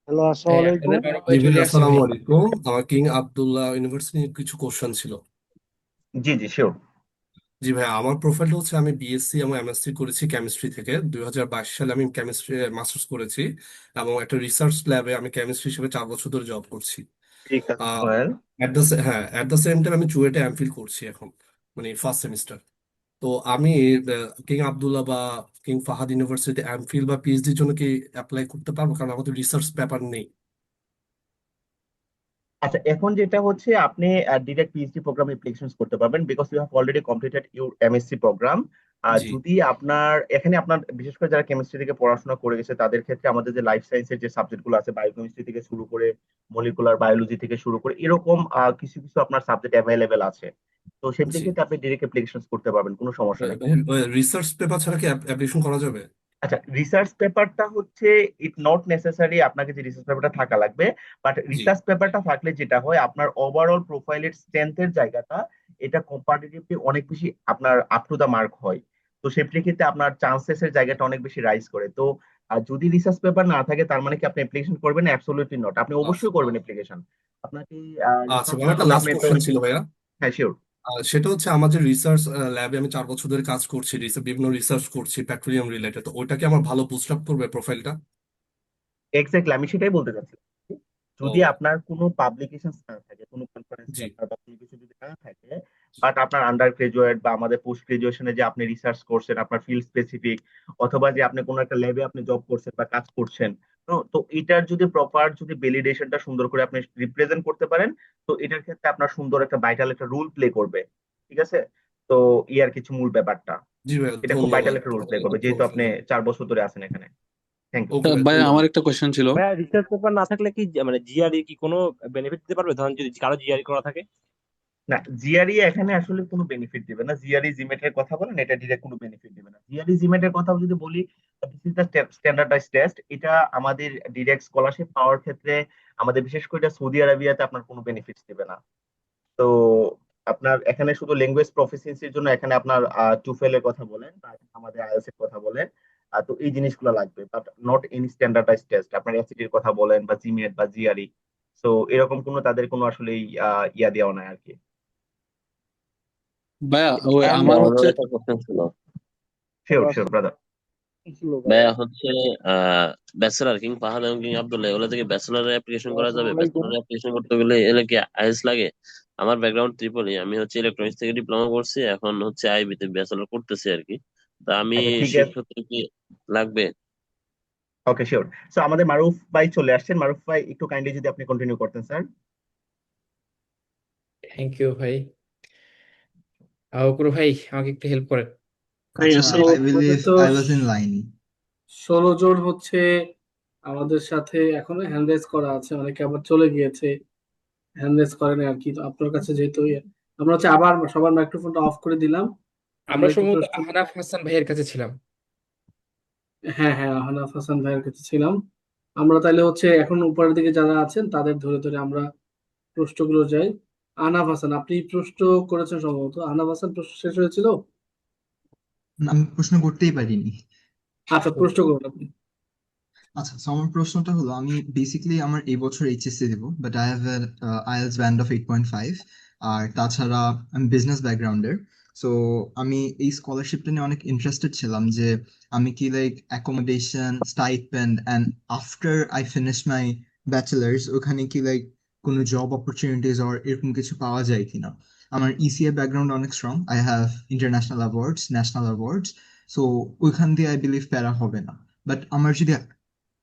হ্যালো, আসসালামু আলাইকুম। মারুফ জি ভাই ভাই চলে আসছে আসসালামু উনি। আলাইকুম। আমার কিং আব্দুল্লাহ ইউনিভার্সিটি নিয়ে কিছু কোশ্চেন ছিল। জি জি শিওর। জি ভাই, আমার প্রোফাইলটা হচ্ছে আমি বিএসসি এবং এমএসসি করেছি কেমিস্ট্রি থেকে। 2022 সালে আমি কেমিস্ট্রি মাস্টার্স করেছি এবং একটা রিসার্চ ল্যাবে আমি কেমিস্ট্রি হিসেবে 4 বছর ধরে জব করছি। ঠিক আছে Sohel. At the same time আমি চুয়েটে এমফিল করছি এখন, মানে ফার্স্ট সেমিস্টার। তো আমি কিং আব্দুল্লাহ বা কিং ফাহাদ ইউনিভার্সিটি এমফিল বা পিএইচডির জন্য কি অ্যাপ্লাই করতে পারবো? কারণ আমাদের রিসার্চ পেপার নেই। আচ্ছা, এখন যেটা হচ্ছে আপনি ডিরেক্ট পিএইচডি প্রোগ্রাম অ্যাপ্লিকেশন করতে পারবেন, because you have already completed your MSc programme. জি যদি আপনার এখানে আপনার বিশেষ করে যারা কেমিস্ট্রি থেকে পড়াশোনা করে গেছে তাদের ক্ষেত্রে আমাদের যে লাইফ সায়েন্সের যে সাবজেক্টগুলো আছে, বায়োকেমিস্ট্রি থেকে শুরু করে মলিকুলার বায়োলজি থেকে শুরু করে এরকম কিছু কিছু আপনার সাবজেক্ট অ্যাভেলেবেল আছে। তো সেই জি ক্ষেত্রে আপনি ডিরেক্ট অ্যাপ্লিকেশন করতে পারবেন, কোনো সমস্যা নেই। রিসার্চ পেপার ছাড়া কি অ্যাপ্লিকেশন করা যাবে? আচ্ছা, রিসার্চ পেপারটা হচ্ছে ইট নট নেসেসারি আপনাকে যে রিসার্চ পেপারটা থাকা লাগবে, বাট জি রিসার্চ পেপারটা থাকলে যেটা হয় আপনার ওভারঅল প্রোফাইলের স্ট্রেংথের জায়গাটা, এটা কম্পারেটিভলি অনেক বেশি আপনার আপ টু দা মার্ক হয়। তো সেই প্রেক্ষিতে আপনার চান্সেস এর জায়গাটা অনেক বেশি রাইজ করে। তো যদি রিসার্চ পেপার না থাকে তার মানে কি আপনি অ্যাপ্লিকেশন করবেন? অ্যাবসলিউটলি নট, আপনি আচ্ছা অবশ্যই করবেন অ্যাপ্লিকেশন। আপনাকে আচ্ছা, রিসার্চ আমার একটা পেপার লাস্ট আপনি তো। কোশ্চেন ছিল ভাইয়া। হ্যাঁ শিওর। সেটা হচ্ছে আমার যে রিসার্চ ল্যাবে আমি 4 বছর ধরে কাজ করছি, বিভিন্ন রিসার্চ করছি পেট্রোলিয়াম রিলেটেড, তো ওইটা কি আমার ভালো বুস্ট আপ করবে প্রোফাইলটা? এক্স্যাক্টলি, আমি সেটাই বলতে চাচ্ছি। যদি ও আপনার কোনো পাবলিকেশন না থাকে, কোনো কনফারেন্স জি পেপার বা কোনো কিছু যদি না থাকে, বাট আপনার আন্ডার গ্রাজুয়েট বা আমাদের পোস্ট গ্রাজুয়েশনে যে আপনি রিসার্চ করছেন আপনার ফিল্ড স্পেসিফিক, অথবা যে আপনি কোনো একটা ল্যাবে আপনি জব করছেন বা কাজ করছেন, তো তো এটার যদি প্রপার যদি ভ্যালিডেশনটা সুন্দর করে আপনি রিপ্রেজেন্ট করতে পারেন, তো এটার ক্ষেত্রে আপনার সুন্দর একটা ভাইটাল একটা রোল প্লে করবে। ঠিক আছে? তো ইয়ার কিছু মূল ব্যাপারটা, জি ভাইয়া, এটা খুব ভাইটাল ধন্যবাদ একটা রোল প্লে করবে, অনেক যেহেতু আপনি প্রফেশনাল। 4 বছর ধরে আছেন এখানে। Thank you. ওকে ভাই, ভাই আমার ধন্যবাদ। একটা কোশ্চেন ছিল। ভাইয়া রিসার্চ পেপার না থাকলে কি মানে জিআরই কি কোনো বেনিফিট দিতে পারবে? ধরেন যদি কারো জিআরই করা থাকে। না, জিআরই এখানে আসলে কোনো বেনিফিট দিবে না। জিআরই জিমেটের কথা বলেন, এটা ডিরেক্ট কোনো বেনিফিট দিবে না। জিআরই জিমেটের কথা যদি বলি, this is the standardise test. এটা আমাদের ডিরেক্ট স্কলারশিপ পাওয়ার ক্ষেত্রে আমাদের বিশেষ করে এটা সৌদি আরবিয়াতে আপনার কোনো বেনিফিটস দিবে না। তো আপনার এখানে শুধু ল্যাঙ্গুয়েজ প্রফিসিয়েন্সির জন্য এখানে আপনার টুফেল এর কথা বলেন বা আমাদের আইএলটিএস এর কথা বলেন, তো এই জিনিসগুলো লাগবে, but not in standardise test. আপনার এসিটির কথা বলেন বা জিমেট বা জিআরই, তো এরকম কোনো তাদের কোনো আসলে ইয়া দেওয়া নাই আর কি। ভাইয়া ওই আমার হচ্ছে আমার একটা কোশ্চেন ছিল। Sure sure brother. ভাইয়া হচ্ছে ব্যাচেলার কিং ফাহাদ এবং কিং আব্দুল্লাহ এগুলো থেকে ব্যাচেলারের অ্যাপ্লিকেশন করা যাবে? ব্যাচেলারের অ্যাপ্লিকেশন করতে গেলে এলে কি আইএলটিএস লাগে? আমার ব্যাকগ্রাউন্ড ত্রিপলি, আমি হচ্ছে ইলেকট্রনিক্স থেকে ডিপ্লোমা করছি, এখন হচ্ছে আইবি তে ব্যাচেলার করতেছি আর কি। তা আমি আচ্ছা ঠিক আছে, সেক্ষেত্রে কি লাগবে? Okay sure. সো আমাদের মারুফ ভাই চলে আসছেন। মারুফ ভাই একটু কাইন্ডলি যদি আপনি কন্টিনিউ করতেন স্যার। থ্যাংক ইউ ভাই। অপূর্ব ভাই আমাকে একটু হেল্প করেন। আচ্ছা, সো I believe তো I was in line. 16 জন হচ্ছে আমাদের সাথে এখনো হ্যান্ড রেজ করা আছে, অনেকে আবার চলে গিয়েছে, হ্যান্ড রেজ করেন আর কি। তো আপনার কাছে যেহেতু আমরা হচ্ছে আবার সবার মাইক্রোফোনটা অফ করে দিলাম, আমরা আমরা একটু সম্ভবত প্রশ্ন। আহনাফ হাসান ভাইয়ের কাছে ছিলাম। হ্যাঁ হ্যাঁ, আহনাফ হাসান ভাইয়ের কাছে ছিলাম। আমরা তাইলে হচ্ছে এখন উপরের দিকে যারা আছেন তাদের ধরে ধরে আমরা প্রশ্নগুলো যাই। আহনাফ হাসান, আপনি প্রশ্ন করেছেন সম্ভবত। আহনাফ হাসান, প্রশ্ন শেষ হয়েছিল? আমি প্রশ্ন করতেই পারিনি। আচ্ছা, প্রশ্ন করুন আপনি। আচ্ছা, so আমার প্রশ্নটা হলো, আমি বেসিক্যালি আমার এই বছর এইচএসসি দেবো, but I have IELTS band of 8.5। আর তাছাড়া আমি বিজনেস ব্যাকগ্রাউন্ডের। সো আমি এই স্কলারশিপটা নিয়ে অনেক ইন্টারেস্টেড ছিলাম যে আমি কি like accommodation, stipend and after I finish my bachelors ওখানে কি লাইক কোনো জব অপরচুনিটিস অর এরকম কিছু পাওয়া যায় কিনা। আমার ইসিএ ব্যাকগ্রাউন্ড অনেক strong, I have international awards, national awards. So ওইখান দিয়ে আই বিলিভ প্যারা হবে না। বাট আমার যদি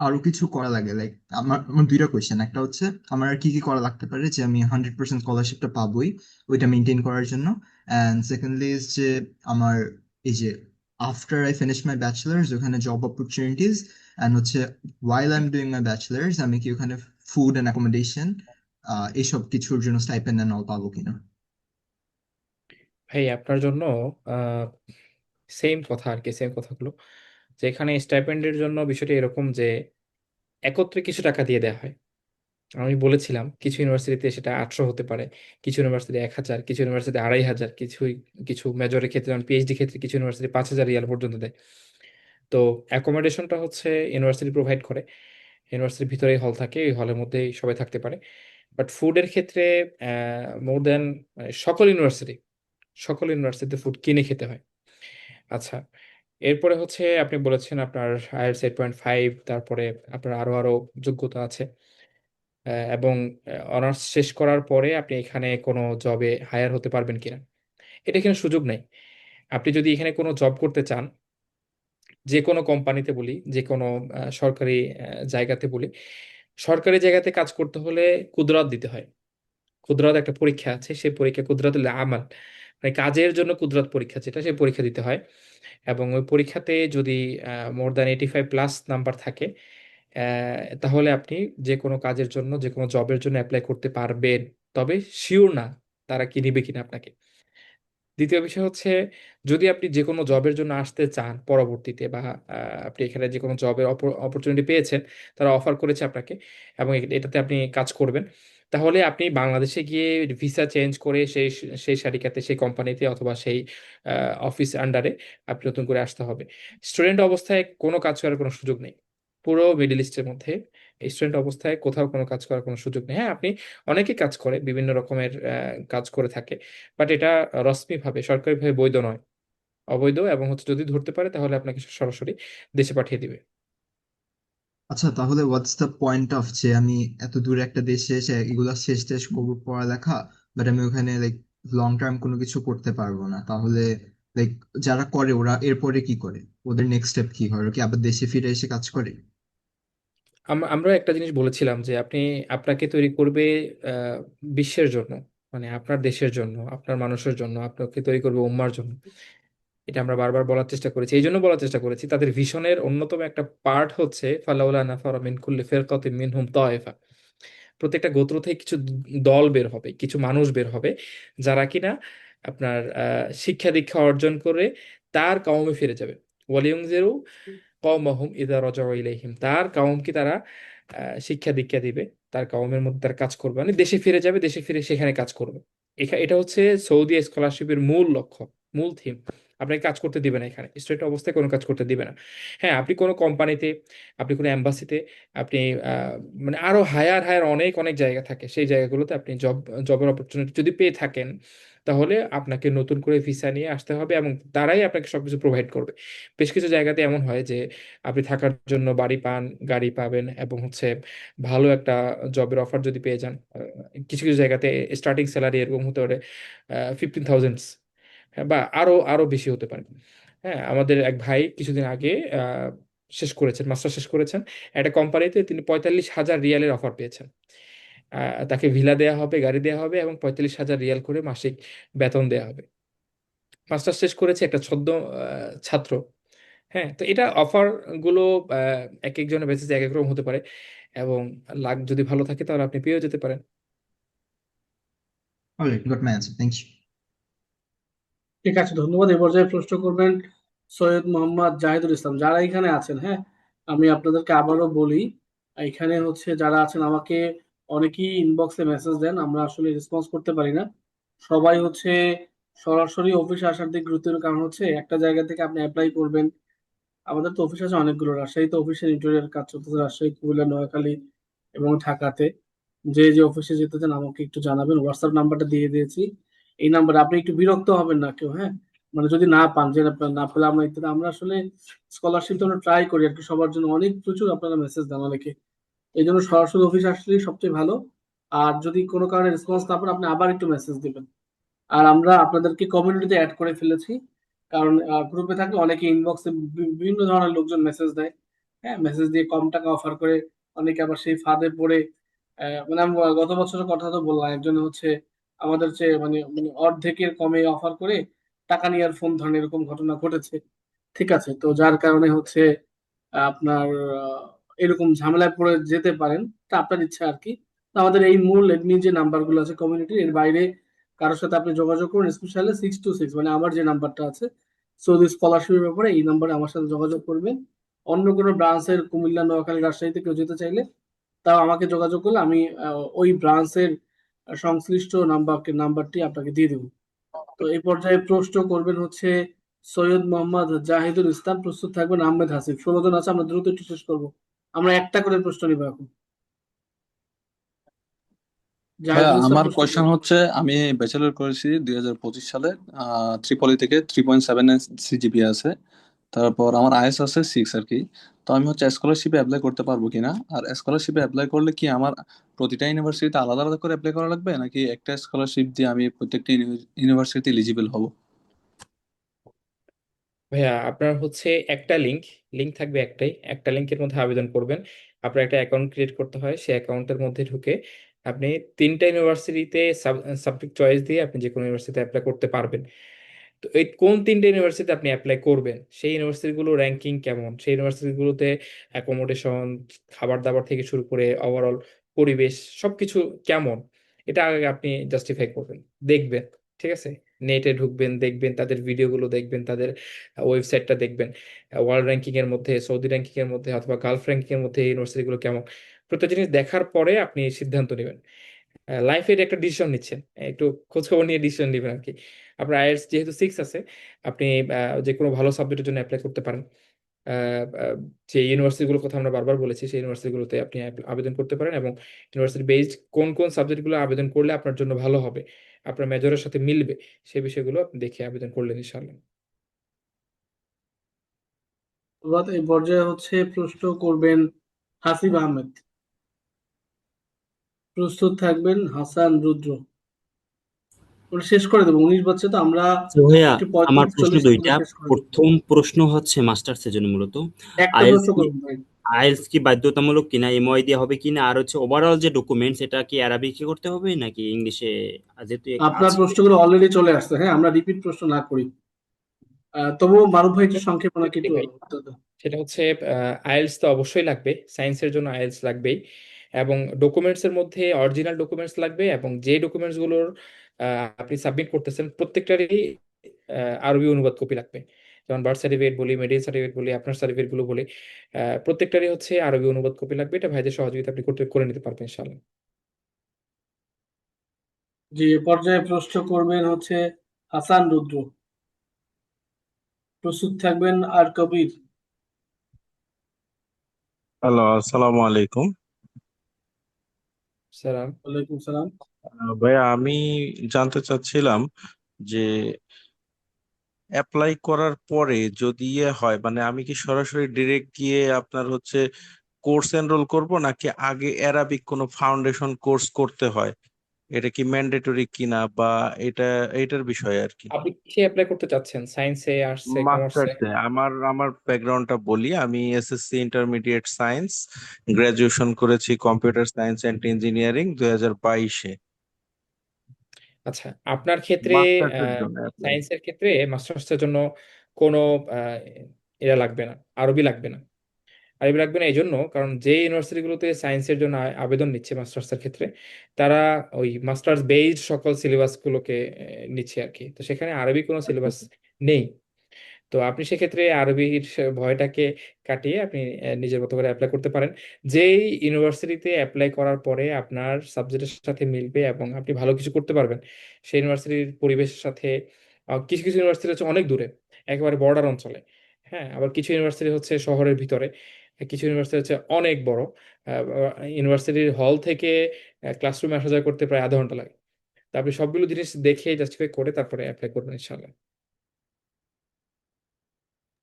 আরো কিছু করা লাগে, লাইক আমার আমার দুইটা কোয়েশ্চেন, একটা হচ্ছে আমার আর কি কি করা লাগতে পারে যে আমি 100% স্কলারশিপটা পাবোই ওইটা মেনটেন করার জন্য। অ্যান্ড সেকেন্ডলি ইজ যে আমার এই যে after I finish my bachelors ওখানে জব অপরচুনিটিস, অ্যান্ড হচ্ছে while I am doing my bachelors আমি কি ওখানে ফুড অ্যান্ড অ্যাকোমোডেশন এইসব কিছুর জন্য স্টাইপেন্ড অ্যান্ড অল পাবো কিনা। ভাই আপনার জন্য সেম কথা আর কি, সেম কথাগুলো, যে এখানে স্টাইপেন্ডের জন্য বিষয়টা এরকম যে একত্রে কিছু টাকা দিয়ে দেওয়া হয়। আমি বলেছিলাম কিছু ইউনিভার্সিটিতে সেটা 800 হতে পারে, কিছু ইউনিভার্সিটি 1000, কিছু ইউনিভার্সিটি 2500, কিছু মেজরের ক্ষেত্রে যেমন পিএইচডি ক্ষেত্রে কিছু ইউনিভার্সিটি 5000 রিয়াল পর্যন্ত দেয়। তো অ্যাকোমোডেশনটা হচ্ছে ইউনিভার্সিটি প্রোভাইড করে, ইউনিভার্সিটির ভিতরেই হল থাকে, ওই হলের মধ্যেই সবাই থাকতে পারে। বাট ফুডের ক্ষেত্রে মোর দেন সকল ইউনিভার্সিটিতে ফুড কিনে খেতে হয়। আচ্ছা, এরপরে হচ্ছে আপনি বলেছেন আপনার আইএলটিএস 8.5, তারপরে আপনার আরো আরো যোগ্যতা আছে, এবং অনার্স শেষ করার পরে আপনি এখানে কোনো জবে হায়ার হতে পারবেন কিনা, এটা এখানে সুযোগ নেই। আপনি যদি এখানে কোনো জব করতে চান, যে কোনো কোম্পানিতে বলি, যে কোনো সরকারি জায়গাতে বলি, সরকারি জায়গাতে কাজ করতে হলে কুদরাত দিতে হয়। কুদরাত একটা পরীক্ষা আছে, সেই পরীক্ষা কুদরাতুল আমাল, মানে কাজের জন্য কুদরাত পরীক্ষা যেটা, সেই পরীক্ষা দিতে হয়। এবং ওই পরীক্ষাতে যদি মোর দ্যান 85+ নাম্বার থাকে, তাহলে আপনি যে কোনো কাজের জন্য, যে কোনো জবের জন্য অ্যাপ্লাই করতে পারবেন। তবে শিওর না তারা কি নিবে কিনা আপনাকে। দ্বিতীয় বিষয় হচ্ছে, যদি আপনি যে কোনো জবের জন্য আসতে চান পরবর্তীতে, বা আপনি এখানে যে কোনো জবের অপরচুনিটি পেয়েছেন, তারা অফার করেছে আপনাকে, এবং এটাতে আপনি কাজ করবেন, তাহলে আপনি বাংলাদেশে গিয়ে ভিসা চেঞ্জ করে সেই সেই শারিকাতে, সেই কোম্পানিতে অথবা সেই অফিস আন্ডারে আপনি নতুন করে আসতে হবে। স্টুডেন্ট অবস্থায় কোনো কাজ করার কোনো সুযোগ নেই পুরো মিডল ইস্টের মধ্যে। স্টুডেন্ট অবস্থায় কোথাও কোনো কাজ করার কোনো সুযোগ নেই। হ্যাঁ, আপনি অনেকে কাজ করে, বিভিন্ন রকমের কাজ করে থাকে, বাট এটা রসমিভাবে সরকারিভাবে বৈধ নয়, অবৈধ, এবং হচ্ছে যদি ধরতে পারে তাহলে আপনাকে সরাসরি দেশে পাঠিয়ে দিবে। আচ্ছা, তাহলে হোয়াটস দ্য পয়েন্ট অফ যে আমি এত দূরে একটা দেশে এসে এগুলা শেষ টেস করবো পড়ালেখা, বাট আমি ওখানে লাইক লং টার্ম কোনো কিছু করতে পারবো না। তাহলে লাইক যারা করে ওরা এরপরে কি করে, ওদের নেক্সট স্টেপ কি হয়, ওরা কি আবার দেশে ফিরে এসে কাজ করে? আমরা একটা জিনিস বলেছিলাম যে আপনাকে তৈরি করবে আহ, বিশ্বের জন্য, মানে আপনার দেশের জন্য, আপনার মানুষের জন্য, আপনাকে তৈরি করবে উম্মার জন্য। এটা আমরা বারবার বলার চেষ্টা করেছি, এই জন্য বলার চেষ্টা করেছি তাদের ভিশনের অন্যতম একটা পার্ট হচ্ছে ফালাউলা নাফারা মিন কুল্লি ফিরকাতিন মিনহুম তায়েফা। প্রত্যেকটা গোত্র থেকে কিছু দল বের হবে, কিছু মানুষ বের হবে, যারা কিনা আপনার শিক্ষা দীক্ষা অর্জন করে তার কওমে ফিরে যাবে। ওয়ালিউনজিরু কওমাহুম ইযা রাজাউ ইলাইহিম, তার কওমকে তারা শিক্ষা দীক্ষা দিবে, তার কওমের মধ্যে তারা কাজ করবে, মানে দেশে ফিরে যাবে, দেশে ফিরে সেখানে কাজ করবে। এটা হচ্ছে সৌদি স্কলারশিপের মূল লক্ষ্য, মূল থিম। আপনাকে কাজ করতে দিবে না, এখানে স্টুডেন্ট অবস্থায় কোনো কাজ করতে দিবে না। হ্যাঁ, আপনি কোনো কোম্পানিতে, আপনি কোনো এম্বাসিতে, আপনি মানে আরো হায়ার হায়ার অনেক অনেক জায়গা থাকে, সেই জায়গাগুলোতে আপনি জবের অপরচুনিটি যদি পেয়ে থাকেন, তাহলে আপনাকে নতুন করে ভিসা নিয়ে আসতে হবে এবং তারাই আপনাকে সবকিছু প্রোভাইড করবে। বেশ কিছু জায়গাতে এমন হয় যে আপনি থাকার জন্য বাড়ি পান, গাড়ি পাবেন এবং হচ্ছে ভালো একটা জবের অফার যদি পেয়ে যান, কিছু কিছু জায়গাতে স্টার্টিং স্যালারি এরকম হতে পারে 15,000, হ্যাঁ, বা আরো আরো বেশি হতে পারে। হ্যাঁ, আমাদের এক ভাই কিছুদিন আগে শেষ করেছেন, মাস্টার শেষ করেছেন একটা কোম্পানিতে, তিনি 45,000 রিয়ালের অফার পেয়েছেন। তাকে ভিলা দেওয়া হবে, গাড়ি দেওয়া হবে এবং 45,000 রিয়াল করে মাসিক বেতন দেওয়া হবে। মাস্টার শেষ করেছে একটা ছদ্ম ছাত্র। হ্যাঁ, তো এটা অফার গুলো এক একজনের বেসিস এক এক রকম হতে পারে এবং লাক যদি ভালো থাকে তাহলে আপনি পেয়েও যেতে পারেন। Alright, got my answer, thank you. ঠিক আছে, ধন্যবাদ। এই পর্যায়ে প্রশ্ন করবেন সৈয়দ মোহাম্মদ জাহিদুল ইসলাম। যারা এখানে আছেন, হ্যাঁ, আমি আপনাদেরকে আবারও বলি, এখানে হচ্ছে যারা আছেন আমাকে অনেকেই ইনবক্সে মেসেজ দেন, আমরা আসলে রেসপন্স করতে পারি না। সবাই হচ্ছে সরাসরি অফিসে আসার দিক গুরুত্ব দেন, কারণ হচ্ছে একটা জায়গা থেকে আপনি অ্যাপ্লাই করবেন। আমাদের তো অফিস আছে অনেকগুলো, রাজশাহীতে অফিসের ইন্টেরিয়র কাজ চলতেছে, রাজশাহী, কুমিল্লা, নোয়াখালী এবং ঢাকাতে। যে যে অফিসে যেতে চান আমাকে একটু জানাবেন, হোয়াটসঅ্যাপ নাম্বারটা দিয়ে দিয়েছি, এই নাম্বারে। আপনি একটু বিরক্ত হবেন না কেউ, হ্যাঁ, মানে যদি না পান, যে আপনার না পেলে আমরা ইত্যাদি, আমরা আসলে স্কলারশিপ তো আমরা ট্রাই করি আর কি সবার জন্য, অনেক প্রচুর আপনারা মেসেজ দেন অনেকে, এই জন্য সরাসরি অফিস আসলেই সবচেয়ে ভালো। আর যদি কোনো কারণে রেসপন্স না পান, আপনি আবার একটু মেসেজ দিবেন। আর আমরা আপনাদেরকে কমিউনিটিতে অ্যাড করে ফেলেছি, কারণ গ্রুপে থাকলে অনেকে ইনবক্সে বিভিন্ন ধরনের লোকজন মেসেজ দেয়, হ্যাঁ, মেসেজ দিয়ে কম টাকা অফার করে, অনেকে আবার সেই ফাঁদে পড়ে মানে আমি গত বছরের কথা তো বললাম, একজন হচ্ছে আমাদের চেয়ে মানে মানে অর্ধেকের কমে অফার করে টাকা নিয়ে আর ফোন ধরেন, এরকম ঘটনা ঘটেছে। ঠিক আছে, তো যার কারণে হচ্ছে আপনার এরকম ঝামেলায় পড়ে যেতে পারেন, তা আপনার ইচ্ছা আর কি। তো আমাদের এই মূল এডমিন যে নাম্বারগুলো আছে কমিউনিটির, এর বাইরে কারোর সাথে আপনি যোগাযোগ করুন, স্পেশালি 626, মানে আমার যে নাম্বারটা আছে সৌদি স্কলারশিপের ব্যাপারে, এই নাম্বারে আমার সাথে যোগাযোগ করবেন। অন্য কোনো ব্রাঞ্চের কুমিল্লা, নোয়াখালী, রাজশাহীতে কেউ যেতে চাইলে তাও আমাকে যোগাযোগ করলে আমি ওই ব্রাঞ্চের সংশ্লিষ্ট নাম্বারটি আপনাকে দিয়ে দেবো। তো এই পর্যায়ে প্রশ্ন করবেন হচ্ছে সৈয়দ মোহাম্মদ জাহিদুল ইসলাম, প্রস্তুত থাকবেন আহমেদ হাসিফ। 16 জন আছে, আমরা দ্রুত একটু শেষ করবো, আমরা একটা করে প্রশ্ন নিব এখন। ভাইয়া, জাহিদুল ইসলাম, আমার প্রশ্ন কোয়েশ্চেন করুন। হচ্ছে আমি ব্যাচেলর করেছি 2025 সালে, ত্রিপলি থেকে 3.7 সিজিপি আছে। তারপর আমার আইএস আছে 6 আর কি। তো আমি হচ্ছে স্কলারশিপে অ্যাপ্লাই করতে পারবো কিনা, আর স্কলারশিপে অ্যাপ্লাই করলে কি আমার প্রতিটা ইউনিভার্সিটিতে আলাদা আলাদা করে অ্যাপ্লাই করা লাগবে, নাকি একটা স্কলারশিপ দিয়ে আমি প্রত্যেকটা ইউনিভার্সিটি এলিজিবল হব? ভাইয়া, আপনার হচ্ছে একটা লিংক লিংক থাকবে একটাই, একটা লিংকের মধ্যে আবেদন করবেন। আপনার একটা অ্যাকাউন্ট ক্রিয়েট করতে হয়, সেই অ্যাকাউন্টের মধ্যে ঢুকে আপনি 3টা ইউনিভার্সিটিতে সাবজেক্ট চয়েস দিয়ে আপনি যে কোনো ইউনিভার্সিটিতে অ্যাপ্লাই করতে পারবেন। তো এই কোন 3টে ইউনিভার্সিটিতে আপনি অ্যাপ্লাই করবেন, সেই ইউনিভার্সিটিগুলো র্যাঙ্কিং কেমন, সেই ইউনিভার্সিটিগুলোতে অ্যাকোমোডেশন, খাবার দাবার থেকে শুরু করে ওভারঅল পরিবেশ সবকিছু কেমন, এটা আগে আপনি জাস্টিফাই করবেন, দেখবেন। ঠিক আছে, নেটে ঢুকবেন, দেখবেন তাদের ভিডিওগুলো, দেখবেন তাদের ওয়েবসাইটটা, দেখবেন ওয়ার্ল্ড র্যাঙ্কিং এর মধ্যে, সৌদি র্যাঙ্কিং এর মধ্যে অথবা গালফ র্যাঙ্কিং এর মধ্যে এই ইউনিভার্সিটিগুলো কেমন। প্রত্যেক জিনিস দেখার পরে আপনি সিদ্ধান্ত নেবেন। লাইফের একটা ডিসিশন নিচ্ছেন, একটু খোঁজ খবর নিয়ে ডিসিশন নেবেন আর কি। আপনার আইএলটিএস যেহেতু 6 আছে, আপনি যে কোনো ভালো সাবজেক্টের জন্য অ্যাপ্লাই করতে পারেন। আহ, আহ, যে ইউনিভার্সিটিগুলোর কথা আমরা বারবার বলেছি, সেই ইউনিভার্সিটিগুলোতে আপনি আবেদন করতে পারেন এবং ইউনিভার্সিটি বেসড কোন কোন সাবজেক্টগুলো আবেদন করলে আপনার জন্য ভালো হবে, আপনার মেজরের সাথে মিলবে, সেই বিষয়গুলো আপনি দেখে আবেদন করলেন ইনশাআল্লাহ। ধন্যবাদ। এই পর্যায়ে হচ্ছে প্রশ্ন করবেন হাসিব আহমেদ, প্রস্তুত থাকবেন হাসান রুদ্র। ওটা শেষ করে দেবো, 19 বাচ্চা তো আমরা তো ভাইয়া, একটু আমার 35 প্রশ্ন 40 করে দুইটা। শেষ করে দেবো। প্রথম প্রশ্ন হচ্ছে মাস্টার্সের জন্য মূলত একটা আইএলস প্রশ্ন কি করুন ভাই। আইএলস কি বাধ্যতামূলক কিনা, এমওআই দিয়ে হবে কিনা, আর হচ্ছে ওভারঅল যে ডকুমেন্টস এটা কি আরবিকে করতে হবে নাকি ইংলিশে, যেহেতু আপনার আছে। প্রশ্নগুলো অলরেডি চলে আসছে, হ্যাঁ, আমরা রিপিট প্রশ্ন না করি। তবুও মারুফ ভাই একটু সংক্ষেপ নাকি জি একটু ভাই, উত্তর দেন। সেটা হচ্ছে আইএলটিএস তো অবশ্যই লাগবে, সায়েন্সের জন্য আইএলটিএস লাগবেই। এবং ডকুমেন্টসের মধ্যে অরিজিনাল ডকুমেন্টস লাগবে এবং যে ডকুমেন্টসগুলোর আপনি সাবমিট করতেছেন প্রত্যেকটারই আরবি অনুবাদ কপি লাগবে। যেমন বার্থ সার্টিফিকেট বলি, মেডিকেল সার্টিফিকেট বলি, আপনার সার্টিফিকেটগুলো বলি, প্রত্যেকটারই হচ্ছে আরবি অনুবাদ কপি লাগবে। এটা ভাইদের সহযোগিতা আপনি করে নিতে পারবেন ইনশাআল্লাহ। যে পর্যায়ে প্রশ্ন করবেন হচ্ছে হাসান রুদ্র। প্রস্তুত থাকবেন আর কবির। হ্যালো, আসসালামু আলাইকুম। সালাম। ওয়ালাইকুম সালাম। ভাইয়া আমি জানতে চাচ্ছিলাম যে অ্যাপ্লাই করার পরে যদি হয় মানে আমি কি সরাসরি ডিরেক্ট গিয়ে আপনার হচ্ছে কোর্স এনরোল করব নাকি আগে অ্যারাবিক কোনো ফাউন্ডেশন কোর্স করতে হয়? এটা কি ম্যান্ডেটরি কিনা বা এটা এটার বিষয় আর কি। আপনি কি অ্যাপ্লাই করতে চাচ্ছেন, সায়েন্সে, আর্টসে, কমার্সে? মাস্টার্সে আমার আমার ব্যাকগ্রাউন্ডটা বলি, আমি এসএসসি ইন্টারমিডিয়েট সায়েন্স, গ্রাজুয়েশন করেছি কম্পিউটার সায়েন্স অ্যান্ড ইঞ্জিনিয়ারিং 2022-এ। আচ্ছা, আপনার ক্ষেত্রে মাস্টার্সের জন্য অ্যাপ্লাই। সায়েন্সের ক্ষেত্রে মাস্টার্সের জন্য কোনো আহ, এরা লাগবে না, আরবি লাগবে না। আরবি লাগবে না এই জন্য কারণ যে ইউনিভার্সিটিগুলোতে সায়েন্সের জন্য আবেদন নিচ্ছে মাস্টার্সের ক্ষেত্রে, তারা ওই মাস্টার্স বেসড সকল সিলেবাসগুলোকে নিচ্ছে আর কি। তো সেখানে আরবি কোনো সিলেবাস নেই। তো আপনি সেক্ষেত্রে আরবির ভয়টাকে কাটিয়ে আপনি নিজের মতো করে অ্যাপ্লাই করতে পারেন। যেই ইউনিভার্সিটিতে অ্যাপ্লাই করার পরে আপনার সাবজেক্টের সাথে মিলবে এবং আপনি ভালো কিছু করতে পারবেন, সেই ইউনিভার্সিটির পরিবেশের সাথে কিছু কিছু ইউনিভার্সিটি হচ্ছে অনেক দূরে, একেবারে বর্ডার অঞ্চলে। হ্যাঁ, আবার কিছু ইউনিভার্সিটি হচ্ছে শহরের ভিতরে, কিছু ইউনিভার্সিটি হচ্ছে অনেক বড়। ইউনিভার্সিটির হল থেকে ক্লাসরুমে আসা যাওয়া করতে প্রায় আধা ঘন্টা লাগে। তা আপনি সবগুলো জিনিস দেখে জাস্টিফাই করে তারপরে অ্যাপ্লাই করবেন ইনশাল্লাহ।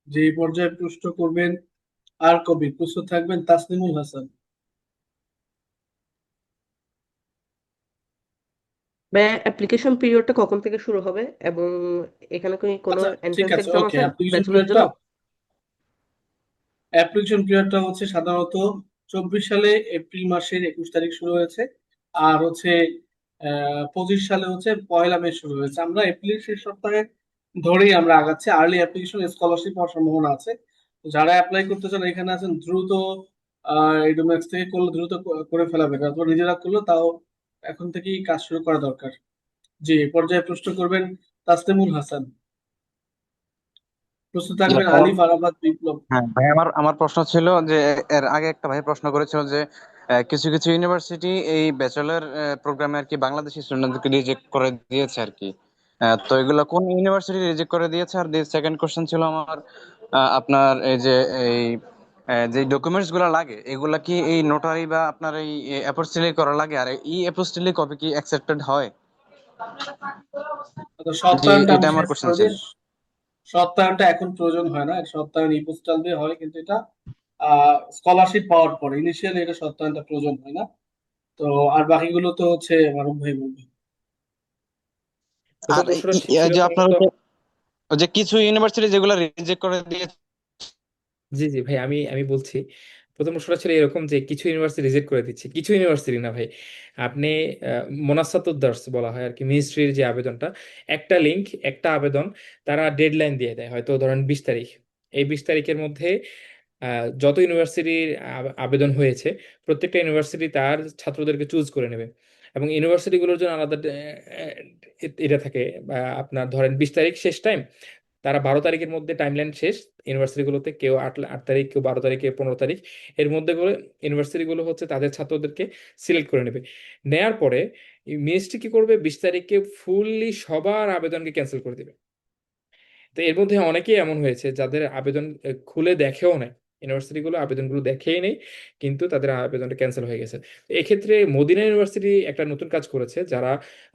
যে পর্যায়ে প্রশ্ন করবেন আর কবির, প্রস্তুত থাকবেন তাসলিমুল হাসান। ভাইয়া অ্যাপ্লিকেশন পিরিয়ডটা কখন থেকে শুরু হবে এবং এখানে কি কোনো আচ্ছা ঠিক এন্ট্রান্স আছে, এক্সাম ওকে। আছে ব্যাচেলরের জন্য? অ্যাপ্লিকেশন পিরিয়ডটা হচ্ছে সাধারণত 24 সালে এপ্রিল মাসের 21 তারিখ শুরু হয়েছে, আর হচ্ছে 25 সালে হচ্ছে 1 মে শুরু হয়েছে। আমরা এপ্রিল শেষ সপ্তাহে ধরেই আমরা আগাচ্ছি। আর্লি অ্যাপ্লিকেশন স্কলারশিপ হওয়ার সম্ভাবনা আছে। তো যারা অ্যাপ্লাই করতে চান এখানে আছেন, দ্রুত এডুম্যাক্স থেকে করলে দ্রুত করে ফেলা বেটার, অথবা নিজেরা করলে তাও এখন থেকেই কাজ শুরু করা দরকার। জি, এই পর্যায়ে প্রশ্ন করবেন তাসলিমুল হাসান। প্রস্তুত থাকবেন আলিফ আরাফাত বিপ্লব। হ্যাঁ ভাই, আমার আমার প্রশ্ন ছিল যে এর আগে একটা ভাই প্রশ্ন করেছিল যে কিছু কিছু ইউনিভার্সিটি এই ব্যাচেলর প্রোগ্রামে আর কি বাংলাদেশি স্টুডেন্টদেরকে রিজেক্ট করে দিয়েছে আর কি। তো এগুলো কোন ইউনিভার্সিটি রিজেক্ট করে দিয়েছে? আর সেকেন্ড কোশ্চেন ছিল আমার আপনার এই যে এই যে ডকুমেন্টস গুলো লাগে এগুলা কি এই নোটারি বা আপনার এই অ্যাপোস্টিলি করা লাগে? আর এই অ্যাপোস্টিলি কপি কি অ্যাকসেপ্টেড হয়? জি, সত্যায়নটা এটা আমি আমার শেষ কোশ্চেন করে ছিল। দিই। সত্যায়নটা এখন প্রয়োজন হয় না, সত্যায়ন ই পোস্টাল দিয়ে হয়, কিন্তু এটা স্কলারশিপ পাওয়ার পরে ইনিশিয়ালি এটা সত্যায়নটা প্রয়োজন হয় না। তো আর বাকিগুলো তো হচ্ছে মারুফ ভাই বলবে। আর প্রথম প্রশ্নটা ছিল যে আপনার মূলত, ওই যে কিছু ইউনিভার্সিটি যেগুলো রিজেক্ট করে দিয়েছে। জি জি ভাই, আমি আমি বলছি। প্রথম প্রশ্নটা ছিল এরকম যে কিছু ইউনিভার্সিটি রিজেক্ট করে দিচ্ছে, কিছু ইউনিভার্সিটি না ভাই। আপনি মোনাসাতুদ দার্স বলা হয় আর কি, মিনিস্ট্রির যে আবেদনটা, একটা লিংক, একটা আবেদন, তারা ডেডলাইন দিয়ে দেয়, হয়তো ধরেন 20 তারিখ। এই 20 তারিখের মধ্যে যত ইউনিভার্সিটির আবেদন হয়েছে, প্রত্যেকটা ইউনিভার্সিটি তার ছাত্রদেরকে চুজ করে নেবে। এবং ইউনিভার্সিটিগুলোর জন্য আলাদা এটা থাকে, আপনার ধরেন 20 তারিখ শেষ টাইম, তারা 12 তারিখের মধ্যে টাইমলাইন শেষ ইউনিভার্সিটিগুলোতে, কেউ 8 তারিখ, কেউ 12 তারিখ, কেউ 15 তারিখ, এর মধ্যে করে ইউনিভার্সিটিগুলো হচ্ছে তাদের ছাত্রদেরকে সিলেক্ট করে নেবে। নেয়ার পরে মিনিস্ট্রি কি করবে, 20 তারিখে ফুললি সবার আবেদনকে ক্যান্সেল করে দেবে। তো এর মধ্যে অনেকেই এমন হয়েছে যাদের আবেদন খুলে দেখেও নাই, ইউনিভার্সিটিগুলো আবেদনগুলো দেখেই নেই, কিন্তু তাদের আবেদনটা ক্যান্সেল হয়ে গেছে। তো এক্ষেত্রে মদিনা ইউনিভার্সিটি একটা নতুন কাজ করেছে, যারা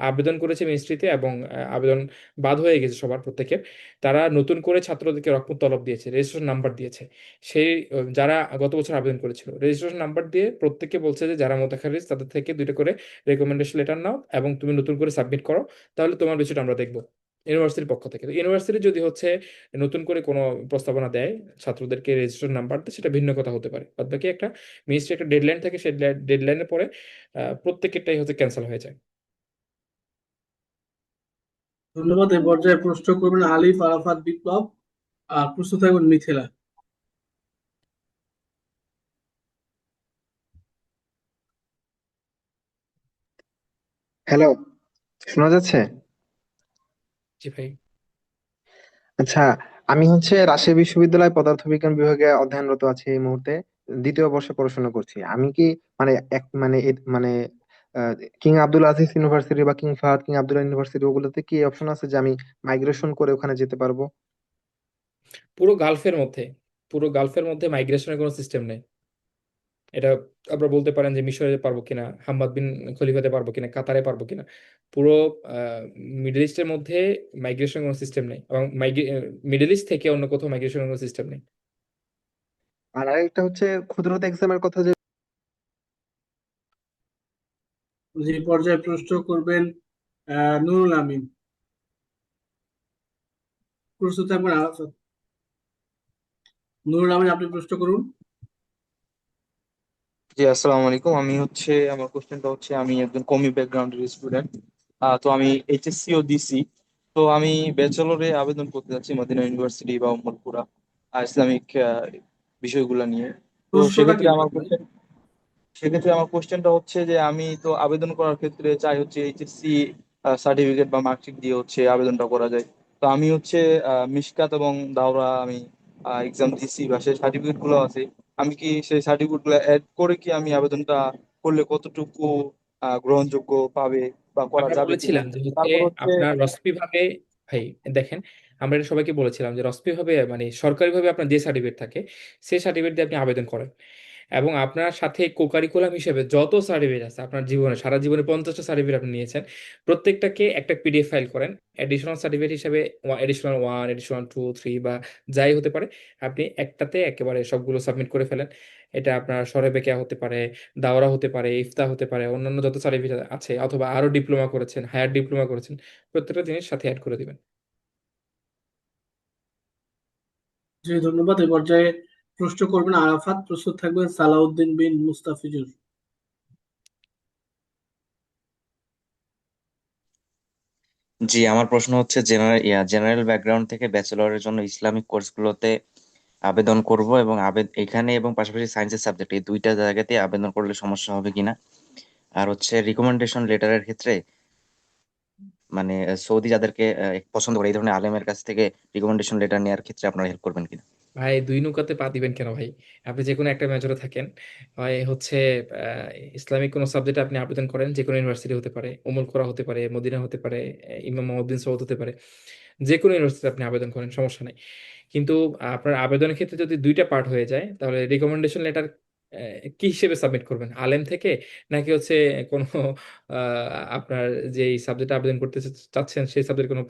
আবেদন করেছে মিনিস্ট্রিতে এবং আবেদন বাদ হয়ে গেছে সবার প্রত্যেকের, তারা নতুন করে ছাত্রদেরকে রকম তলব দিয়েছে, রেজিস্ট্রেশন নাম্বার দিয়েছে। সেই যারা গত বছর আবেদন করেছিল, রেজিস্ট্রেশন নাম্বার দিয়ে প্রত্যেককে বলছে যে যারা মোতাখারিজ তাদের থেকে 2টা করে রেকমেন্ডেশন লেটার নাও এবং তুমি নতুন করে সাবমিট করো, তাহলে তোমার বিষয়টা আমরা দেখবো ইউনিভার্সিটির পক্ষ থেকে। তো ইউনিভার্সিটি যদি হচ্ছে নতুন করে কোনো প্রস্তাবনা দেয়, ছাত্রদেরকে রেজিস্ট্রেশন নাম্বার দেয়, সেটা ভিন্ন কথা হতে পারে। বাদ বাকি একটা মিনিস্ট্রি একটা ডেডলাইন থাকে, সেই ডেডলাইনের পরে প্রত্যেকেরটাই হচ্ছে ক্যান্সেল হয়ে যায়। ধন্যবাদ। এই পর্যায়ে প্রশ্ন করবেন আলিফ আরাফাত বিপ্লব। আর প্রস্তুত থাকবেন মিথিলা। হ্যালো, শোনা যাচ্ছে? জি ভাই। আচ্ছা, আমি হচ্ছে রাজশাহী বিশ্ববিদ্যালয় পদার্থবিজ্ঞান বিভাগে অধ্যয়নরত আছি এই মুহূর্তে। দ্বিতীয় বর্ষে পড়াশোনা করছি। আমি কি মানে এক মানে মানে কিং আব্দুল আজিজ ইউনিভার্সিটি বা king Fahad, king Abdullah university, ওগুলোতে কি অপশন আছে যে আমি মাইগ্রেশন করে ওখানে যেতে পারবো? পুরো গালফের মধ্যে পুরো গালফের মধ্যে মাইগ্রেশনের কোনো সিস্টেম নেই। এটা আপনারা বলতে পারেন যে মিশরে পারবো কিনা, হাম্মাদ বিন খলিফাতে পারবো কিনা, কাতারে পারবো কিনা। পুরো মিডল ইস্টের মধ্যে মাইগ্রেশন কোনো সিস্টেম নেই, এবং মিডল ইস্ট থেকে অন্য কোথাও মাইগ্রেশন কোনো সিস্টেম নেই। আর আরেকটা হচ্ছে ক্ষুদ্রতা এক্সামের কথা যে যে পর্যায়ে প্রশ্ন করবেন নুরুল আমিন। প্রস্তুত থাকবেন আরাফাত। নুরুল আমিন, আপনি প্রশ্ন করুন। জি আসসালামু আলাইকুম। আমি হচ্ছে আমার কোশ্চেনটা হচ্ছে আমি একজন কমি ব্যাকগ্রাউন্ডের স্টুডেন্ট। তো আমি এইচএসসি ও দিছি। তো আমি ব্যাচেলরে আবেদন করতে যাচ্ছি মদিনা ইউনিভার্সিটি বা উম্মুলকুরা ইসলামিক বিষয়গুলো নিয়ে। তো প্রশ্নটা কি ভাই? সেক্ষেত্রে আমার কোশ্চেনটা হচ্ছে যে আমি তো আবেদন করার ক্ষেত্রে চাই হচ্ছে এইচএসসি সার্টিফিকেট বা মার্কশিট দিয়ে হচ্ছে আবেদনটা করা যায়। তো আমি হচ্ছে মিশকাত এবং দাওরা আমি এক্সাম দিছি বা সেই সার্টিফিকেট গুলো আছে। আমি কি সেই সার্টিফিকেট গুলো অ্যাড করে কি আমি আবেদনটা করলে কতটুকু গ্রহণযোগ্য পাবে বা করা আমরা যাবে কিনা? বলেছিলাম যে হচ্ছে তারপর হচ্ছে আপনার রসপি ভাবে, ভাই দেখেন, আমরা এটা সবাইকে বলেছিলাম যে রসপি ভাবে মানে সরকারিভাবে আপনার যে সার্টিফিকেট থাকে সেই সার্টিফিকেট দিয়ে আপনি আবেদন করেন, এবং আপনার সাথে কোকারিকুলাম হিসেবে যত সার্টিফিকেট আছে আপনার জীবনে, সারা জীবনে 50টা সার্টিফিকেট আপনি নিয়েছেন, প্রত্যেকটাকে একটা পিডিএফ ফাইল করেন, এডিশনাল সার্টিফিকেট হিসেবে এডিশনাল 1, এডিশনাল 2, 3 বা যাই হতে পারে, আপনি একটাতে একেবারে সবগুলো সাবমিট করে ফেলেন। এটা আপনার শরবেকিয়া হতে পারে, দাওরা হতে পারে, ইফতা হতে পারে, অন্যান্য যত সার্টিফিকেট আছে, অথবা আরো ডিপ্লোমা করেছেন, হায়ার ডিপ্লোমা করেছেন, প্রত্যেকটা জিনিস সাথে অ্যাড করে দিবেন। জি ধন্যবাদ। এই পর্যায়ে প্রশ্ন করবেন আরাফাত। প্রস্তুত থাকবেন সালাউদ্দিন বিন মুস্তাফিজুর। জি, আমার প্রশ্ন হচ্ছে জেনারেল ব্যাকগ্রাউন্ড থেকে ব্যাচেলরের জন্য ইসলামিক কোর্সগুলোতে আবেদন করব, এবং এখানে এবং পাশাপাশি সায়েন্সের সাবজেক্ট এই দুইটা জায়গাতে আবেদন করলে সমস্যা হবে কিনা। আর হচ্ছে রিকমেন্ডেশন লেটারের ক্ষেত্রে মানে সৌদি যাদেরকে পছন্দ করে এই ধরনের আলেমের কাছ থেকে রিকমেন্ডেশন লেটার নেওয়ার ক্ষেত্রে আপনারা হেল্প করবেন কিনা। ভাই দুই নৌকাতে পা দিবেন কেন ভাই? আপনি যে কোনো একটা মেজরে থাকেন, হয় হচ্ছে আহ, ইসলামিক কোনো সাবজেক্টে আপনি আবেদন করেন, যে কোনো ইউনিভার্সিটি হতে পারে, উমুল কোরা হতে পারে, মদিনা হতে পারে, ইমাম মুহাম্মদ সৌদ হতে পারে, যে কোনো ইউনিভার্সিটিতে আপনি আবেদন করেন, সমস্যা নেই। কিন্তু আপনার আবেদনের ক্ষেত্রে যদি দুইটা পার্ট হয়ে যায়, তাহলে রিকমেন্ডেশন লেটার কি হিসেবে সাবমিট করবেন, আলেম থেকে নাকি হচ্ছে কোনো আপনার যে সাবজেক্টে আবেদন করতে চাচ্ছেন সেই সাবজেক্ট কোনো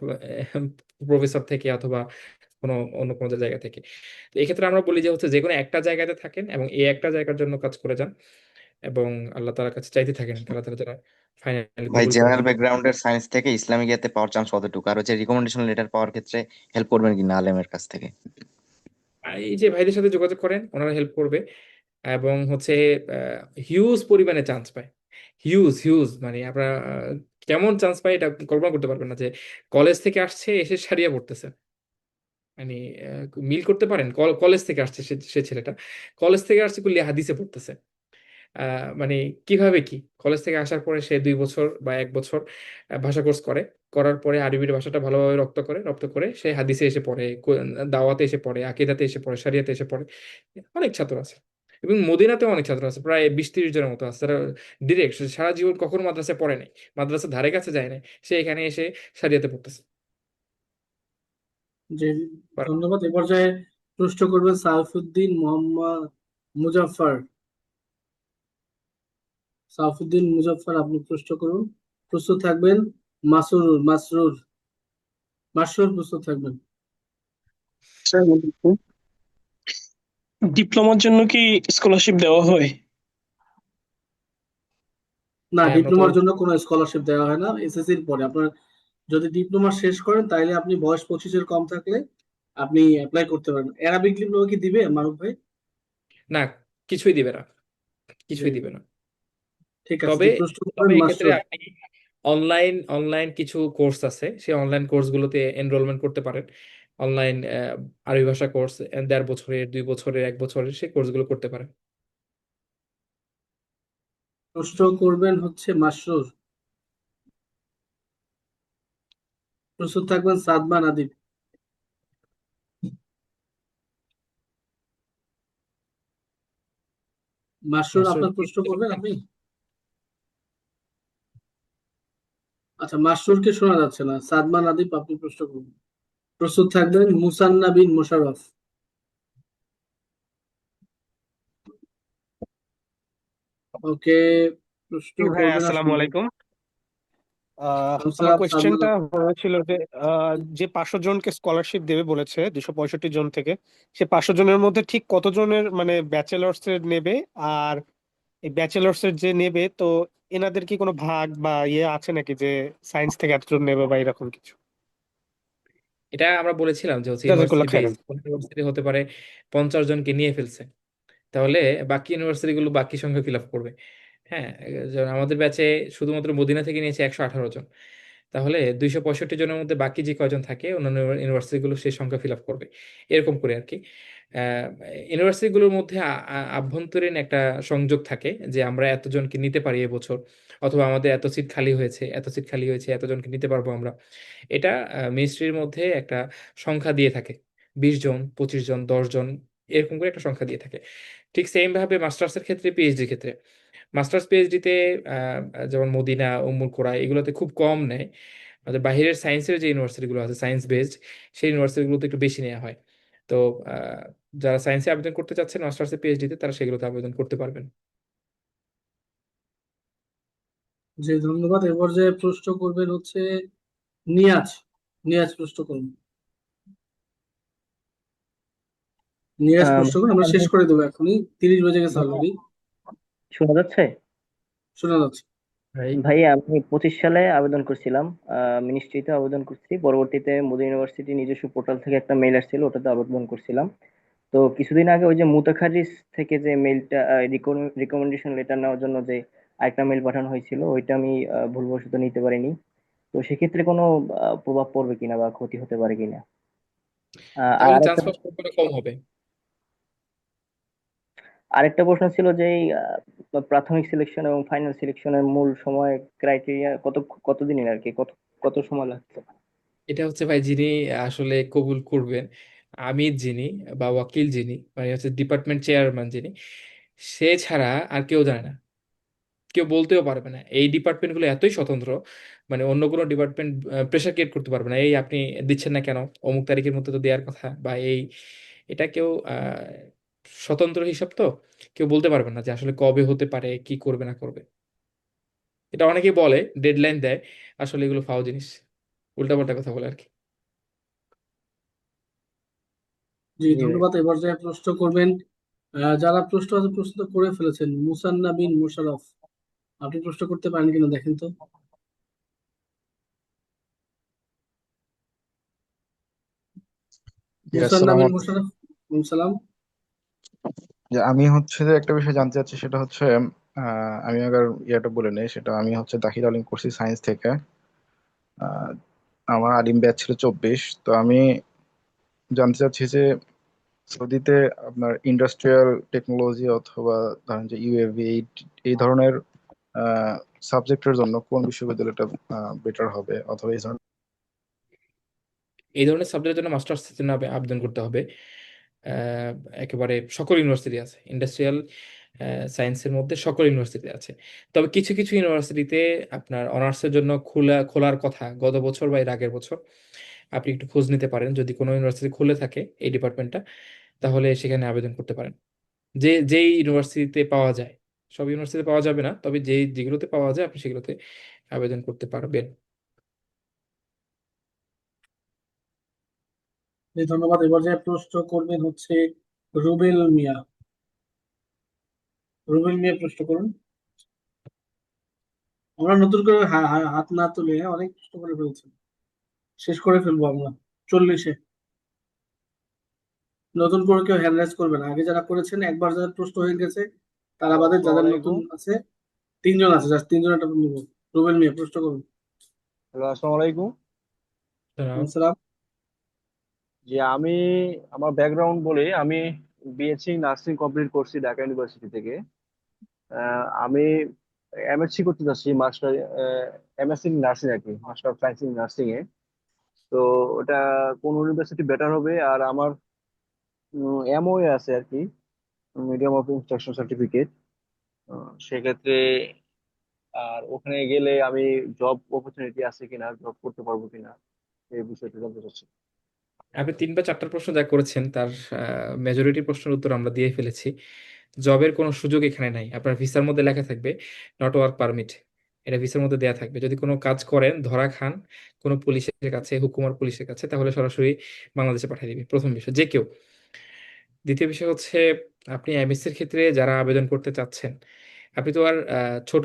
প্রফেসর থেকে, অথবা কোনো অন্য কোনো জায়গা থেকে? তো এক্ষেত্রে আমরা বলি যে হচ্ছে যে কোনো একটা জায়গাতে থাকেন এবং এই একটা জায়গার জন্য কাজ করে যান, এবং আল্লাহ তাআলার কাছে চাইতে থাকেন আল্লাহ তাআলা যেন ফাইনালি ভাই কবুল করে জেনারেল নেন। ব্যাকগ্রাউন্ডের সায়েন্স থেকে ইসলামিক ইয়াতে পাওয়ার চান্স কতটুকু, আর হচ্ছে রিকমেন্ডেশন লেটার পাওয়ার ক্ষেত্রে হেল্প করবেন কিনা আলেমের কাছ থেকে। আর এই যে ভাইদের সাথে যোগাযোগ করেন, ওনারা হেল্প করবে, এবং হচ্ছে হিউজ পরিমাণে চান্স পায়, হিউজ হিউজ, মানে আপনার কেমন চান্স পায় এটা আপনি কল্পনা করতে পারবেন না, যে কলেজ থেকে আসছে এসে সারিয়া পড়তেছে, মানে মিল করতে পারেন, কলেজ থেকে আসছে সে ছেলেটা কলেজ থেকে আসছে কুল্লিয়া হাদিসে পড়তেছে। মানে কিভাবে কি, কলেজ থেকে আসার পরে সে 2 বছর বা 1 বছর ভাষা কোর্স করে, করার পরে আরবির ভাষাটা ভালোভাবে রপ্ত করে সে হাদিসে এসে পড়ে, দাওয়াতে এসে পড়ে, আকিদাতে এসে পড়ে, শরিয়াতে এসে পড়ে। অনেক ছাত্র আছে, এবং মদিনাতেও অনেক ছাত্র আছে, প্রায় 20-30 জনের মতো আছে, তারা ডিরেক্ট সারা জীবন কখনো মাদ্রাসায় পড়ে নাই, মাদ্রাসার ধারে কাছে যায় নাই, সে এখানে এসে শরিয়াতে পড়তেছে। জি ধন্যবাদ। এ পর্যায়ে প্রশ্ন করবেন সাইফুদ্দিন মোহাম্মদ মুজাফফর। সাইফুদ্দিন মুজাফফর, আপনি প্রশ্ন করুন। প্রস্তুত থাকবেন মাসরুর, প্রস্তুত থাকবেন। ডিপ্লোমার জন্য কি স্কলারশিপ দেওয়া হয়? না, হ্যাঁ, আমরা তো ডিপ্লোমার জন্য কোনো স্কলারশিপ দেওয়া হয় না। এসএসসির পরে আপনার যদি ডিপ্লোমা শেষ করেন, তাইলে আপনি বয়স 25-এর কম থাকলে আপনি অ্যাপ্লাই করতে পারেন। অ্যারাবিক ডিপ্লোমা কি দিবে মারুফ ভাই? না, কিছুই দিবে না, জি কিছুই দিবে না। ঠিক আছে। তবে জি, প্রশ্ন তবে করবেন এক্ষেত্রে মাসরুর। আপনি অনলাইন কিছু কোর্স আছে, সেই অনলাইন কোর্সগুলোতে এনরোলমেন্ট করতে পারেন। অনলাইন আরবি ভাষা কোর্স 1.5 বছরের, 2 বছরের, 1 বছরের, সেই কোর্সগুলো করতে পারেন। প্রশ্ন করবেন হচ্ছে মাসরুর। প্রস্তুত থাকবেন সাদমান আদিব। মাসরুর, মাস্টার আপনার প্রশ্ন করবেন আপনি? আচ্ছা, মাসরুরকে শোনা যাচ্ছে না। সাদমান আদিব, আপনি প্রশ্ন করবেন। প্রস্তুত থাকবেন মুসান্না বিন মোশাররফ। ওকে, প্রশ্ন জি ভাই, করবেন আসসালামু আসলে আলাইকুম। আমার সালাম সাদুল্লাহ। কোয়েশ্চেনটা হয়েছিল যে যে 500 জনকে স্কলারশিপ দেবে বলেছে 265 জন থেকে, সে 500 জনের মধ্যে ঠিক কতজনের মানে ব্যাচেলার্স এর নেবে? আর এই ব্যাচেলার্স এর যে নেবে, তো এনাদের কি কোনো ভাগ বা ইয়ে আছে নাকি যে সায়েন্স থেকে এতজন নেবে বা এরকম কিছু? এটা আমরা বলেছিলাম যে হচ্ছে ইউনিভার্সিটি জাজাকুল্লাহ বেস, খাইরান। কোন ইউনিভার্সিটি হতে পারে 50 জনকে নিয়ে ফেলছে, তাহলে বাকি ইউনিভার্সিটি গুলো বাকি সংখ্যা ফিল আপ করবে। হ্যাঁ, যেমন আমাদের ব্যাচে শুধুমাত্র মদিনা থেকে নিয়েছে 118 জন, তাহলে 265 জনের মধ্যে বাকি যে কয়জন থাকে অন্যান্য ইউনিভার্সিটি গুলো সেই সংখ্যা ফিল আপ করবে, এরকম করে আর কি। ইউনিভার্সিটি গুলোর মধ্যে আভ্যন্তরীণ একটা সংযোগ থাকে যে আমরা এতজনকে নিতে পারি এবছর, অথবা আমাদের এত সিট খালি হয়েছে, এত সিট খালি হয়েছে, এতজনকে নিতে পারবো আমরা। এটা মিনিস্ট্রির মধ্যে একটা সংখ্যা দিয়ে থাকে, 20 জন, 25 জন, 10 জন, এরকম করে একটা সংখ্যা দিয়ে থাকে। ঠিক সেম ভাবে মাস্টার্সের ক্ষেত্রে, পিএইচডির ক্ষেত্রে, মাস্টার্স পিএইচডিতে যেমন মদিনা, উম্মুল কোরা, এগুলোতে খুব কম নেয়। আমাদের বাইরের সায়েন্সের যে ইউনিভার্সিটিগুলো আছে, সায়েন্স বেসড, সেই ইউনিভার্সিটিগুলোতে একটু বেশি নেওয়া হয়। তো আহ, যারা সায়েন্সে আবেদন করতে চাচ্ছেন মাস্টার্সে, পিএইচডিতে, তারা সেগুলোতে আবেদন করতে পারবেন। জি ধন্যবাদ। এবার যে প্রশ্ন করবেন হচ্ছে নিয়াজ। নিয়াজ প্রশ্ন করুন। নিয়াজ প্রশ্ন করুন, ভাই আমরা শেষ আমি করে দেবো এখনই, 30 বেজে গেছে ভাই, অলরেডি। শোনা যাচ্ছে? শোনা যাচ্ছে। ভাই, ভাই আমি 25 সালে আবেদন করছিলাম, মিনিস্ট্রিতে আবেদন করছি। পরবর্তীতে মোদি ইউনিভার্সিটি নিজস্ব পোর্টাল থেকে একটা মেইল আসছিল, ওটাতে আবেদন করছিলাম। তো কিছুদিন আগে ওই যে মুতাখারিজ থেকে যে মেইলটা, রিকমেন্ডেশন লেটার নেওয়ার জন্য যে আরেকটা মেইল পাঠানো হয়েছিল, ওইটা আমি ভুলবশত নিতে পারিনি। তো সেক্ষেত্রে কোনো প্রভাব পড়বে কিনা বা ক্ষতি হতে পারে কিনা? আর তাহলে চান্স আরেকটা পাওয়ার সম্ভাবনা কম হবে। আরেকটা প্রশ্ন ছিল যে এই, প্রাথমিক সিলেকশন এবং ফাইনাল সিলেকশনের মূল সময় ক্রাইটেরিয়া কতদিনের আর কি, কত কত সময় লাগছে? এটা হচ্ছে ভাই, যিনি আসলে কবুল করবেন, আমির যিনি বা ওয়াকিল যিনি, মানে হচ্ছে ডিপার্টমেন্ট চেয়ারম্যান যিনি, সে ছাড়া আর কেউ জানে না, কেউ বলতেও পারবে না। এই ডিপার্টমেন্টগুলো এতই স্বতন্ত্র, মানে অন্য কোনো ডিপার্টমেন্ট প্রেশার ক্রিয়েট করতে পারবে না, এই আপনি দিচ্ছেন না কেন, অমুক তারিখের মধ্যে তো দেওয়ার কথা, বা এই, এটা কেউ স্বতন্ত্র হিসাব তো, কেউ বলতে পারবে না যে আসলে কবে হতে পারে, কি করবে না করবে। এটা অনেকেই বলে, ডেডলাইন দেয়, আসলে এগুলো ফাও জিনিস, উল্টাপাল্টা কথা বলে আর কি। জি জি ভাই। ধন্যবাদ। এবার যে প্রশ্ন করবেন, যারা প্রশ্ন আছে প্রশ্ন তো করে ফেলেছেন, মুসান্না বিন মুশারফ, আপনি প্রশ্ন করতে পারেন কিনা দেখেন তো। জি মুসান্না আসসালামু বিন আলাইকুম। মুশারফ। ওয়ালাইকুম সালাম। যে আমি হচ্ছে যে একটা বিষয় জানতে চাচ্ছি, সেটা হচ্ছে আমি আবার ইয়েটা বলে নেই, সেটা আমি হচ্ছে দাখিল আলিম করছি সায়েন্স থেকে। আহ, আমার আলিম ব্যাচ ছিল 24। তো আমি জানতে চাচ্ছি যে সৌদিতে আপনার ইন্ডাস্ট্রিয়াল টেকনোলজি অথবা ধরেন যে ইউএভি এই ধরনের সাবজেক্টের জন্য কোন বিশ্ববিদ্যালয়টা বেটার হবে, অথবা এই ধরনের। এই ধরনের সাবজেক্টের জন্য মাস্টার্সের জন্য আবেদন করতে হবে। আহ, একেবারে সকল ইউনিভার্সিটি আছে, ইন্ডাস্ট্রিয়াল সায়েন্সের মধ্যে সকল ইউনিভার্সিটি আছে। তবে কিছু কিছু ইউনিভার্সিটিতে আপনার অনার্সের জন্য খোলার কথা গত বছর বা এর আগের বছর। আপনি একটু খোঁজ নিতে পারেন, যদি কোনো ইউনিভার্সিটি খুলে থাকে এই ডিপার্টমেন্টটা, তাহলে সেখানে আবেদন করতে পারেন। যেই ইউনিভার্সিটিতে পাওয়া যায়, সব ইউনিভার্সিটিতে পাওয়া যাবে না, তবে যেগুলোতে পাওয়া যায় আপনি সেগুলোতে আবেদন করতে পারবেন। জি ধন্যবাদ। এবার যে প্রশ্ন করবেন হচ্ছে রুবেল মিয়া। রুবেল মিয়া প্রশ্ন করুন। আমরা নতুন করে হাত না তুলে অনেক প্রশ্ন করে ফেলছি, শেষ করে ফেলবো আমরা 40-এ। নতুন করে কেউ হ্যান্ড রাইজ করবে না, আগে যারা করেছেন একবার যাদের প্রশ্ন হয়ে গেছে তারা হ্যালো, বাদে, আসসালামু যাদের নতুন আলাইকুম। আছে 3 জন আছে, জাস্ট 3 জন একটা নিব। রুবেল মিয়া প্রশ্ন করুন। হ্যালো, আসসালামু আলাইকুম। সালাম। যে আমি আমার ব্যাকগ্রাউন্ড বলি, আমি বিএসসি নার্সিং কমপ্লিট করছি ঢাকা ইউনিভার্সিটি থেকে। আমি এমএসসি করতে যাচ্ছি, মাস্টার এমএসসি নার্সিং আর কি, master of science in nursing এ। তো ওটা কোন ইউনিভার্সিটি বেটার হবে? আর আমার এমওএ আছে আর কি, মিডিয়াম অফ ইনস্ট্রাকশন সার্টিফিকেট। সেক্ষেত্রে আর ওখানে গেলে আমি জব অপরচুনিটি আছে কিনা, জব করতে পারবো কিনা, এই বিষয়টা জানতে চাচ্ছি। আপনি 3 বা 4টা প্রশ্ন যা করেছেন তার মেজরিটি প্রশ্নের উত্তর আমরা দিয়ে ফেলেছি। তো জবের কোনো সুযোগ এখানে নাই। আপনার ভিসার মধ্যে লেখা থাকবে নট ওয়ার্ক পারমিট, এটা ভিসার মধ্যে দেয়া থাকবে। যদি কোনো কাজ করেন ধরা খান কোনো পুলিশের কাছে, হুকুমার পুলিশের কাছে, তাহলে সরাসরি বাংলাদেশে পাঠিয়ে দিবে, প্রথম বিষয় যে কেউ। দ্বিতীয় বিষয় হচ্ছে আপনি এমএসসির ক্ষেত্রে যারা আবেদন করতে চাচ্ছেন, আপনি তো আর ছোট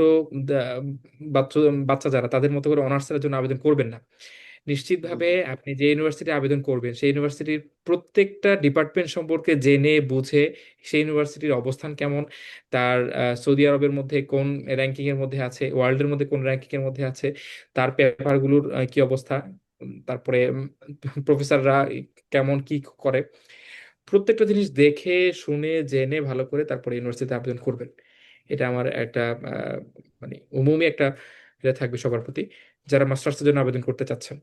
দা- বাচ্চা বাচ্চা যারা তাদের মতো করে অনার্সের জন্য আবেদন করবেন না। নিশ্চিতভাবে আপনি যে ইউনিভার্সিটি আবেদন করবেন সেই ইউনিভার্সিটির প্রত্যেকটা ডিপার্টমেন্ট সম্পর্কে জেনে বুঝে, সেই ইউনিভার্সিটির অবস্থান কেমন, তার সৌদি আরবের মধ্যে কোন র্যাঙ্কিং এর মধ্যে আছে, ওয়ার্ল্ডের মধ্যে কোন র্যাঙ্কিং এর মধ্যে আছে, তার পেপারগুলোর কি অবস্থা, তারপরে প্রফেসররা কেমন কি করে, প্রত্যেকটা জিনিস দেখে শুনে জেনে ভালো করে তারপরে ইউনিভার্সিটিতে আবেদন করবেন। এটা আমার একটা আহ, মানে উমুমি একটা এটা থাকবে সবার প্রতি যারা মাস্টার্সের জন্য আবেদন করতে চাচ্ছেন।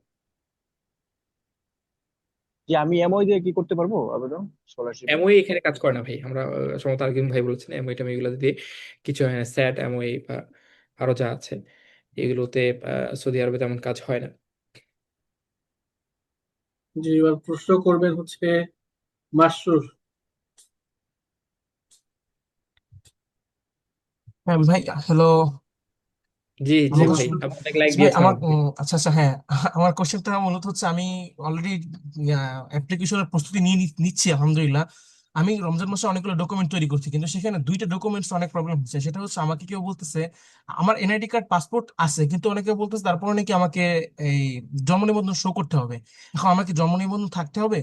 যে আমি এমওই দিয়ে কি করতে পারবো আবেদন স্কলারশিপে? এমওই এখানে কাজ করে না ভাই, আমরা সমত আরেকজন ভাই বলেছেন এমওই টেমওই এগুলো দিয়ে কিছু হয় না, স্যাট এমওই বা আরো যা আছে এগুলোতে সৌদি আরবে তেমন কাজ হয় না। যে এবার প্রশ্ন করবেন হচ্ছে মাসরুর। হ্যাঁ ভাই, হ্যালো। জি জি জি আমার ভাই, কোশ্চেন, আপনি অনেক লাইক ভাই দিয়েছেন আমার আমাকে। আচ্ছা আচ্ছা, হ্যাঁ আমার কোশ্চেনটা মূলত হচ্ছে আমি অলরেডি অ্যাপ্লিকেশনের প্রস্তুতি নিচ্ছি আলহামদুলিল্লাহ। আমি রমজান মাসে অনেকগুলো ডকুমেন্ট তৈরি করছি, কিন্তু সেখানে দুইটা ডকুমেন্টস অনেক প্রবলেম হচ্ছে। সেটা হচ্ছে আমাকে কেউ বলতেছে আমার এনআইডি কার্ড পাসপোর্ট আছে, কিন্তু অনেকে বলতেছে তারপরে নাকি আমাকে এই জন্ম নিবন্ধন শো করতে হবে। এখন আমাকে জন্ম নিবন্ধন থাকতে হবে।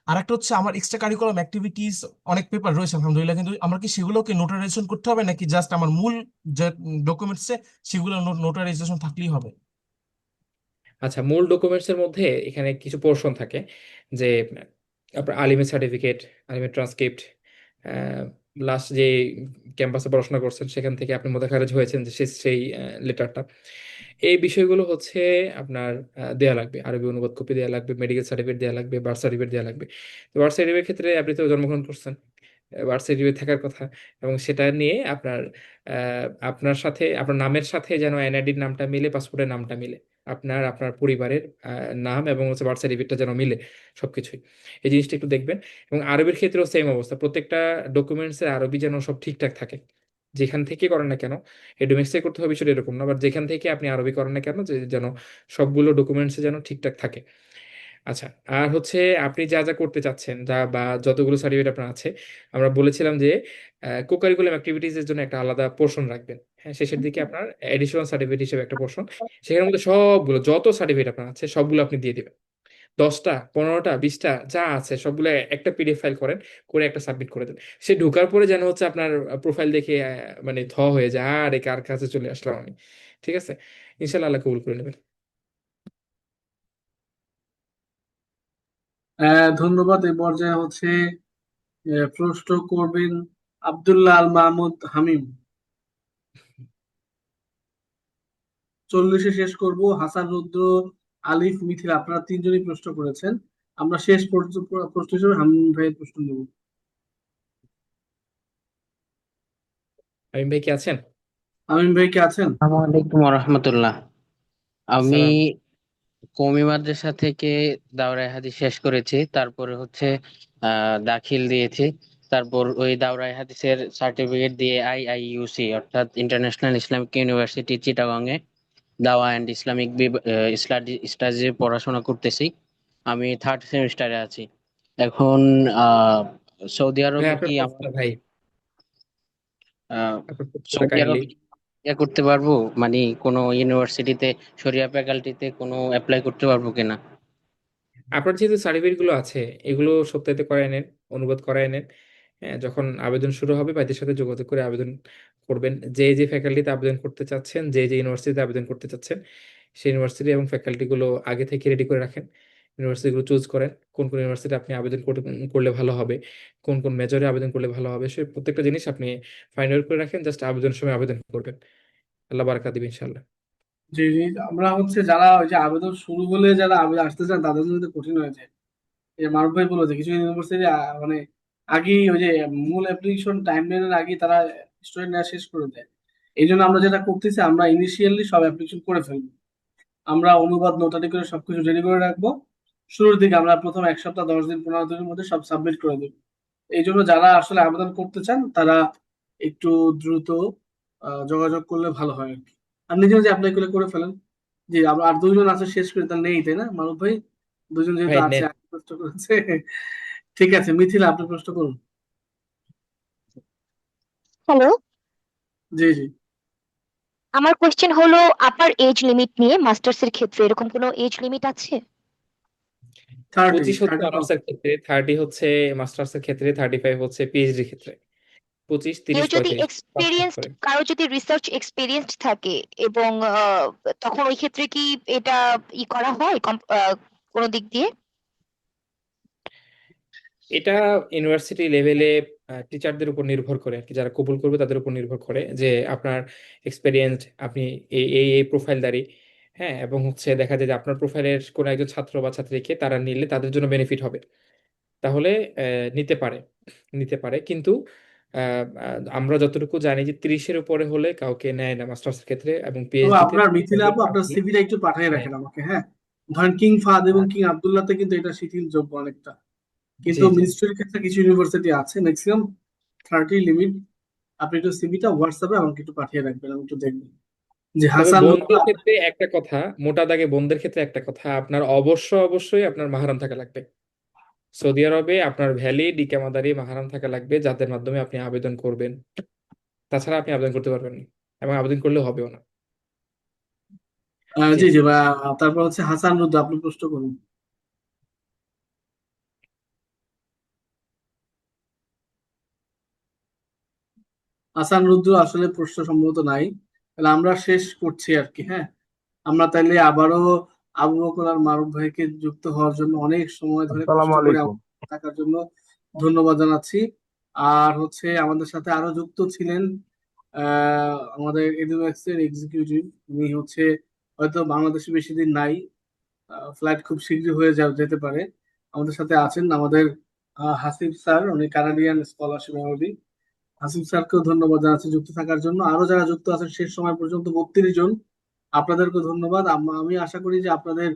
আর একটা হচ্ছে আমার এক্সট্রা কারিকুলাম অ্যাক্টিভিটিস অনেক পেপার রয়েছে আলহামদুলিল্লাহ, কিন্তু আমার কি সেগুলোকে নোটারাইজেশন করতে হবে নাকি জাস্ট আমার মূল যে ডকুমেন্টস সেগুলো নোটারাইজেশন থাকলেই হবে? আচ্ছা, মূল ডকুমেন্টস এর মধ্যে এখানে কিছু পোর্শন থাকে যে আপনার আলিমের সার্টিফিকেট, আলিমের ট্রান্সক্রিপ্ট, লাস্ট যে ক্যাম্পাসে পড়াশোনা করছেন সেখান থেকে আপনি মোতাখারিজ হয়েছেন যে সেই লেটারটা, এই বিষয়গুলো হচ্ছে আপনার দেয়া লাগবে। আরবি অনুবাদ কপি দেয়া লাগবে, মেডিকেল সার্টিফিকেট দেয়া লাগবে, বার্থ সার্টিফিকেট দেয়া লাগবে। তো বার্থ সার্টিফিকেট ক্ষেত্রে আপনি তো জন্মগ্রহণ করছেন, বার্থ সার্টিফিকেট থাকার কথা, এবং সেটা নিয়ে আপনার আপনার সাথে আপনার নামের সাথে যেন এনআইডির নামটা মিলে, পাসপোর্টের নামটা মিলে, আপনার আপনার পরিবারের নাম এবং হচ্ছে বার্থ সার্টিফিকেটটা যেন মিলে সবকিছুই। এই জিনিসটা একটু দেখবেন। এবং আরবির ক্ষেত্রেও সেম অবস্থা, প্রত্যেকটা ডকুমেন্টসের আরবি যেন সব ঠিকঠাক থাকে। যেখান থেকে করেন না কেন, এই ডোমেস্টিক করতে হবে বিষয়টা এরকম না, বাট যেখান থেকে আপনি আরবি করেন না কেন যেন সবগুলো ডকুমেন্টসে যেন ঠিকঠাক থাকে। আচ্ছা, আর হচ্ছে আপনি যা যা করতে চাচ্ছেন যা বা যতগুলো সার্টিফিকেট আপনার আছে, আমরা বলেছিলাম যে কোকারিকুলাম অ্যাক্টিভিটিস এর জন্য একটা আলাদা পোর্শন রাখবেন। হ্যাঁ, শেষের দিকে আপনার এডিশনাল সার্টিফিকেট হিসেবে একটা পোর্শন, সেখানের মধ্যে সবগুলো যত সার্টিফিকেট আপনার আছে সবগুলো আপনি দিয়ে দিবেন। 10টা 15টা 20টা যা আছে সবগুলো একটা পিডিএফ ফাইল করেন, করে একটা সাবমিট করে দেন। সে ঢোকার পরে যেন হচ্ছে আপনার প্রোফাইল দেখে মানে হয়ে যায়, আর কার কাছে চলে আসলাম আমি। ঠিক আছে, ইনশাল্লাহ আল্লাহ কবুল করে নেবেন। ধন্যবাদ। এই পর্যায়ে হচ্ছে প্রশ্ন করবেন আব্দুল্লাহ আল মাহমুদ হামিম। 40-এ শেষ করব। হাসান, রুদ্র, আলিফ, মিথিল, আপনারা তিনজনই প্রশ্ন করেছেন। আমরা শেষ প্রশ্ন হিসেবে হামিম ভাইয়ের প্রশ্ন নেব। আমিন ভাই কি আছেন? হামিম ভাই কি আছেন? আসসালামু আলাইকুম রহমতুল্লাহ। আমি সালাম। কওমি মাদ্রাসা থেকে দাওরায়ে হাদিস শেষ করেছি, তারপরে হচ্ছে দাখিল দিয়েছি। তারপর ওই দাওরায়ে হাদিসের সার্টিফিকেট দিয়ে আইআইইউসি অর্থাৎ ইন্টারন্যাশনাল ইসলামিক ইউনিভার্সিটি চিটাগং এ দাওয়া অ্যান্ড ইসলামিক স্টাডিজে পড়াশোনা করতেছি। আমি থার্ড সেমিস্টারে আছি এখন। আহ সৌদি ভাই আরবে আপনার কি প্রশ্নটা ভাই, আহ আপনার প্রশ্নটা সৌদি কাইন্ডলি। আরবে করতে পারবো, মানে কোনো ইউনিভার্সিটিতে শরিয়া ফ্যাকাল্টিতে কোনো অ্যাপ্লাই করতে পারবো কিনা? আপনার যেহেতু সার্টিফিকেট গুলো আছে এগুলো সত্যায়িত করায় নেন, অনুবাদ করায় নেন। হ্যাঁ, যখন আবেদন শুরু হবে ভাইদের সাথে যোগাযোগ করে আবেদন করবেন। যে যে ফ্যাকাল্টিতে আবেদন করতে চাচ্ছেন, যে যে ইউনিভার্সিটিতে আবেদন করতে চাচ্ছেন, সেই ইউনিভার্সিটি এবং ফ্যাকাল্টি গুলো আগে থেকে রেডি করে রাখেন। ইউনিভার্সিটি গুলো চুজ করেন, কোন কোন ইউনিভার্সিটি আপনি আবেদন করলে ভালো হবে, কোন কোন মেজরে আবেদন করলে ভালো হবে, সে প্রত্যেকটা জিনিস আপনি ফাইন্ড আউট করে রাখেন। জাস্ট আবেদনের সময় আবেদন করবেন, আল্লাহ বারাকা দিবেন ইনশাআল্লাহ। যে আমরা হচ্ছে যারা ওই যে আবেদন শুরু হলে যারা আবেদন আসতে চান তাদের জন্য তো কঠিন হয়ে যায়। এই মারুফ ভাই বলেছে কিছু ইউনিভার্সিটি মানে আগেই ওই যে মূল অ্যাপ্লিকেশন টাইম লাইনের আগে তারা স্টুডেন্ট নেওয়া শেষ করে দেয়। এই জন্য আমরা যেটা করতেছি, আমরা ইনিশিয়ালি সব অ্যাপ্লিকেশন করে ফেলবো। আমরা অনুবাদ নোটারি করে সবকিছু রেডি করে রাখবো। শুরুর দিকে আমরা প্রথম 1 সপ্তাহ 10 দিন 15 দিনের মধ্যে সব সাবমিট করে দেবো। এই জন্য যারা আসলে আবেদন করতে চান তারা একটু দ্রুত যোগাযোগ করলে ভালো হয় আর কি। আর নিজে নিজে অ্যাপ্লাই করে করে ফেলেন। জি, আমরা আর দুইজন আছে, শেষ করে তাহলে নেই, তাই না মারুফ ভাই? দুজন যেহেতু ভাই আছে, নেন। আগে প্রশ্ন করেছে। ঠিক আছে, মিথিলা আপনি প্রশ্ন করুন। হ্যালো, জি জি। আমার কোশ্চেন হলো আপার এজ লিমিট নিয়ে মাস্টার্স এর ক্ষেত্রে এরকম কোনো এজ লিমিট আছে? 30 25 হচ্ছে 30 অনার্সের ক্ষেত্রে, 30 হচ্ছে মাস্টার্সের ক্ষেত্রে, 35 হচ্ছে পিএইচডি ক্ষেত্রে। 25, কেউ 30, যদি 35 পাঁচ ভাগ এক্সপিরিয়েন্সড, করে। কারো যদি রিসার্চ এক্সপিরিয়েন্সড থাকে এবং তখন ওই ক্ষেত্রে কি এটা করা হয় কোনো দিক দিয়ে? এটা ইউনিভার্সিটি লেভেলে টিচারদের উপর নির্ভর করে আর কি, যারা কবুল করবে তাদের উপর নির্ভর করে যে আপনার এক্সপেরিয়েন্স, আপনি এই এই এই প্রোফাইলদারি। হ্যাঁ, এবং হচ্ছে দেখা যায় যে আপনার প্রোফাইলের কোনো একজন ছাত্র বা ছাত্রীকে তারা নিলে তাদের জন্য বেনিফিট হবে, তাহলে নিতে পারে, নিতে পারে। কিন্তু আমরা যতটুকু জানি যে 30-এর উপরে হলে কাউকে নেয় না মাস্টার্সের ক্ষেত্রে, এবং তো পিএইচডিতে আপনার মিথিলা আপু, আপনার সিভিটা একটু পাঠিয়ে নেয়। রাখেন আমাকে, হ্যাঁ। ধরেন কিং ফাহাদ এবং কিং আব্দুল্লাহতে কিন্তু এটা শিথিলযোগ্য অনেকটা, জি কিন্তু জি। মিনিস্ট্রির ক্ষেত্রে কিছু ইউনিভার্সিটি আছে ম্যাক্সিমাম 30 লিমিট। আপনি একটু সিভিটা হোয়াটসঅ্যাপে আমাকে একটু পাঠিয়ে রাখবেন, আমি একটু দেখবো যে তবে হাসান বোনদের রুদ্র। ক্ষেত্রে একটা কথা, মোটা দাগে বোনদের ক্ষেত্রে একটা কথা, আপনার অবশ্যই আপনার মাহারাম থাকা লাগবে। সৌদি আরবে আপনার ভ্যালিড ইকামাদারি মাহারাম থাকা লাগবে, যাদের মাধ্যমে আপনি আবেদন করবেন। তাছাড়া আপনি আবেদন করতে পারবেন না, এবং আবেদন করলে হবেও না। জি। জি জি তারপর হচ্ছে হাসান রুদ্র, আপনি প্রশ্ন করুন। হাসান রুদ্র আসলে প্রশ্ন সম্ভবত নাই, তাহলে আমরা শেষ করছি আর কি, হ্যাঁ। আমরা তাইলে আবারও আবু বকর আর মারুফ ভাইকে যুক্ত হওয়ার জন্য, অনেক সময় ধরে আসসালামু কষ্ট করে আলাইকুম। আমাদের থাকার জন্য ধন্যবাদ জানাচ্ছি। আর হচ্ছে আমাদের সাথে আরো যুক্ত ছিলেন আমাদের এডুম্যাক্স এর এক্সিকিউটিভ, উনি হচ্ছে হয়তো বাংলাদেশে বেশি দিন নাই, ফ্লাইট খুব শীঘ্রই হয়ে যেতে পারে। আমাদের সাথে আছেন আমাদের হাসিব স্যার, উনি কানাডিয়ান স্কলারশিপ অ্যাওয়ার্ডী। হাসিব স্যারকেও ধন্যবাদ জানাচ্ছি যুক্ত থাকার জন্য। আরো যারা যুক্ত আছেন শেষ সময় পর্যন্ত 32 জন, আপনাদেরকে ধন্যবাদ। আমি আশা করি যে আপনাদের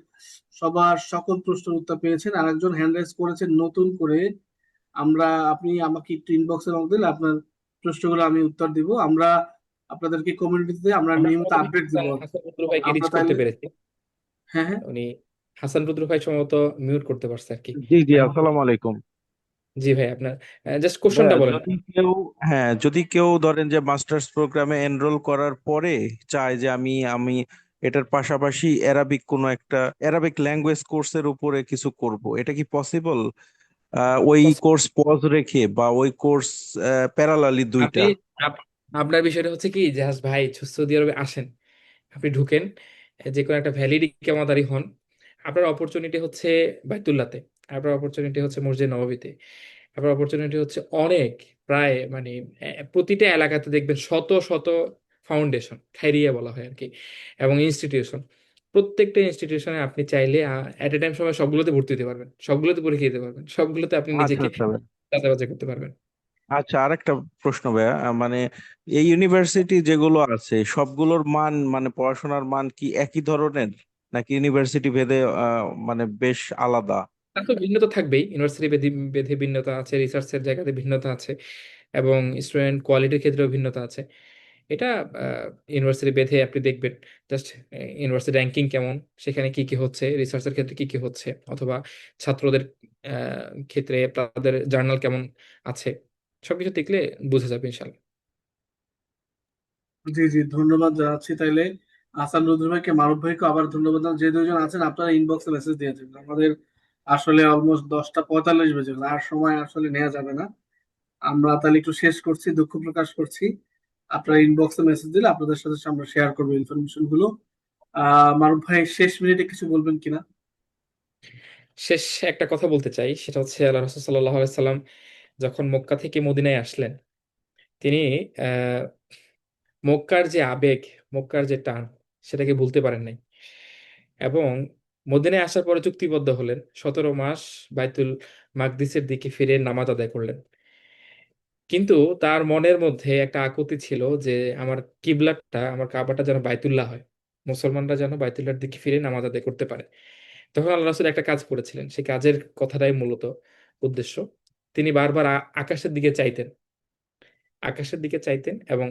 সবার সকল প্রশ্নের উত্তর পেয়েছেন। আরেকজন হ্যান্ড রাইজ করেছেন নতুন করে, আপনি আমাকে একটু ইনবক্সে নক দিলে আপনার প্রশ্নগুলো আমি উত্তর দিব। আমরা আপনাদেরকে কমিউনিটিতে আমরা আমরা নিয়মিত সম্ভবত আপডেট দিব। হাসান রুদ্র ভাইকে আমরা রিচ করতে তাইলে, পেরেছি। হ্যাঁ হ্যাঁ, উনি, হাসান রুদ্র ভাই সম্ভবত মিউট করতে পারছে আর কি। জি জি, এখন আসসালামু আলাইকুম। জি ভাই, আপনার জাস্ট কোশ্চেনটা ভাইয়া, বলেন। যদি কেউ ধরেন যে মাস্টার্স প্রোগ্রামে এনরোল করার পরে চায় যে আমি আমি এটার পাশাপাশি অ্যারাবিক ল্যাঙ্গুয়েজ কোর্সের উপরে কিছু করব, এটা কি পসিবল? ওই কোর্স পজ রেখে বা ওই কোর্স প্যারালালি আপনি দুইটা? আপনার বিষয়টা হচ্ছে কি, জাহাজ ভাই সৌদি আরবে আসেন, আপনি ঢুকেন, যে কোনো একটা ভ্যালিড ইকামাদারি হন। আপনার অপরচুনিটি হচ্ছে বাইতুল্লাতে, আপনার অপরচুনিটি হচ্ছে মসজিদ নববীতে, আপনার অপরচুনিটি হচ্ছে অনেক, প্রায় মানে প্রতিটা এলাকাতে দেখবেন শত শত ফাউন্ডেশন, খাইরিয়া বলা হয় আর কি, এবং ইনস্টিটিউশন। প্রত্যেকটা ইনস্টিটিউশনে আপনি চাইলে এট এ টাইম সময় সবগুলোতে ভর্তি হতে পারবেন, সবগুলোতে পরীক্ষা দিতে পারবেন, সবগুলোতে আপনি আচ্ছা নিজেকে আচ্ছা ভাই। যাচাই করতে পারবেন। আচ্ছা, আরেকটা প্রশ্ন ভাইয়া, মানে এই ইউনিভার্সিটি যেগুলো আছে সবগুলোর মান, মানে পড়াশোনার মান কি একই ধরনের, নাকি ইউনিভার্সিটি ভেদে মানে বেশ আলাদা? তার তো ভিন্নতা থাকবেই, ইউনিভার্সিটি বেধে বেধে ভিন্নতা আছে, রিসার্চের জায়গাতে ভিন্নতা আছে, এবং স্টুডেন্ট কোয়ালিটির ক্ষেত্রেও ভিন্নতা আছে। এটা ইউনিভার্সিটি বেধে আপনি দেখবেন, জাস্ট ইউনিভার্সিটি র্যাঙ্কিং কেমন, সেখানে কি কি হচ্ছে, রিসার্চের ক্ষেত্রে কি কি হচ্ছে, অথবা ছাত্রদের ক্ষেত্রে তাদের জার্নাল কেমন আছে, সবকিছু দেখলে বোঝা যাবে ইনশাল্লাহ। জি জি, ধন্যবাদ জানাচ্ছি তাইলে হাসান রুদ্র ভাইকে, মারুফ ভাইকে আবার ধন্যবাদ জানাচ্ছি। যে দুইজন আছেন আপনারা ইনবক্সে মেসেজ দিয়েছেন, আমাদের আসলে অলমোস্ট 10টা 45 বেজে গেল, আর সময় আসলে নেওয়া যাবে না। আমরা তাহলে একটু শেষ করছি, দুঃখ প্রকাশ করছি। আপনারা ইনবক্সে মেসেজ দিলে আপনাদের সাথে আমরা শেয়ার করবো ইনফরমেশন গুলো। মারুফ ভাই শেষ মিনিটে কিছু বলবেন কিনা? শেষ একটা কথা বলতে চাই, সেটা হচ্ছে আল্লাহ রাসূল সাল্লাল্লাহু আলাইহি সাল্লাম যখন মক্কা থেকে মদিনায় আসলেন, তিনি আহ মক্কার যে আবেগ, মক্কার যে টান, সেটাকে ভুলতে পারেন নাই, এবং মদিনায় আসার পরে চুক্তিবদ্ধ হলেন 17 মাস বাইতুল মাকদিসের দিকে ফিরে নামাজ আদায় করলেন। কিন্তু তার মনের মধ্যে একটা আকুতি ছিল যে আমার কিবলাটা, আমার কাবাটা যেন বাইতুল্লাহ হয়, মুসলমানরা যেন বাইতুল্লাহর দিকে ফিরে নামাজ আদায় করতে পারে। তখন আল্লাহ রাসূল একটা কাজ করেছিলেন, সেই কাজের কথাটাই মূলত উদ্দেশ্য। তিনি বারবার আকাশের দিকে চাইতেন, আকাশের দিকে চাইতেন এবং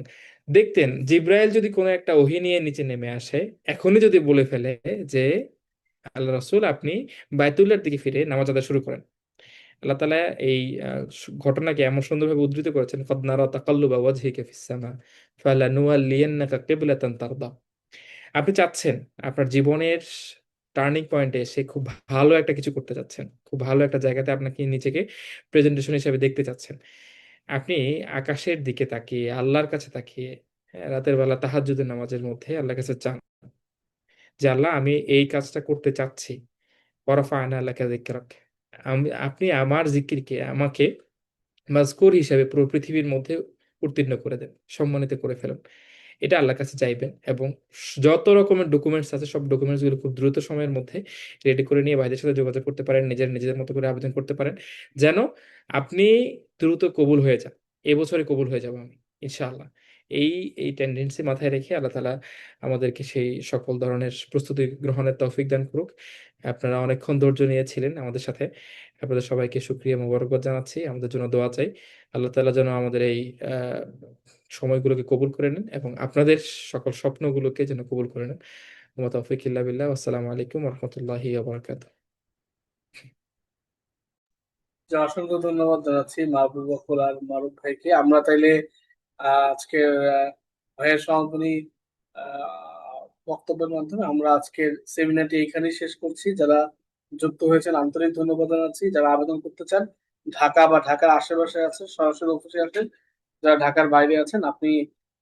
দেখতেন জিব্রাইল যদি কোনো একটা ওহী নিয়ে নিচে নেমে আসে, এখনই যদি বলে ফেলে যে আল্লাহ রাসূল আপনি বায়তুল্লাহর দিকে ফিরে নামাজ আদায় শুরু করেন, আল্লাহ তাআলা এই ঘটনাকে এমন সুন্দরভাবে উদ্ধৃত করেছেন, কদ নারা তাকাল্লুবা ওয়াজহিকা ফিস সামা ফালানুওয়াল্লিয়ান্নাকা কিবলাতান তারদা। আপনি চাচ্ছেন আপনার জীবনের টার্নিং পয়েন্টে এসে খুব ভালো একটা কিছু করতে চাচ্ছেন, খুব ভালো একটা জায়গাতে আপনাকে নিজেকে প্রেজেন্টেশন হিসেবে দেখতে চাচ্ছেন। আপনি আকাশের দিকে তাকিয়ে আল্লাহর কাছে তাকিয়ে রাতের বেলা তাহাজ্জুদের নামাজের মধ্যে আল্লাহর কাছে চান যে আল্লাহ আমি এই কাজটা করতে চাচ্ছি, ওয়ারাফা'না লাকা যিকরাক, আপনি আমার জিকিরকে আমাকে মাযকুর হিসেবে পুরো পৃথিবীর মধ্যে উত্তীর্ণ করে দেন, সম্মানিত করে ফেলুন। এটা আল্লাহর কাছে চাইবেন এবং যত রকমের ডকুমেন্টস আছে সব ডকুমেন্টস গুলো খুব দ্রুত সময়ের মধ্যে রেডি করে নিয়ে ভাইদের সাথে যোগাযোগ করতে পারেন, নিজেদের মতো করে আবেদন করতে পারেন, যেন আপনি দ্রুত কবুল হয়ে যান। এবছরে কবুল হয়ে যাব আমি ইনশাআল্লাহ। এই এই টেন্ডেন্সি মাথায় রেখে আল্লাহ তাআলা আমাদেরকে সেই সকল ধরনের প্রস্তুতি গ্রহণের তৌফিক দান করুক। আপনারা অনেকক্ষণ ধৈর্য নিয়েছিলেন আমাদের সাথে, আপনাদের সবাইকে শুকরিয়া মোবারকবাদ জানাচ্ছি। আমাদের জন্য দোয়া চাই, আল্লাহ তাআলা যেন আমাদের এই সময়গুলোকে কবুল করে নেন এবং আপনাদের সকল স্বপ্নগুলোকে যেন কবুল করে নেন। ওয়া তাওফিক ইল্লা বিল্লাহ। আসসালামু আলাইকুম ওয়া রাহমাতুল্লাহি ওয়া বারাকাতুহু। যে অসংখ্য ধন্যবাদ জানাচ্ছি মাহবুব বকুল আর মারুফ ভাইকে। আমরা তাইলে আজকে ভাইয়ের সমাপনী বক্তব্যের মাধ্যমে আমরা আজকের সেমিনারটি এখানেই শেষ করছি। যারা যুক্ত হয়েছেন আন্তরিক ধন্যবাদ জানাচ্ছি। যারা আবেদন করতে চান ঢাকা বা ঢাকার আশেপাশে আছে সরাসরি অফিসে আসেন, যারা ঢাকার বাইরে আছেন আপনি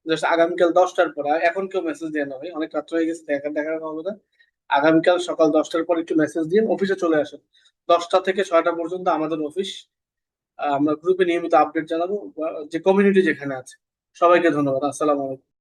জাস্ট আগামীকাল 10টার পর, এখন কেউ মেসেজ দেন না ভাই, অনেক রাত্র হয়ে গেছে, দেখার হবে না। আগামীকাল সকাল 10টার পর একটু মেসেজ দিন, অফিসে চলে আসেন। 10টা থেকে 6টা পর্যন্ত আমাদের অফিস, আমরা গ্রুপে নিয়মিত আপডেট জানাবো, যে কমিউনিটি যেখানে আছে। সবাইকে ধন্যবাদ। আসসালামু আলাইকুম।